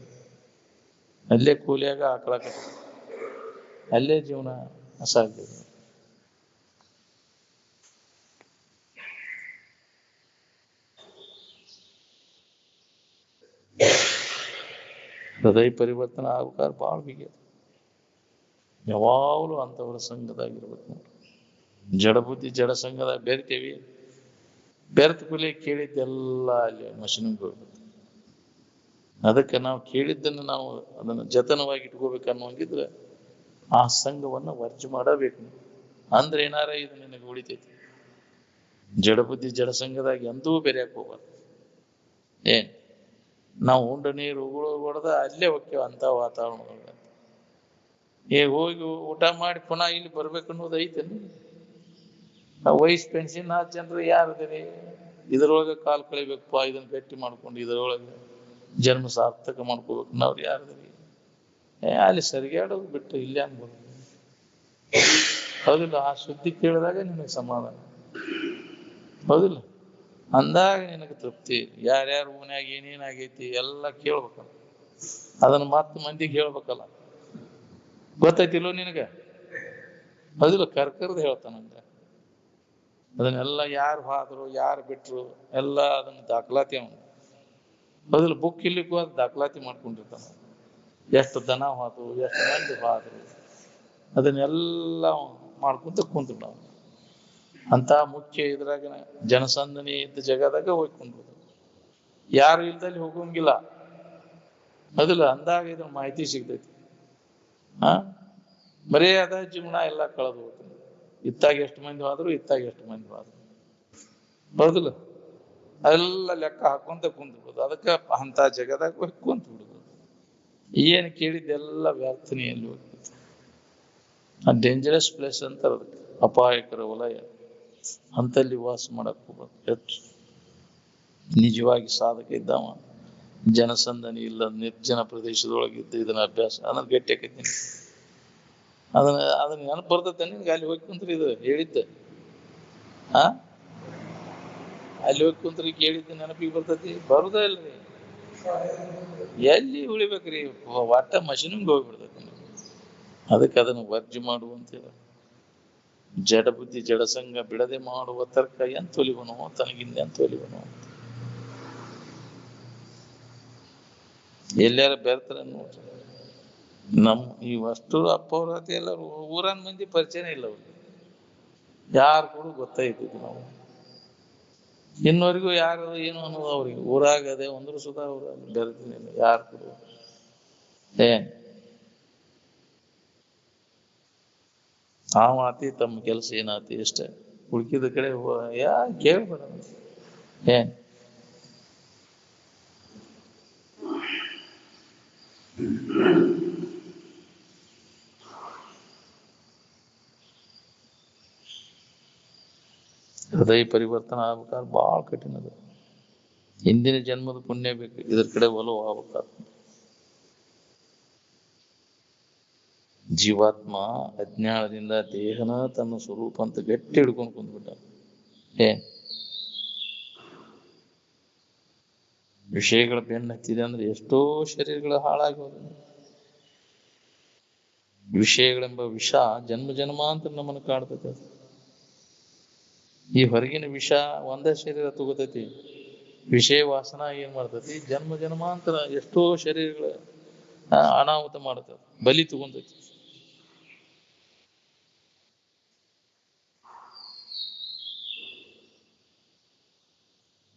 ಅಲ್ಲೇ ಕೂಲಿಯಾಗ ಆಕಳ ಕಟ್ಟ, ಅಲ್ಲೇ ಜೀವನ ಅಸಾಧ್ಯ. ಹೃದಯ ಪರಿವರ್ತನೆ ಆಗ್ಬೇಕಾದ್ರೆ ಭಾಳ ಬಿಗಿ. ಯಾವಾಗಲೂ ಅಂಥವ್ರ ಸಂಘದಾಗಿರ್ಬೇಕು ನೋಡ್ರಿ. ಜಡಬುದ್ಧಿ ಜಡ ಸಂಘದಾಗ ಬೆರಿತೇವಿ, ಬೆರೆತ ಕೂಲಿ ಕೇಳಿದ್ದೆಲ್ಲ ಅಲ್ಲಿ ಮಷಿನಿಗೆ ಹೋಗ್ಬೇಕು. ಅದಕ್ಕೆ ನಾವು ಕೇಳಿದ್ದನ್ನು ನಾವು ಅದನ್ನು ಜತನವಾಗಿ ಇಟ್ಕೋಬೇಕನ್ನೋಂಗಿದ್ರೆ ಆ ಸಂಘವನ್ನ ವರ್ಜ ಮಾಡಬೇಕು. ಅಂದ್ರೆ ಏನಾರ ಇದು ನಿನಗೆ ಉಳಿತೈತಿ. ಜಡಬುದ್ಧಿ ಜಡ ಸಂಘದಾಗ ಎಂದೂ ಬೆರೆಯಕ್ಕೆ ಹೋಗ್ಬಾರ್ದು. ನಾವು ಉಂಡ ನೀರು ಹೊಡೆದ ಅಲ್ಲೇ ಹೋಗ್ತೇವೆ ಅಂತ ವಾತಾವರಣದೊಳಗ. ಹೋಗಿ ಊಟ ಮಾಡಿ ಪುನಃ ಇಲ್ಲಿ ಬರ್ಬೇಕನ್ನೋದು ಐತೇನು? ವಯಸ್ಸು ಪೆನ್ಷನ್ 4 ಜನರು ಯಾರದಿರಿ? ಇದ್ರೊಳಗೆ ಕಾಲು ಕಳಿಬೇಕಪ್ಪ, ಇದನ್ನ ಗಟ್ಟಿ ಮಾಡ್ಕೊಂಡು ಇದ್ರೊಳಗೆ ಜನ್ಮ ಸಾರ್ಥಕ ಮಾಡ್ಕೋಬೇಕು ನಾವ್ರು ಯಾರದಿರಿ? ಅಲ್ಲಿ ಸರಿಗಾಡೋದು ಬಿಟ್ಟು ಇಲ್ಲೇ ಅನ್ಬೋದು. ಹೌದಿಲ್ಲ? ಆ ಸುದ್ದಿ ಕೇಳಿದಾಗ ನಿನಗೆ ಸಮಾಧಾನ, ಹೌದಿಲ್ಲ? ಅಂದಾಗ ನಿನಗೆ ತೃಪ್ತಿ. ಯಾರ್ಯಾರು ಊನ್ಯಾಗ ಏನೇನಾಗೈತಿ ಎಲ್ಲ ಕೇಳ್ಬೇಕಲ್ಲ, ಅದನ್ನ ಮತ್ತೆ ಮಂದಿಗೆ ಹೇಳ್ಬೇಕಲ್ಲ. ಗೊತ್ತೈತಿಲ್ಲೋ ನಿನಗ? ಹೌದಿಲ್ಲ? ಕರ್ಕರ್ದು ಹೇಳ್ತಾನಂತ. ಅದನ್ನೆಲ್ಲ ಯಾರು ಹಾದ್ರು ಯಾರು ಬಿಟ್ರು ಎಲ್ಲ ಅದನ್ನ ದಾಖಲಾತಿ ಅವನು. ಹೌದಿಲ್ಲ? ಬುಕ್ ಇಲ್ಲಿಗೂ ಅದು ದಾಖಲಾತಿ ಮಾಡ್ಕೊಂಡಿರ್ತಾನ. ಎಷ್ಟು ದನ ಹೋದ್ರು, ಎಷ್ಟು ಮಂದಿ ಹೋದ್ರು, ಅದನ್ನೆಲ್ಲ ಮಾಡ್ಕೊಂತ ಕುಂತು ನಾವು ಅಂತ ಮುಖ್ಯ ಇದ್ರಾಗ ಜನಸಂದಣಿ ಇದ್ದ ಜಗದಾಗ ಹೋಗ್ಕೊಂಡು ಯಾರು ಇಲ್ದಲ್ಲಿ ಹೋಗಂಗಿಲ್ಲ. ಹೌದಿಲ್ಲ? ಅಂದಾಗ ಇದ್ರ ಮಾಹಿತಿ ಸಿಗ್ತೈತಿ. ಬರೇ ಅದ ಜೀವನ ಎಲ್ಲ ಕಳೆದು ಹೋಗ್ತದೆ. ಇತ್ತಾಗ ಎಷ್ಟು ಮಂದಿ ಹೋದ್ರು, ಇತ್ತಾಗ ಎಷ್ಟು ಮಂದಿ ಹೋದ್ರು, ಹೌದಿಲ್ಲ? ಅದೆಲ್ಲ ಲೆಕ್ಕ ಹಾಕೊಂತ ಕುಂತ ಬಿಡುದು. ಅದಕ್ಕೆ ಅಂತ ಜಗದಾಗ ಹೋಗಿ ಕುಂತ ಬಿಡುದು. ಏನು ಕೇಳಿದ್ದೆಲ್ಲ ವ್ಯರ್ಥನೆಯಲ್ಲಿ ಹೋಗ್ತೈತಿ. ಆ ಡೇಂಜರಸ್ ಪ್ಲೇಸ್ ಅಂತ, ಅದಕ್ಕೆ ಅಪಾಯಕರ ವಲಯ. ಅಂತಲ್ಲಿ ವಾಸ ಮಾಡಕ್ ಹೋಗ್ಬಾರ್ದು. ಹೆಚ್ಚು ನಿಜವಾಗಿ ಸಾಧಕ ಇದ್ದಾವ ಜನಸಂದಣಿ ಇಲ್ಲ ನಿರ್ಜನ ಪ್ರದೇಶದೊಳಗಿದ್ದು ಇದನ್ನ ಅಭ್ಯಾಸ ಅದನ್ನ ಗಟ್ಟಿ ಆಕೈತಿ. ಅದನ್ನ ನೆನಪು ಬರ್ತೈತೆ ನಿನ್ಗೆ? ಅಲ್ಲಿ ಹೋಗಿ ಕುಂತ್ರಿ ಇದು ಹೇಳಿದ್ದೆ, ಅಲ್ಲಿ ಹೋಗಿ ಕುಂತ್ರಿ ಕೇಳಿದ್ದ ನೆನಪಿಗೆ ಬರ್ತೈತಿ? ಬರುದ ಇಲ್ರಿ? ಎಲ್ಲಿ ಉಳಿಬೇಕ್ರಿ? ಒಟ್ಟ ಮಷಿನಿಗೆ ಹೋಗ್ಬಿಡ್ತೈತಿ. ಅದಕ್ಕೆ ಅದನ್ನು ವರ್ಜ ಮಾಡುವಂತ ಜಡ ಬುದ್ಧಿ ಜಡ ಸಂಘ ಬಿಡದೆ ಮಾಡುವ ತರ್ಕ ಎಂತೊಲಿವನು ತನಗಿಂದ ಎಂತೊಲಿವನು. ಎಲ್ಲಾರ ಬೆರ್ತಾರ ನೋಡ್ರಿ. ಇವಷ್ಟು ಅಪ್ಪ ಅವ್ರ ಹತ್ತಿ ಎಲ್ಲರೂ ಊರನ್ ಮಂದಿ ಪರಿಚಯನೇ ಇಲ್ಲ ಅವ್ರಿಗೆ. ಯಾರು ಕೂಡ ಗೊತ್ತಾಯ್ತಿದ್ವಿ ನಾವು. ಇನ್ನವರೆಗೂ ಯಾರು ಏನು ಅನ್ನೋದು ಅವ್ರಿಗೆ ಊರಾಗದೆ ಒಂದ್ರು ಸುಧಾ ಅವ್ರ ಬೆರೆತಿಲ್ಲ ಯಾರು ಕೂಡ. ಏನ್ ತಾವ್ ಆತಿ ತಮ್ಮ ಕೆಲಸ ಏನಾತಿ ಅಷ್ಟೇ, ಹುಡುಕಿದ ಕಡೆ ಯಾ ಕೇಳ್ಬೇಡ. ಏನ್ ಹೃದಯ ಪರಿವರ್ತನೆ ಆಗ್ಬೇಕಾದ್ರೆ ಬಹಳ ಕಠಿಣ ಅದ. ಹಿಂದಿನ ಜನ್ಮದ ಪುಣ್ಯ ಬೇಕು, ಇದ್ರ ಕಡೆ ಒಲವು ಆಗ್ಬೇಕಾದ್ರೆ. ಜೀವಾತ್ಮ ಅಜ್ಞಾನದಿಂದ ದೇಹನ ತನ್ನ ಸ್ವರೂಪ ಅಂತ ಗಟ್ಟಿ ಹಿಡ್ಕೊಂಡು ಕುಂದ್ಬಿಟ್ಟ. ಏನ್ ವಿಷಯಗಳ ಬೆನ್ನ ಹತ್ತಿದೆ ಅಂದ್ರೆ ಎಷ್ಟೋ ಶರೀರಗಳು ಹಾಳಾಗಿ ಹೋದ. ವಿಷಯಗಳೆಂಬ ವಿಷ ಜನ್ಮ ಜನ್ಮಾಂತರ ನಮ್ಮನ್ನು ಕಾಡ್ತೈತೆ. ಈ ಹೊರಗಿನ ವಿಷ ಒಂದೇ ಶರೀರ ತಗೋತೈತಿ, ವಿಷಯ ವಾಸನ ಏನ್ ಮಾಡ್ತೈತಿ ಜನ್ಮ ಜನ್ಮಾಂತರ ಎಷ್ಟೋ ಶರೀರಗಳ ಅನಾಹುತ ಮಾಡ್ತೈತಿ, ಬಲಿ ತಗೊಂತೈತಿ.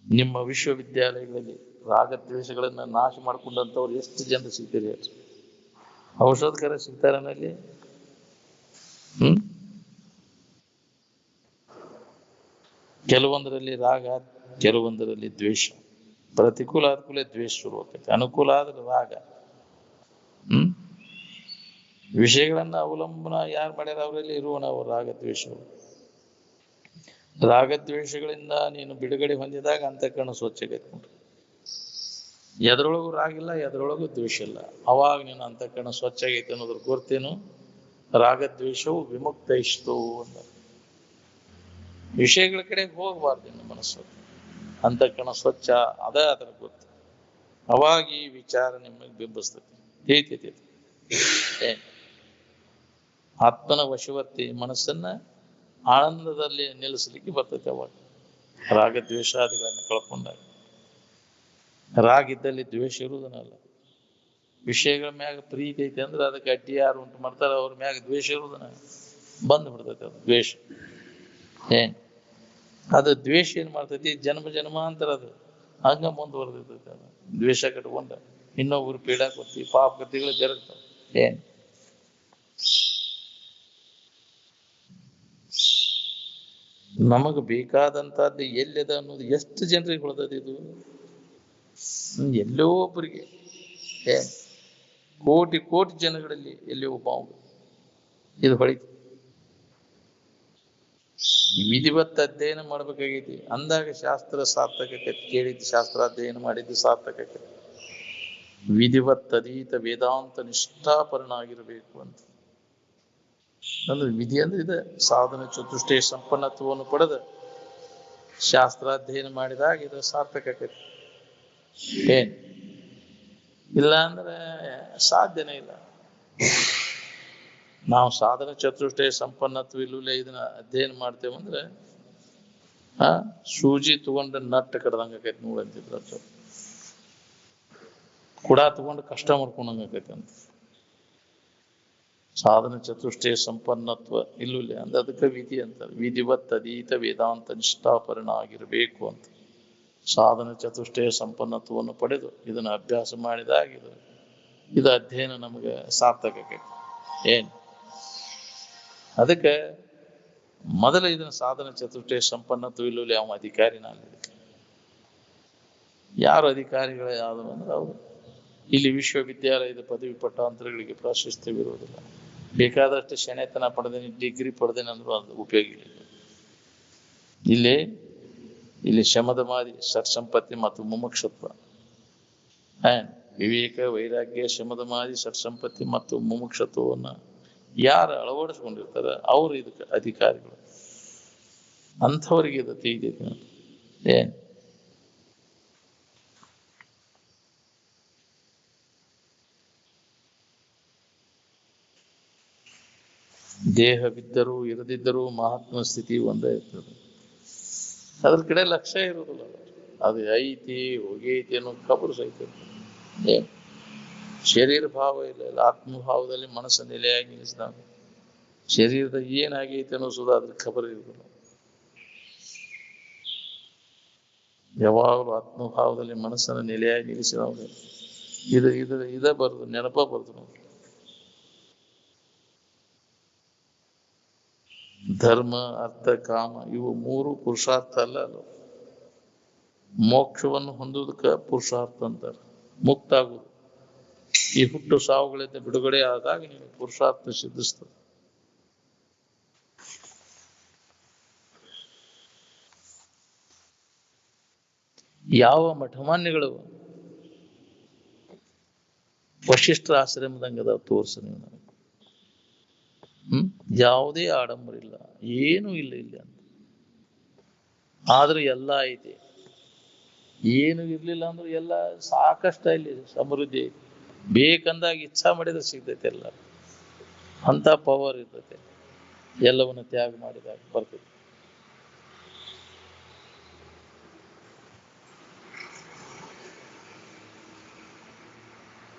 ನಿಮ್ಮ ವಿಶ್ವವಿದ್ಯಾಲಯಗಳಲ್ಲಿ ರಾಗದ್ವೇಷಗಳನ್ನ ನಾಶ ಮಾಡ್ಕೊಂಡಂತವ್ರು ಎಷ್ಟು ಜನ ಸಿಗ್ತೀರಿ? ಔಷಧಕರ ಸಿಗ್ತಾರಲ್ಲಿ? ಕೆಲವೊಂದರಲ್ಲಿ ರಾಗ, ಕೆಲವೊಂದರಲ್ಲಿ ದ್ವೇಷ. ಪ್ರತಿಕೂಲ ಆದ ಕೂಡಲೇ ದ್ವೇಷ ಶುರು ಆಗ್ತೈತೆ, ಅನುಕೂಲ ಆದ್ರೆ ರಾಗ. ವಿಷಯಗಳನ್ನ ಅವಲಂಬನ ಯಾರು ಮಾಡ್ಯಾರ ಅವರಲ್ಲಿ ಇರುವ ನಾವು ರಾಗದ್ವೇಷಗಳು. ರಾಗದ್ವೇಷಗಳಿಂದ ನೀನು ಬಿಡುಗಡೆ ಹೊಂದಿದಾಗ ಅಂತಃಕರಣ ಸ್ವಚ್ಛಗೈತೆ ನೋಡ್ರಿ. ಎದ್ರೊಳಗೂ ರಾಗಿಲ್ಲ, ಎದ್ರೊಳಗೂ ದ್ವೇಷ ಇಲ್ಲ, ಅವಾಗ ನೀನು ಅಂತಃಕರಣ ಸ್ವಚ್ಛ ಆಗೈತೆ ಅನ್ನೋದ್ರ ಗುರ್ತೇನು? ರಾಗದ್ವೇಷವು ವಿಮುಕ್ತ ಇಷ್ಟು ಅಂತ. ವಿಷಯಗಳ ಕಡೆ ಹೋಗಬಾರ್ದು ನಿನ್ನ ಮನಸ್ಸು, ಅಂತಃಕರಣ ಸ್ವಚ್ಛ ಅದೇ ಅದರ ಗುರ್ತು. ಅವಾಗ ಈ ವಿಚಾರ ನಿಮಗೆ ಬಿಂಬಿಸ್ತೈತಿ, ತಿಳಿತೈತಿ. ಆತ್ಮನ ವಶವರ್ತಿ ಮನಸ್ಸನ್ನ ಆನಂದದಲ್ಲಿ ನಿಲ್ಲಿಸಲಿಕ್ಕೆ ಬರ್ತೈತೆ ಅವಾಗ, ರಾಗದ್ವೇಷಾದಿಗಳನ್ನು ಕಳ್ಕೊಂಡಾಗ. ರಾಗ ಇದ್ದಲ್ಲಿ ದ್ವೇಷ ಇರುವುದನ್ನಲ್ಲ. ವಿಷಯಗಳ ಮ್ಯಾಗ ಪ್ರೀತಿ ಐತೆ ಅಂದ್ರೆ ಅದಕ್ಕೆ ಅಡ್ಡಿ ಯಾರು ಉಂಟು ಮಾಡ್ತಾರೆ ಅವ್ರ ಮ್ಯಾಗ ದ್ವೇಷ ಇರುವುದನ್ನ ಬಂದ್ ಬಿಡ್ತೈತೆ ಅದು ದ್ವೇಷ. ಅದು ದ್ವೇಷ ಏನ್ ಮಾಡ್ತೈತಿ ಜನ್ಮ ಜನ್ಮಾಂತರ ಅದು ಹಂಗ ಮುಂದುವರೆದಿರ್ತೈತೆ. ಅದು ದ್ವೇಷ ಕಟ್ಕೊಂಡ ಇನ್ನೊಬ್ರು ಪೀಡಾ ಕೊಡ್ತಿ, ಪಾಪ ಕತಿಗಳು ಜರುಗ್ತಾವ. ನಮಗ್ ಬೇಕಾದಂತದ್ದು ಎಲ್ಲಿದ ಅನ್ನೋದು ಎಷ್ಟು ಜನರಿಗೆ ಉಳಿದದ ಇದು? ಎಲ್ಲೋ ಒಬ್ಬರಿಗೆ, ಕೋಟಿ ಕೋಟಿ ಜನಗಳಲ್ಲಿ ಎಲ್ಲಿ ಒಬ್ಬ ಇದು ಹೊಳಿತು. ವಿಧಿವತ್ ಅಧ್ಯಯನ ಮಾಡ್ಬೇಕಾಗೈತಿ, ಅಂದಾಗ ಶಾಸ್ತ್ರ ಸಾರ್ಥಕತೆ. ಕೇಳಿದ್ದು ಶಾಸ್ತ್ರ ಅಧ್ಯಯನ ಮಾಡಿದ್ದು ಸಾರ್ಥಕತೆ. ವಿಧಿವತ್ ಅದೀತ ವೇದಾಂತ ನಿಷ್ಠಾಪರನಾಗಿರಬೇಕು ಅಂತ. ಅಂದ್ರೆ ವಿಧಿ ಅಂದ್ರೆ ಇದೆ, ಸಾಧನ ಚತುಷ್ಟಯ ಸಂಪನ್ನತ್ವವನ್ನು ಪಡೆದ ಶಾಸ್ತ್ರಾಧ್ಯಯನ ಮಾಡಿದಾಗ ಇದು ಸಾರ್ಥಕತೆ. ಇಲ್ಲ ಅಂದ್ರೆ ಸಾಧ್ಯನೇ ಇಲ್ಲ. ನಾವು ಸಾಧನ ಚತುಷ್ಟಯ ಸಂಪನ್ನತ್ವ ಇಲ್ಲೂಲೆ ಇದನ್ನ ಅಧ್ಯಯನ ಮಾಡ್ತೇವಂದ್ರೆ ಸೂಜಿ ತಗೊಂಡ ನಟ್ಟ ಕಡ್ದಂಗ ಆಕೈತಿ ನೋಡಂತಿದ್ರು. ಕುಡ ತಗೊಂಡು ಕಷ್ಟ ಮಾಡ್ಕೊಂಡಂಗ ಆಕೈತಿ ಅಂತ. ಸಾಧನ ಚತುಷ್ಟಯ ಸಂಪನ್ನತ್ವ ಇಲ್ಲೂಲೆ ಅಂದ್ರೆ ಅದಕ್ಕೆ ವಿಧಿ ಅಂತ. ವಿಧಿವತ್ ಅದೀತ ವೇದಾಂತ ನಿಷ್ಠಾಪರಣ ಆಗಿರಬೇಕು ಅಂತ. ಸಾಧನ ಚತುಷ್ಟಯ ಸಂಪನ್ನತ್ವವನ್ನು ಪಡೆದು ಇದನ್ನ ಅಭ್ಯಾಸ ಮಾಡಿದಾಗ ಇದು ಅಧ್ಯಯನ ನಮಗೆ ಸಾರ್ಥಕ ಆಕೈತಿ. ಅದಕ್ಕೆ ಮೊದಲ ಇದನ್ನ ಸಾಧನ ಚತುಷ್ಟಯ ಸಂಪನ್ನತ್ವ ಇಲ್ಲೂಲೆ ಅವ ಅಧಿಕಾರಿನ. ಯಾರು ಅಧಿಕಾರಿಗಳ ಯಾವುದು ಅಂದ್ರೆ ಅವರು ಇಲ್ಲಿ ವಿಶ್ವವಿದ್ಯಾಲಯದ ಪದವಿ ಪಟ್ಟಾಂತರಗಳಿಗೆ ಪ್ರಾಶಸ್ತ್ಯವಿರುವುದಿಲ್ಲ. ಬೇಕಾದಷ್ಟು ಶಣೆತನ ಪಡೆದೇನೆ, ಡಿಗ್ರಿ ಪಡೆದೇನೆ ಅಂದ್ರೂ ಅದು ಉಪಯೋಗ ಇಲ್ಲ. ಇಲ್ಲಿ ಶಮದಮಾದಿ ಷಟ್ಸಂಪತ್ತಿ ಮತ್ತು ಮುಮುಕ್ಷತ್ವ, ವಿವೇಕ ವೈರಾಗ್ಯ ಶಮದಮಾದಿ ಷಟ್ಸಂಪತ್ತಿ ಮತ್ತು ಮುಮುಕ್ಷತ್ವವನ್ನ ಯಾರು ಅಳವಡಿಸ್ಕೊಂಡಿರ್ತಾರ ಅವರು ಇದಕ್ಕೆ ಅಧಿಕಾರಿಗಳು. ಅಂಥವ್ರಿಗೆ ಇದು ತಿಳಿದೈತಿ. ದೇಹವಿದ್ದರೂ ಇರದಿದ್ದರೂ ಮಹಾತ್ಮ ಸ್ಥಿತಿ ಒಂದೇ ಇರ್ತದೆ. ಅದ್ರ ಕಡೆ ಲಕ್ಷ್ಯ ಇರುವುದಿಲ್ಲ. ಅದು ಐತಿ ಹೋಗೈತಿ ಅನ್ನೋ ಖಬರು ಸಹಿತ. ಶರೀರ ಭಾವ ಇಲ್ಲ, ಆತ್ಮಭಾವದಲ್ಲಿ ಮನಸ್ಸು ನೆಲೆಯಾಗಿ ನಿಲ್ಲಿಸಿದಾಗ ಶರೀರದ ಏನಾಗೈತಿ ಅನ್ನೋ ಸುಧಾ ಅದ್ರ ಖಬರ್ ಇರುವುದಿಲ್ಲ. ಯಾವಾಗಲೂ ಆತ್ಮಭಾವದಲ್ಲಿ ಮನಸ್ಸನ್ನು ನೆಲೆಯಾಗಿ ನಿಲ್ಲಿಸಿದವಾಗ ಇದೇ ಬರುದು, ನೆನಪ ಬರುದು ನೋಡಿ. ಧರ್ಮ ಅರ್ಥ ಕಾಮ ಇವು ಮೂರು ಪುರುಷಾರ್ಥ ಅಲ್ಲ. ಮೋಕ್ಷವನ್ನು ಹೊಂದುವುದಕ್ಕೆ ಪುರುಷಾರ್ಥ ಅಂತಾರೆ. ಮುಕ್ತ ಆಗುವುದು, ಈ ಹುಟ್ಟು ಸಾವುಗಳಿಂದ ಬಿಡುಗಡೆ ಆದಾಗ ನೀವು ಪುರುಷಾರ್ಥ ಸಿದ್ಧಿಸ್ತದೆ. ಯಾವ ಮಠಮಾನ್ಯಗಳು ವಶಿಷ್ಠರ ಆಶ್ರಮದಂಗದ ತೋರ್ಸ ನೀವು ನನಗೆ. ಯಾವುದೇ ಆಡಂಬರ ಇಲ್ಲ, ಏನೂ ಇಲ್ಲ ಇಲ್ಲಿ ಅಂತ. ಆದ್ರೆ ಎಲ್ಲ ಐತಿ. ಏನು ಇರ್ಲಿಲ್ಲ ಅಂದ್ರೆ ಎಲ್ಲ ಸಾಕಷ್ಟ ಇಲ್ಲಿ ಸಮೃದ್ಧಿ ಬೇಕಂದಾಗ ಇಚ್ಛಾ ಮಾಡಿದ್ರೆ ಸಿಗ್ತೈತೆ. ಎಲ್ಲ ಅಂತ ಪವರ್ ಇರ್ತೈತೆ, ಎಲ್ಲವನ್ನ ತ್ಯಾಗ ಮಾಡಿದಾಗ ಬರ್ತೈತೆ.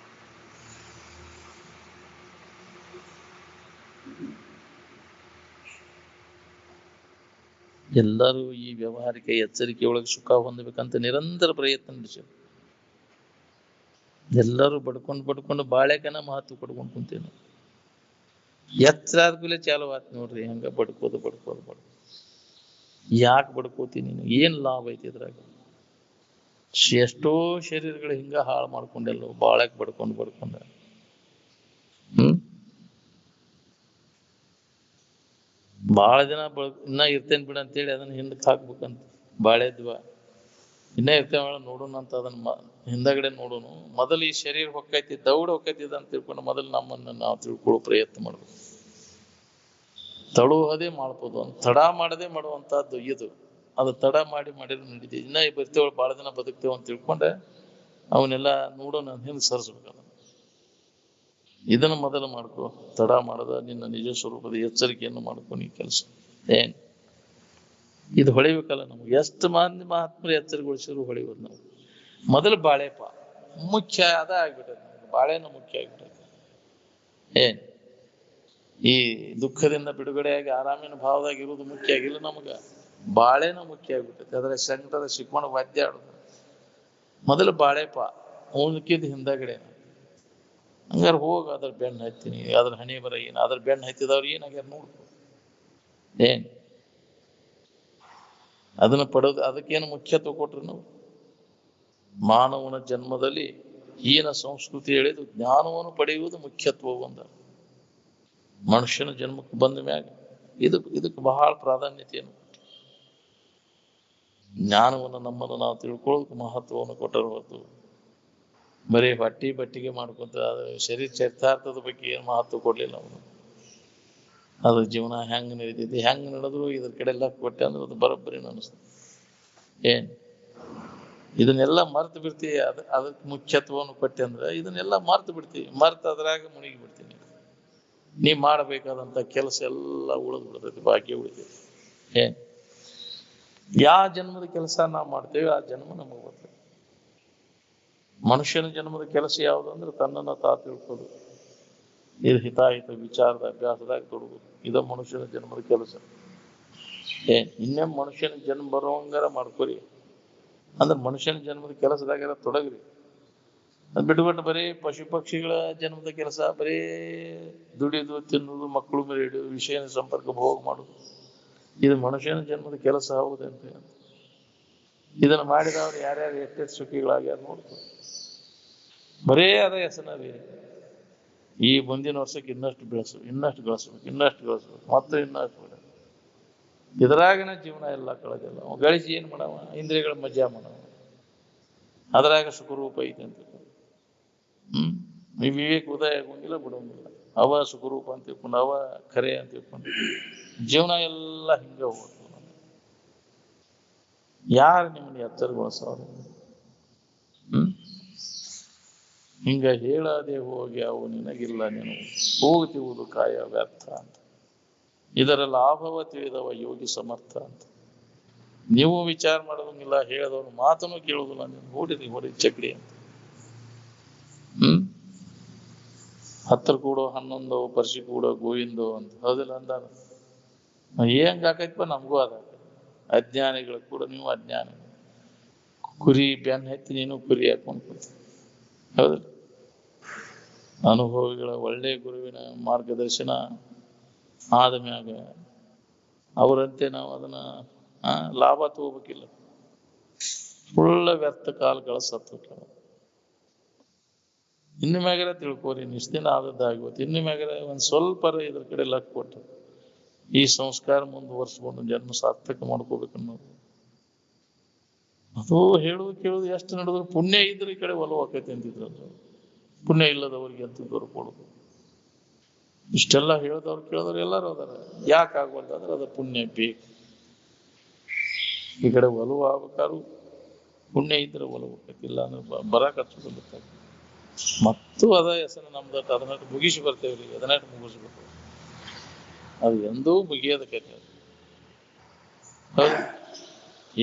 ಎಲ್ಲರೂ ಈ ವ್ಯವಹಾರಿಕ ಎಚ್ಚರಿಕೆ ಒಳಗೆ ಸುಖ ಹೊಂದಬೇಕಂತ ನಿರಂತರ ಪ್ರಯತ್ನ ನಡೆಸಿದ್ರು. ಎಲ್ಲರೂ ಬಡ್ಕೊಂಡು ಬಾಳೆಕನ ಮಹತ್ವ ಕೊಡ್ಕೊಂಡು ಕುಂತೀವಿ. ಎಚ್ಚರ ಆದ್ಮೇಲೆ ಚಾಲು ಆತ್ ನೋಡ್ರಿ, ಹಂಗ ಬಡ್ಕೋದು. ಯಾಕೆ ಬಡ್ಕೋತೀನಿ? ಏನ್ ಲಾಭ ಐತಿ ಇದ್ರಾಗ? ಎಷ್ಟೋ ಶರೀರಗಳು ಹಿಂಗ ಹಾಳು ಮಾಡ್ಕೊಂಡೆಲ್ಲ ಬಾಳಕ್ ಬಡ್ಕೊಂಡ ಬಾಳ ಜನ ಇನ್ನ ಇರ್ತೇನ್ ಬಿಡ ಅಂತೇಳಿ ಅದನ್ನ ಹಿಂದಕ್ಕೆ ಹಾಕ್ಬೇಕಂತ. ಬಾಳೆದ್ವ ಇನ್ನ ಇರ್ತೇವ ನೋಡೋಣ ಅಂತ ಅದನ್ನ ಹಿಂದಗಡೆ ನೋಡೋಣ. ಮೊದಲು ಈ ಶರೀರ ಹೊಕ್ಕೈತಿ, ದೌಡ್ ಹೊಕ್ಕೈತಿ ಅಂತ ತಿಳ್ಕೊಂಡು ಮೊದಲು ನಮ್ಮನ್ನ ನಾವು ತಿಳ್ಕೊಳ್ಳೋ ಪ್ರಯತ್ನ ಮಾಡ್ಬೇಕು. ತಡುವುದೇ ಮಾಡ್ಬೋದು, ತಡ ಮಾಡದೆ ಮಾಡುವಂತಹದ್ದು ಇದು. ಅದು ತಡ ಮಾಡಿದ್ರೆ ನಡೀತಿ. ಇನ್ನ ಬರ್ತೇವ ಬಾಳ ದಿನ ಬದುಕ್ತೇವ ಅಂತ ತಿಳ್ಕೊಂಡೆ ಅವನ್ನೆಲ್ಲ ನೋಡೋಣ ಹಿಂದೆ ಸರಿಸ್ಬೇಕಲ್ಲ. ಇದನ್ನು ಮೊದಲು ಮಾಡ್ಕೊ. ತಡ ಮಾಡದ ನಿನ್ನ ನಿಜ ಸ್ವರೂಪದ ಎಚ್ಚರಿಕೆಯನ್ನು ಮಾಡ್ಕೊ. ನೀ ಕೆಲಸ ಏನ್ ಇದು ಹೊಳಿಬೇಕಲ್ಲ ನಮ್ಗೆ. ಎಷ್ಟು ಮಂದಿ ಮಹಾತ್ಮರು ಎಚ್ಚರಿಗೊಳಿಸಿದ್ರು ಹೊಳಿಬೋದು ನಾವು. ಮೊದಲು ಬಾಳೆಪ ಮುಖ್ಯ ಅದ ಆಗ್ಬಿಟ್ಟೈತೆ ನಮ್ಗೆ. ಬಾಳೆನ ಮುಖ್ಯ ಆಗ್ಬಿಟ್ಟೈತೆ. ಏನ್ ಈ ದುಃಖದಿಂದ ಬಿಡುಗಡೆಯಾಗಿ ಆರಾಮಿನ ಭಾವದಾಗ ಇರುವುದು ಮುಖ್ಯ ಆಗಿಲ್ಲ ನಮಗ. ಬಾಳೆನ ಮುಖ್ಯ ಆಗ್ಬಿಟ್ಟೈತೆ. ಅದರ ಶಂಕರದ ಶಿಕ್ಮಣ ವಾದ್ಯ ಆಡುದು ಮೊದಲು ಬಾಳೆಪ, ಉಳ್ಕಿದ್ ಹಿಂದಗಡೆ. ಹಂಗಾರೆ ಹೋಗ ಅದ್ರ ಬೆಣ್ಣ ಹತ್ತೀನಿ, ಅದ್ರ ಹಣೆ ಬರ ಏನು, ಅದ್ರ ಬೆಣ್ಣ ಹತ್ತಿದವ್ರು ಏನಾಗ್ಯಾರ ನೋಡ್ಕೊ. ಏನ್ ಅದನ್ನ ಪಡೆದು ಅದಕ್ಕೇನು ಮುಖ್ಯತ್ವ ಕೊಟ್ರು ನಾವು. ಮಾನವನ ಜನ್ಮದಲ್ಲಿ ಹೀನ ಸಂಸ್ಕೃತಿ ಹೇಳಿದು ಜ್ಞಾನವನ್ನು ಪಡೆಯುವುದು ಮುಖ್ಯತ್ವ ಒಂದ. ಮನುಷ್ಯನ ಜನ್ಮಕ್ಕೆ ಬಂದ ಮ್ಯಾಗ ಇದಕ್ಕೆ ಬಹಳ ಪ್ರಾಧಾನ್ಯತೆಯನ್ನು ಕೊಟ್ಟು ಜ್ಞಾನವನ್ನು ನಮ್ಮನ್ನು ನಾವು ತಿಳ್ಕೊಳ್ಳೋದಕ್ಕೆ ಮಹತ್ವವನ್ನು ಕೊಟ್ಟರು ಹೊರತು ಬರೀ ಬಟ್ಟಿಗೆ ಮಾಡ್ಕೊಂತ ಶರೀರ ಚರಿತಾರ್ಥದ ಬಗ್ಗೆ ಏನು ಮಹತ್ವ ಕೊಡ್ಲಿಲ್ಲ ಅವನು. ಅದು ಜೀವನ ಹೆಂಗ್ ನಡೀತೈತಿ, ಹೆಂಗ್ ನಡೆದ್ರು ಇದ್ರ ಕಡೆ ಎಲ್ಲ ಕೊಟ್ಟೆ ಅಂದ್ರೆ ಅದು ಬರೋಬ್ಬರಿ ಅನಿಸ್ತದೆ. ಏನ್ ಇದನ್ನೆಲ್ಲ ಮರ್ತು ಬಿಡ್ತೀವಿ. ಅದಕ್ಕೆ ಮುಖ್ಯತ್ವವನ್ನು ಕೊಟ್ಟೆ ಅಂದ್ರೆ ಇದನ್ನೆಲ್ಲ ಮರ್ತು ಬಿಡ್ತೀವಿ. ಮರ್ತು ಅದ್ರಾಗ ಮುಳುಗಿ ಬಿಡ್ತೀನಿ. ನೀ ಮಾಡಬೇಕಾದಂತ ಕೆಲಸ ಎಲ್ಲ ಉಳಿದು ಬಿಡ್ತೈತಿ, ಬಾಕಿ ಉಳಿತೈತಿ. ಏನ್ ಯಾವ ಜನ್ಮದ ಕೆಲಸ ನಾವು ಮಾಡ್ತೇವೆ ಆ ಜನ್ಮ ನಮಗೆ ಬರ್ತದೆ. ಮನುಷ್ಯನ ಜನ್ಮದ ಕೆಲಸ ಯಾವುದು ಅಂದ್ರೆ ತನ್ನನ್ನು ತಿಳ್ಕೋದು, ಇದು ಹಿತಾಹಿತ ವಿಚಾರದ ಅಭ್ಯಾಸದಾಗ ತೊಡಗುದು. ಇದು ಮನುಷ್ಯನ ಜನ್ಮದ ಕೆಲಸ. ಇನ್ನೇ ಮನುಷ್ಯನ ಜನ್ಮ ಬರುವಂಗಾರ ಮಾಡ್ಕೊರಿ ಅಂದ್ರೆ ಮನುಷ್ಯನ ಜನ್ಮದ ಕೆಲಸದಾಗೆಲ್ಲ ತೊಡಗ್ರಿ. ಅದ್ ಬಿಟ್ಬಿಟ್ಟು ಬರೀ ಪಶು ಪಕ್ಷಿಗಳ ಜನ್ಮದ ಕೆಲಸ ಬರೀ ದುಡಿಯೋದು, ತಿನ್ನೋದು, ಮಕ್ಕಳು ಮೇಲೆ ಹಿಡಿಯೋದು, ವಿಷಯ ಸಂಪರ್ಕ ಭೋಗ ಮಾಡುದು, ಇದು ಮನುಷ್ಯನ ಜನ್ಮದ ಕೆಲಸ ಹೌದಂತ. ಇದನ್ನ ಮಾಡಿದವ್ರು ಯಾರ್ಯಾರು ಎಷ್ಟೆಷ್ಟು ಸುಖಿಗಳಾಗ್ಯಾರ ನೋಡ್ಕೊ. ಬರೇ ಅದ ಹೆಸನಲ್ಲಿ ಈ ಮುಂದಿನ ವರ್ಷಕ್ಕೆ ಇನ್ನಷ್ಟು ಗಳಿಸ್ಬೇಕು, ಮತ್ತೆ ಇನ್ನಷ್ಟು ಬಿಡ. ಇದ್ರಾಗನ ಜೀವನ ಎಲ್ಲ ಕಳೆದಿಲ್ಲ. ಗಳಿಸಿ ಏನ್ ಮಾಡವ? ಇಂದ್ರಿಯಗಳ ಮಜಾ ಮಾಡವ. ಅದ್ರಾಗ ಸುಖರೂಪ ಐತೆ ಅಂತ ಈ ವಿವೇಕ ಉದಯ ಆಗೋಂಗಿಲ್ಲ, ಬಿಡೋಂಗಿಲ್ಲ. ಅವ ಸುಖರೂಪ ಅಂತ ತಿಳ್ಕೊಂಡು, ಅವ ಖರೆ ಅಂತ ತಿಳ್ಕೊಂಡು ಜೀವನ ಎಲ್ಲ ಹಿಂಗ ಹೋಗ್ತು. ಯಾರು ನಿಮ್ಮನ್ನ ಎಚ್ಚರಗೊಳಿಸೋರು? ಹಿಂಗ ಹೇಳದೆ ಹೋಗಿ ಅವು ನಿನಗಿಲ್ಲ, ನೀನು ಹೋಗ್ತಿವುದು ಕಾಯ ವ್ಯರ್ಥ ಅಂತ. ಇದರ ಲಾಭವ ತಿಳಿದವ ಯೋಗಿ ಸಮರ್ಥ ಅಂತ. ನೀವು ವಿಚಾರ ಮಾಡೋದಂಗಿಲ್ಲ, ಹೇಳದವ್ರು ಮಾತನ್ನು ಕೇಳುದಿಲ್ಲ, ನೀವು ಹೊಡಿ ಚಕ್ಡಿ ಅಂತ. 10 ಕೂಡೋ 11 ಪರಿಶಿ ಕೂಡೋ ಗೋವಿಂದೋ ಅಂತ ಹೌದಿಲ್ಲ ಅಂದಾರ. ಹೆಂಗ ಆಕೈತಪ್ಪ? ನಮಗೂ ಅದ. ಅಜ್ಞಾನಿಗಳು ಕೂಡ ನೀವು ಅಜ್ಞಾನಿ. ಕುರಿ ಬೆನ್ನ ಹತ್ತಿ ನೀನು ಕುರಿ ಹಾಕೊಂಡ್ ಹೌದಿಲ್ಲ. ಅನುಭವಿಗಳ ಒಳ್ಳೆ ಗುರುವಿನ ಮಾರ್ಗದರ್ಶನ ಆದ ಮ್ಯಾಗ ಅವರಂತೆ ನಾವು ಅದನ್ನ ಲಾಭ ತಗೋಬೇಕಿಲ್ಲ. ಸುಳ್ಳ ವ್ಯರ್ಥ ಕಾಲಗಳ ಸತ್ತು ಇನ್ನು ಮ್ಯಾಗರ ತಿಳ್ಕೋರಿ, ಇಷ್ಟ ದಿನ ಆದದ್ದಾಗಿವತ್ತು. ಇನ್ನು ಮ್ಯಾಗರ ಒಂದ್ ಸ್ವಲ್ಪ ಇದ್ರ ಕಡೆ ಲಕ್ ಕೊಟ್ಟು ಈ ಸಂಸ್ಕಾರ ಮುಂದುವರ್ಸ್ಕೊಂಡು ಜನ್ಮ ಸಾರ್ಥಕ ಮಾಡ್ಕೋಬೇಕನ್ನೋದು. ಅದು ಹೇಳುದು ಕೇಳುದು ಎಷ್ಟು ನಡೆದ್ರು ಪುಣ್ಯ ಇದ್ರೆ ಈ ಕಡೆ ಒಲವು ಆಕೈತಿ ಅಂತಿದ್ರು. ಪುಣ್ಯ ಇಲ್ಲದವ್ರಿಗೆ ಅಂತ ದೊರಕೊಡುದು. ಇಷ್ಟೆಲ್ಲ ಹೇಳಿದವ್ರು ಕೇಳಿದವ್ರು ಎಲ್ಲರೂ ಅದಾರ. ಯಾಕೆ ಆಗೋಲ್ಲ ಅಂದ್ರೆ ಅದು ಪುಣ್ಯ ಬೇಕು. ಈ ಕಡೆ ಒಲವು ಆಗ್ಬೇಕಾದ್ರು ಪುಣ್ಯ ಇದ್ರೆ ಒಲವು ಆಕೈತಿಲ್ಲ ಅಂದ್ರೆ ಬರಕ್ ಹಚ್ಚ ಮತ್ತು ಅದ ಹೆಸರು ನಮ್ದು ಅದನ್ನಟ್ಟು ಮುಗಿಸಿ ಬರ್ತೇವ್ರಿ, ಅದನ್ನಟ್ಟು ಮುಗಿಸ್ಬೇಕು. ಅದು ಎಂದೂ ಮುಗಿಯೋದ ಕತೆ. ಹೌದು,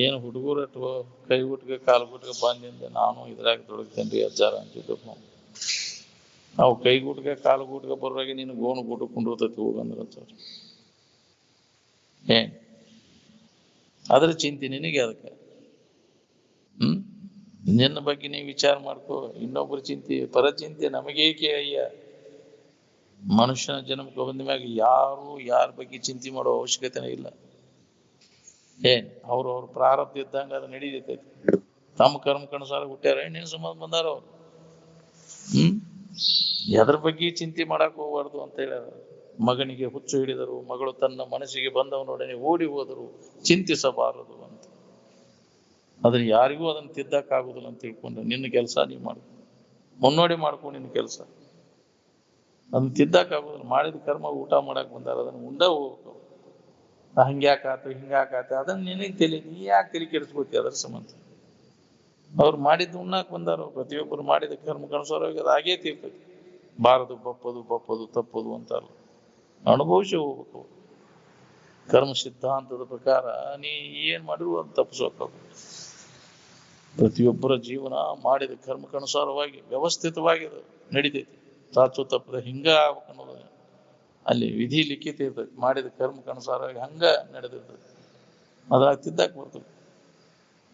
ಏನು ಹುಡುಗರಟ್ಟು ಕೈ ಗುಟ್ಗೆ ಕಾಲು ಗುಟ್ಗೆ ಬಂದಿಂದ ನಾನು ಇದ್ರಾಗ ತೊಡಗ್ತೇನ್ರಿ ಅಜ್ಜಾರ ಅಂತಿದ್ದು. ನಾವು ಕೈ ಗುಟ್ಗೆ ಕಾಲು ಗುಟ್ಗೆ ಬರುವಾಗ ನೀನು ಗೋಣು ಗುಟ್ಟು ಕುಂಡಿರ್ತೈತಿ ಹೋಗಂದ್ರ ಏನ್ ಅದ್ರ ಚಿಂತೆ ನಿನಗೆ ಅದಕ್ಕೆ. ನಿನ್ನ ಬಗ್ಗೆ ನೀವು ವಿಚಾರ ಮಾಡ್ಕೋ. ಇನ್ನೊಬ್ಬರ ಚಿಂತೆ ಪರಚಿಂತೆ ನಮಗೇಕೆ ಅಯ್ಯ. ಮನುಷ್ಯನ ಜನ್ಮಕ್ಕೆ ಬಂದ ಮ್ಯಾಗ ಯಾರ ಬಗ್ಗೆ ಚಿಂತೆ ಮಾಡೋ ಅವಶ್ಯಕತೆನೇ ಇಲ್ಲ. ಏನ್ ಅವ್ರ ಪ್ರಾರಬ್ಧ ಇದ್ದಂಗ ಅದು ನಡೀತೈತಿ. ತಮ್ಮ ಕರ್ಮಕ್ಕನುಸಾರ ಹುಟ್ಟ್ಯಾರ, ಹೆಣ್ಣಿನ ಸಂಬಂಧ ಬಂದಾರ ಅವ್ರು. ಎದ್ರ ಬಗ್ಗೆ ಚಿಂತೆ ಮಾಡಕ್ ಹೋಗ್ಬಾರ್ದು ಅಂತ ಹೇಳ್ಯಾರ. ಮಗನಿಗೆ ಹುಚ್ಚು ಹಿಡಿದರು, ಮಗಳು ತನ್ನ ಮನಸ್ಸಿಗೆ ಬಂದವನೊಡನೆ ಓಡಿ ಹೋದರು, ಚಿಂತಿಸಬಾರದು ಅಂತ. ಅದನ್ನ ಯಾರಿಗೂ ಅದನ್ನ ತಿದ್ದಕ್ಕಾಗುದಿಲ್ಲ ಅಂತ ತಿಳ್ಕೊಂಡು ನಿನ್ನ ಕೆಲಸ ನೀವ್ ಮಾಡ್ಕೊ, ಮುನ್ನೋಡಿ ಮಾಡ್ಕೊ ನಿನ್ನ ಕೆಲಸ. ಅದನ್ನ ತಿದ್ದಕ್ಕಾಗುದಿಲ್ಲ. ಮಾಡಿದ ಕರ್ಮ ಊಟ ಮಾಡಕ್ ಬಂದಾರ, ಅದನ್ನ ಉಂಡ ಹೋಗ್ಬೇಕು. ಹಂಗ್ಯಾಕಾತು ಹಿಂಗಾಕಾತ ಅದನ್ನ ನಿನಗೆ ನೀ ಯಾಕೆ ತಲೆ ಕೆಡಿಸ್ಕೋತಿ ಅದ್ರ ಸಂಬಂಧ. ಅವ್ರು ಮಾಡಿದ್ದು ಉಣ್ಣಾಕ್ ಬಂದಾರ. ಪ್ರತಿಯೊಬ್ಬರು ಮಾಡಿದ ಕರ್ಮಕ್ಕನುಸಾರವಾಗಿ ಅದು ಆಗೇ ತೀರ್ತೈತಿ. ಬಾರದು ಬಪ್ಪದು ತಪ್ಪದು ಅಂತಾರ. ಅನುಭವಿಸಿ ಹೋಗ್ಬೇಕು. ಕರ್ಮ ಸಿದ್ಧಾಂತದ ಪ್ರಕಾರ ನೀ ಏನ್ ಮಾಡಿದ್ರು ಅದು ತಪ್ಪಿಸೋಕಾಗುತ್ತೆ. ಪ್ರತಿಯೊಬ್ಬರ ಜೀವನ ಮಾಡಿದ ಕರ್ಮಕ್ಕನುಸಾರವಾಗಿ ವ್ಯವಸ್ಥಿತವಾಗಿ ನಡೀತೈತಿ. ತಾಚು ತಪ್ಪದ ಹಿಂಗ ಆಗ್ಬೇಕನ್ನೋದು ಅಲ್ಲಿ ವಿಧಿ ಲಿಖಿತ ಇರ್ತೈತಿ. ಮಾಡಿದ ಕರ್ಮಕ್ಕನುಸಾರವಾಗಿ ಹಂಗ ನಡೆದಿರ್ತೈತಿ. ಅದ್ರಾಗ ತಿದ್ದಾಕ್ ಬರ್ತದೆ.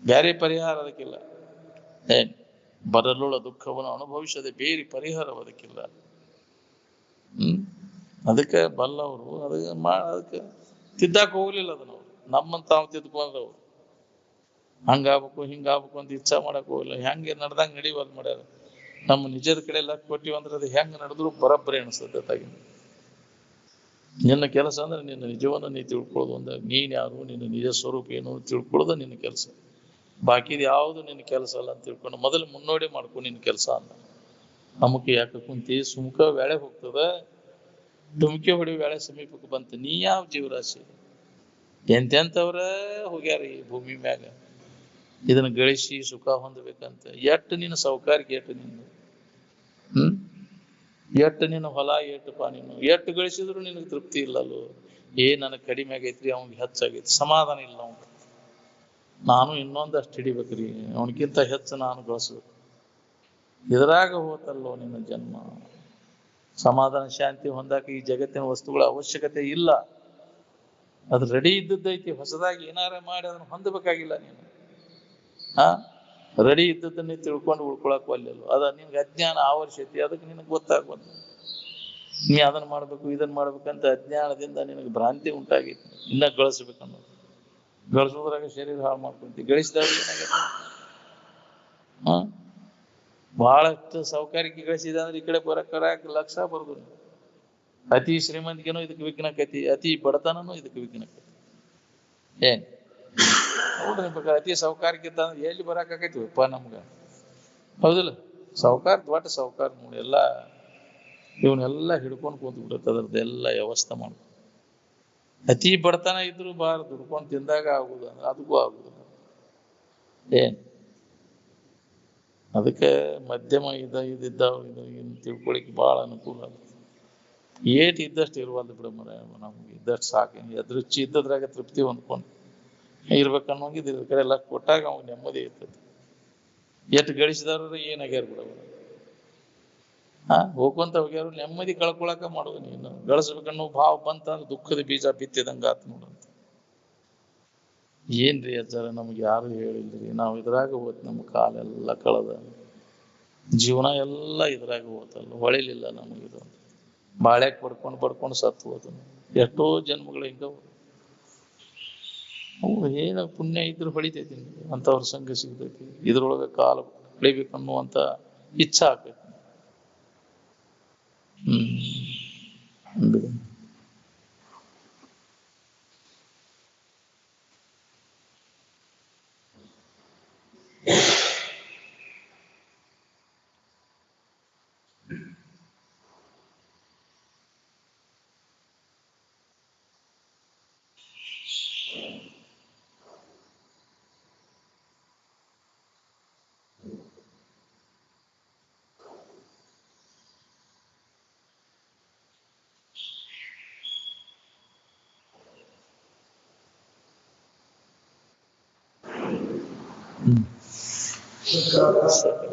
ಬೇರೆ ಪರಿಹಾರ ಅದಕ್ಕಿಲ್ಲ. ಬರಲುಳ ದುಃಖವನ್ನು ಅನುಭವಿಸದೆ ಬೇರೆ ಪರಿಹಾರ ಅದಕ್ಕಿಲ್ಲ. ಅದಕ್ಕೆ ಬಲ್ಲವರು ಅದಕ್ಕೆ ತಿದ್ದಾಕ್ ಹೋಗ್ಲಿಲ್ಲ ಅದನ್ನ. ಅವ್ರು ನಮ್ಮಂತ ತಾವು ತಿದ್ಕೊಂಡ್ರವ್ರು ಹಂಗಾಗ್ಬೇಕು ಹಿಂಗಾಗ್ಬೇಕು ಅಂತ ಇಚ್ಛಾ ಮಾಡಕ್ ಹೋಗಿಲ್ಲ. ಹೆಂಗೆ ನಡ್ದಂಗ ನಡಿವಲ್ ಮಾಡ್ಯಾರ. ನಮ್ಮ ನಿಜದ ಕಡೆ ಎಲ್ಲ ಕೊಟ್ಟಿವಂದ್ರೆ ಅದು ಹೆಂಗ್ ನಡೆದ್ರು ಬರಬ್ಬರಿ ಅನಿಸ್ತದೆ. ನಿನ್ನ ಕೆಲಸ ಅಂದ್ರೆ ನಿನ್ನ ನಿಜವನ್ನು ನೀ ತಿಳ್ಕೊಳ್ಳೋದು. ಅಂದ್ರೆ ನೀನ್ ಯಾರು, ನಿನ್ನ ನಿಜ ಸ್ವರೂಪ ಏನು ತಿಳ್ಕೊಳ್ಳೋದು ನಿನ್ನ ಕೆಲಸ. ಬಾಕಿದ್ ಯಾವುದು ನಿನ್ನ ಕೆಲಸ ಅಲ್ಲ ಅಂತ ತಿಳ್ಕೊಂಡು ಮೊದಲು ಮುನ್ನೋಡಿ ಮಾಡ್ಕೊ ನಿನ್ನ ಕೆಲಸ ಅಂದ. ಅಮುಖಿ ಯಾಕೆ ಕುಂತಿ ಸುಮುಖ ವೇಳೆ ಹೋಗ್ತದ, ಡುಮ್ಕಿ ಹೊಡಿ ವೇಳೆ ಸಮೀಪಕ್ಕೆ ಬಂತ. ನೀ ಯಾವ ಜೀವರಾಶಿ? ಎಂತೆಂತವ್ರ ಹೋಗ್ಯಾರ ಈ ಭೂಮಿ ಮ್ಯಾಗ ಇದನ್ನ ಗಳಿಸಿ ಸುಖ ಹೊಂದಬೇಕಂತ. ಎಟ್ಟು ನಿನ್ನ ಸೌಕಾರಿಕೆ, ಎಟ್ಟು ನಿನ್ನ ಎಟ್ಟು ನಿನ್ನ ಹೊಲ, ಎಟ್ಟುಪ್ಪ ನೀನು ಎಟ್ಟು ಗಳಿಸಿದ್ರು ನಿನಗೆ ತೃಪ್ತಿ ಇಲ್ಲಲ್ಲೋ. ನನಗೆ ಕಡಿಮೆ ಆಗೈತ್ರಿ, ಅವ್ನಿಗೆ ಹೆಚ್ಚಾಗೈತಿ, ಸಮಾಧಾನ ಇಲ್ಲ ಅವ್ನಿಗೆ. ನಾನು ಇನ್ನೊಂದಷ್ಟು ಹಿಡಿಬೇಕ್ರಿ, ಅವನಕ್ಕಿಂತ ಹೆಚ್ಚು ನಾನು ಗಳಿಸ್ಬೇಕು. ಇದ್ರಾಗ ಹೋತಲ್ಲೋ ನಿನ್ನ ಜನ್ಮ. ಸಮಾಧಾನ ಶಾಂತಿ ಹೊಂದಾಕ ಈ ಜಗತ್ತಿನ ವಸ್ತುಗಳ ಅವಶ್ಯಕತೆ ಇಲ್ಲ. ಅದು ರೆಡಿ ಇದ್ದದ್ದೈತಿ. ಹೊಸದಾಗಿ ಏನಾರ ಮಾಡಿ ಅದನ್ನ ಹೊಂದಬೇಕಾಗಿಲ್ಲ ನೀನು. ರೆಡಿ ಇದ್ದದನ್ನೇ ತಿಳ್ಕೊಂಡು ಉಳ್ಕೊಳಕ್ ಒಲ್ಲೆಲ್ಲ. ಅದ ನಿನ್ಗೆ ಅಜ್ಞಾನ ಆವರ್ಷೈತಿ. ಅದಕ್ಕೆ ನಿನಗೆ ಗೊತ್ತಾಗ್ಬಂದು ನೀ ಅದನ್ನ ಮಾಡ್ಬೇಕು ಇದನ್ನ ಮಾಡ್ಬೇಕಂತ ಅಜ್ಞಾನದಿಂದ ನಿನಗೆ ಭ್ರಾಂತಿ ಉಂಟಾಗೈತಿ. ಇನ್ನ ಗಳಿಸ್ಬೇಕನ್ನೋದು. ಗಳಿಸೋದ್ರಾಗ ಶರೀರ ಹಾಳು ಮಾಡ್ಕೊಂತಿ. ಗಳಿಸಿದಾಗ ಏನಾಗೈತಿ? ಬಹಳಷ್ಟು ಸೌಕರ್ಯಕ್ಕೆ ಗಳಿಸಿದ ಅಂದ್ರೆ ಈ ಕಡೆ ಬರಕ್ ಲಕ್ಷ ಬರ್ದು. ಅತಿ ಶ್ರೀಮಂತಿಗೆನೂ ಇದಕ್ಕೆ ವಿಘ್ನಕೈತಿ, ಅತಿ ಬಡತನೂ ಇದಕ್ಕೆ ವಿಘ್ನಕೈತಿ. ನೋಡ್ರಿ ಬೇಕಾದ್ರೆ ಅತಿ ಸೌಕರ್ಯಕ್ಕಿಂತ ಎಲ್ಲಿ ಬರಾಕೈತಿವಪ್ಪ ನಮ್ಗ? ಹೌದಿಲ್ಲ? ಸೌಕಾರ ದೊಡ್ಡ ಸೌಕಾರ ನೋಡಿ ಎಲ್ಲಾ ಇವನ್ನೆಲ್ಲ ಹಿಡ್ಕೊಂಡು ಕೂತ್ ಬಿಡುತ್ತೆ. ಅದ್ರದ್ದೆಲ್ಲ ವ್ಯವಸ್ಥೆ ಮಾಡ್ಕೊ. ಅತಿ ಬಡತನ ಇದ್ರು ಬಾರ ದುಡ್ಕೊಂಡು ತಿಂದಾಗ ಆಗುದು ಅಂದ್ರೆ ಅದಕ್ಕೂ ಆಗುದಿಲ್ಲ. ಅದಕ್ಕೆ ಮಧ್ಯಮ ಇದಿದ್ದಾವ ತಿಳ್ಕೊಳಿಕ್ ಬಹಳ ಅನುಕೂಲ ಆಗುತ್ತೆ. ಏಟ್ ಇದ್ದಷ್ಟು ಇರುವಲ್ದು ಬಿಡ ಮರ, ನಮ್ಗೆ ಇದ್ದಷ್ಟು ಸಾಕು. ಎದ್ರುಚ್ಚಿ ಇದ್ದದ್ರಾಗ ತೃಪ್ತಿ ಹೊಂದ್ಕೊಂಡು ಇರ್ಬೇಕನ್ನೋಂಗಿದ್ ಇದ್ರ ಕಡೆ ಎಲ್ಲ ಕೊಟ್ಟಾಗ ಅವ್ನಿಗೆ ನೆಮ್ಮದಿ ಇರ್ತೈತಿ. ಎಷ್ಟು ಗಳಿಸಿದವ್ರು ಏನಾಗ್ಯಾರ ಬಿಡವ, ಹೋಗ್ಕೊಂತ ಹೋಗ್ಯಾರು. ನೆಮ್ಮದಿ ಕಳ್ಕೊಳಕ ಮಾಡೋದು ನೀನು. ಗಳಿಸ್ಬೇಕನ್ನೋ ಭಾವ ಬಂತಂದ್ರೆ ದುಃಖದ ಬೀಜ ಬಿತ್ತಿದಂಗ ಆತ್ ನೋಡಂತ. ಏನ್ರಿ ಅಜ್ಜಾರ ನಮ್ಗೆ ಯಾರು ಹೇಳಿಲ್ರಿ, ನಾವು ಇದ್ರಾಗ ಹೋದ್ ನಮ್ಮ ಕಾಲೆಲ್ಲ ಕಳೆದ. ಜೀವನ ಎಲ್ಲ ಇದ್ರಾಗ ಹೋತಲ್ಲ, ಹೊಳಿಲಿಲ್ಲ ನಮಗಿದು. ಬಾಳ್ಯಾಕ್ ಬಡ್ಕೊಂಡು ಸತ್ತು ಹೋದ. ಎಷ್ಟೋ ಜನ್ಮಗಳು ಹಿಂಗ ಅವು ಏನ ಪುಣ್ಯ ಇದ್ರು ಹೊಳಿತೈತಿ, ಅಂತವ್ರ ಸಂಘ ಸಿಗ್ತೈತಿ, ಇದ್ರೊಳಗ ಕಾಲ ಬೆಳಿಬೇಕನ್ನುವಂತ ಇಚ್ಛಾ ಆಗ್ತೈತಿ. ಹ್ಮ್ ಸರಿ.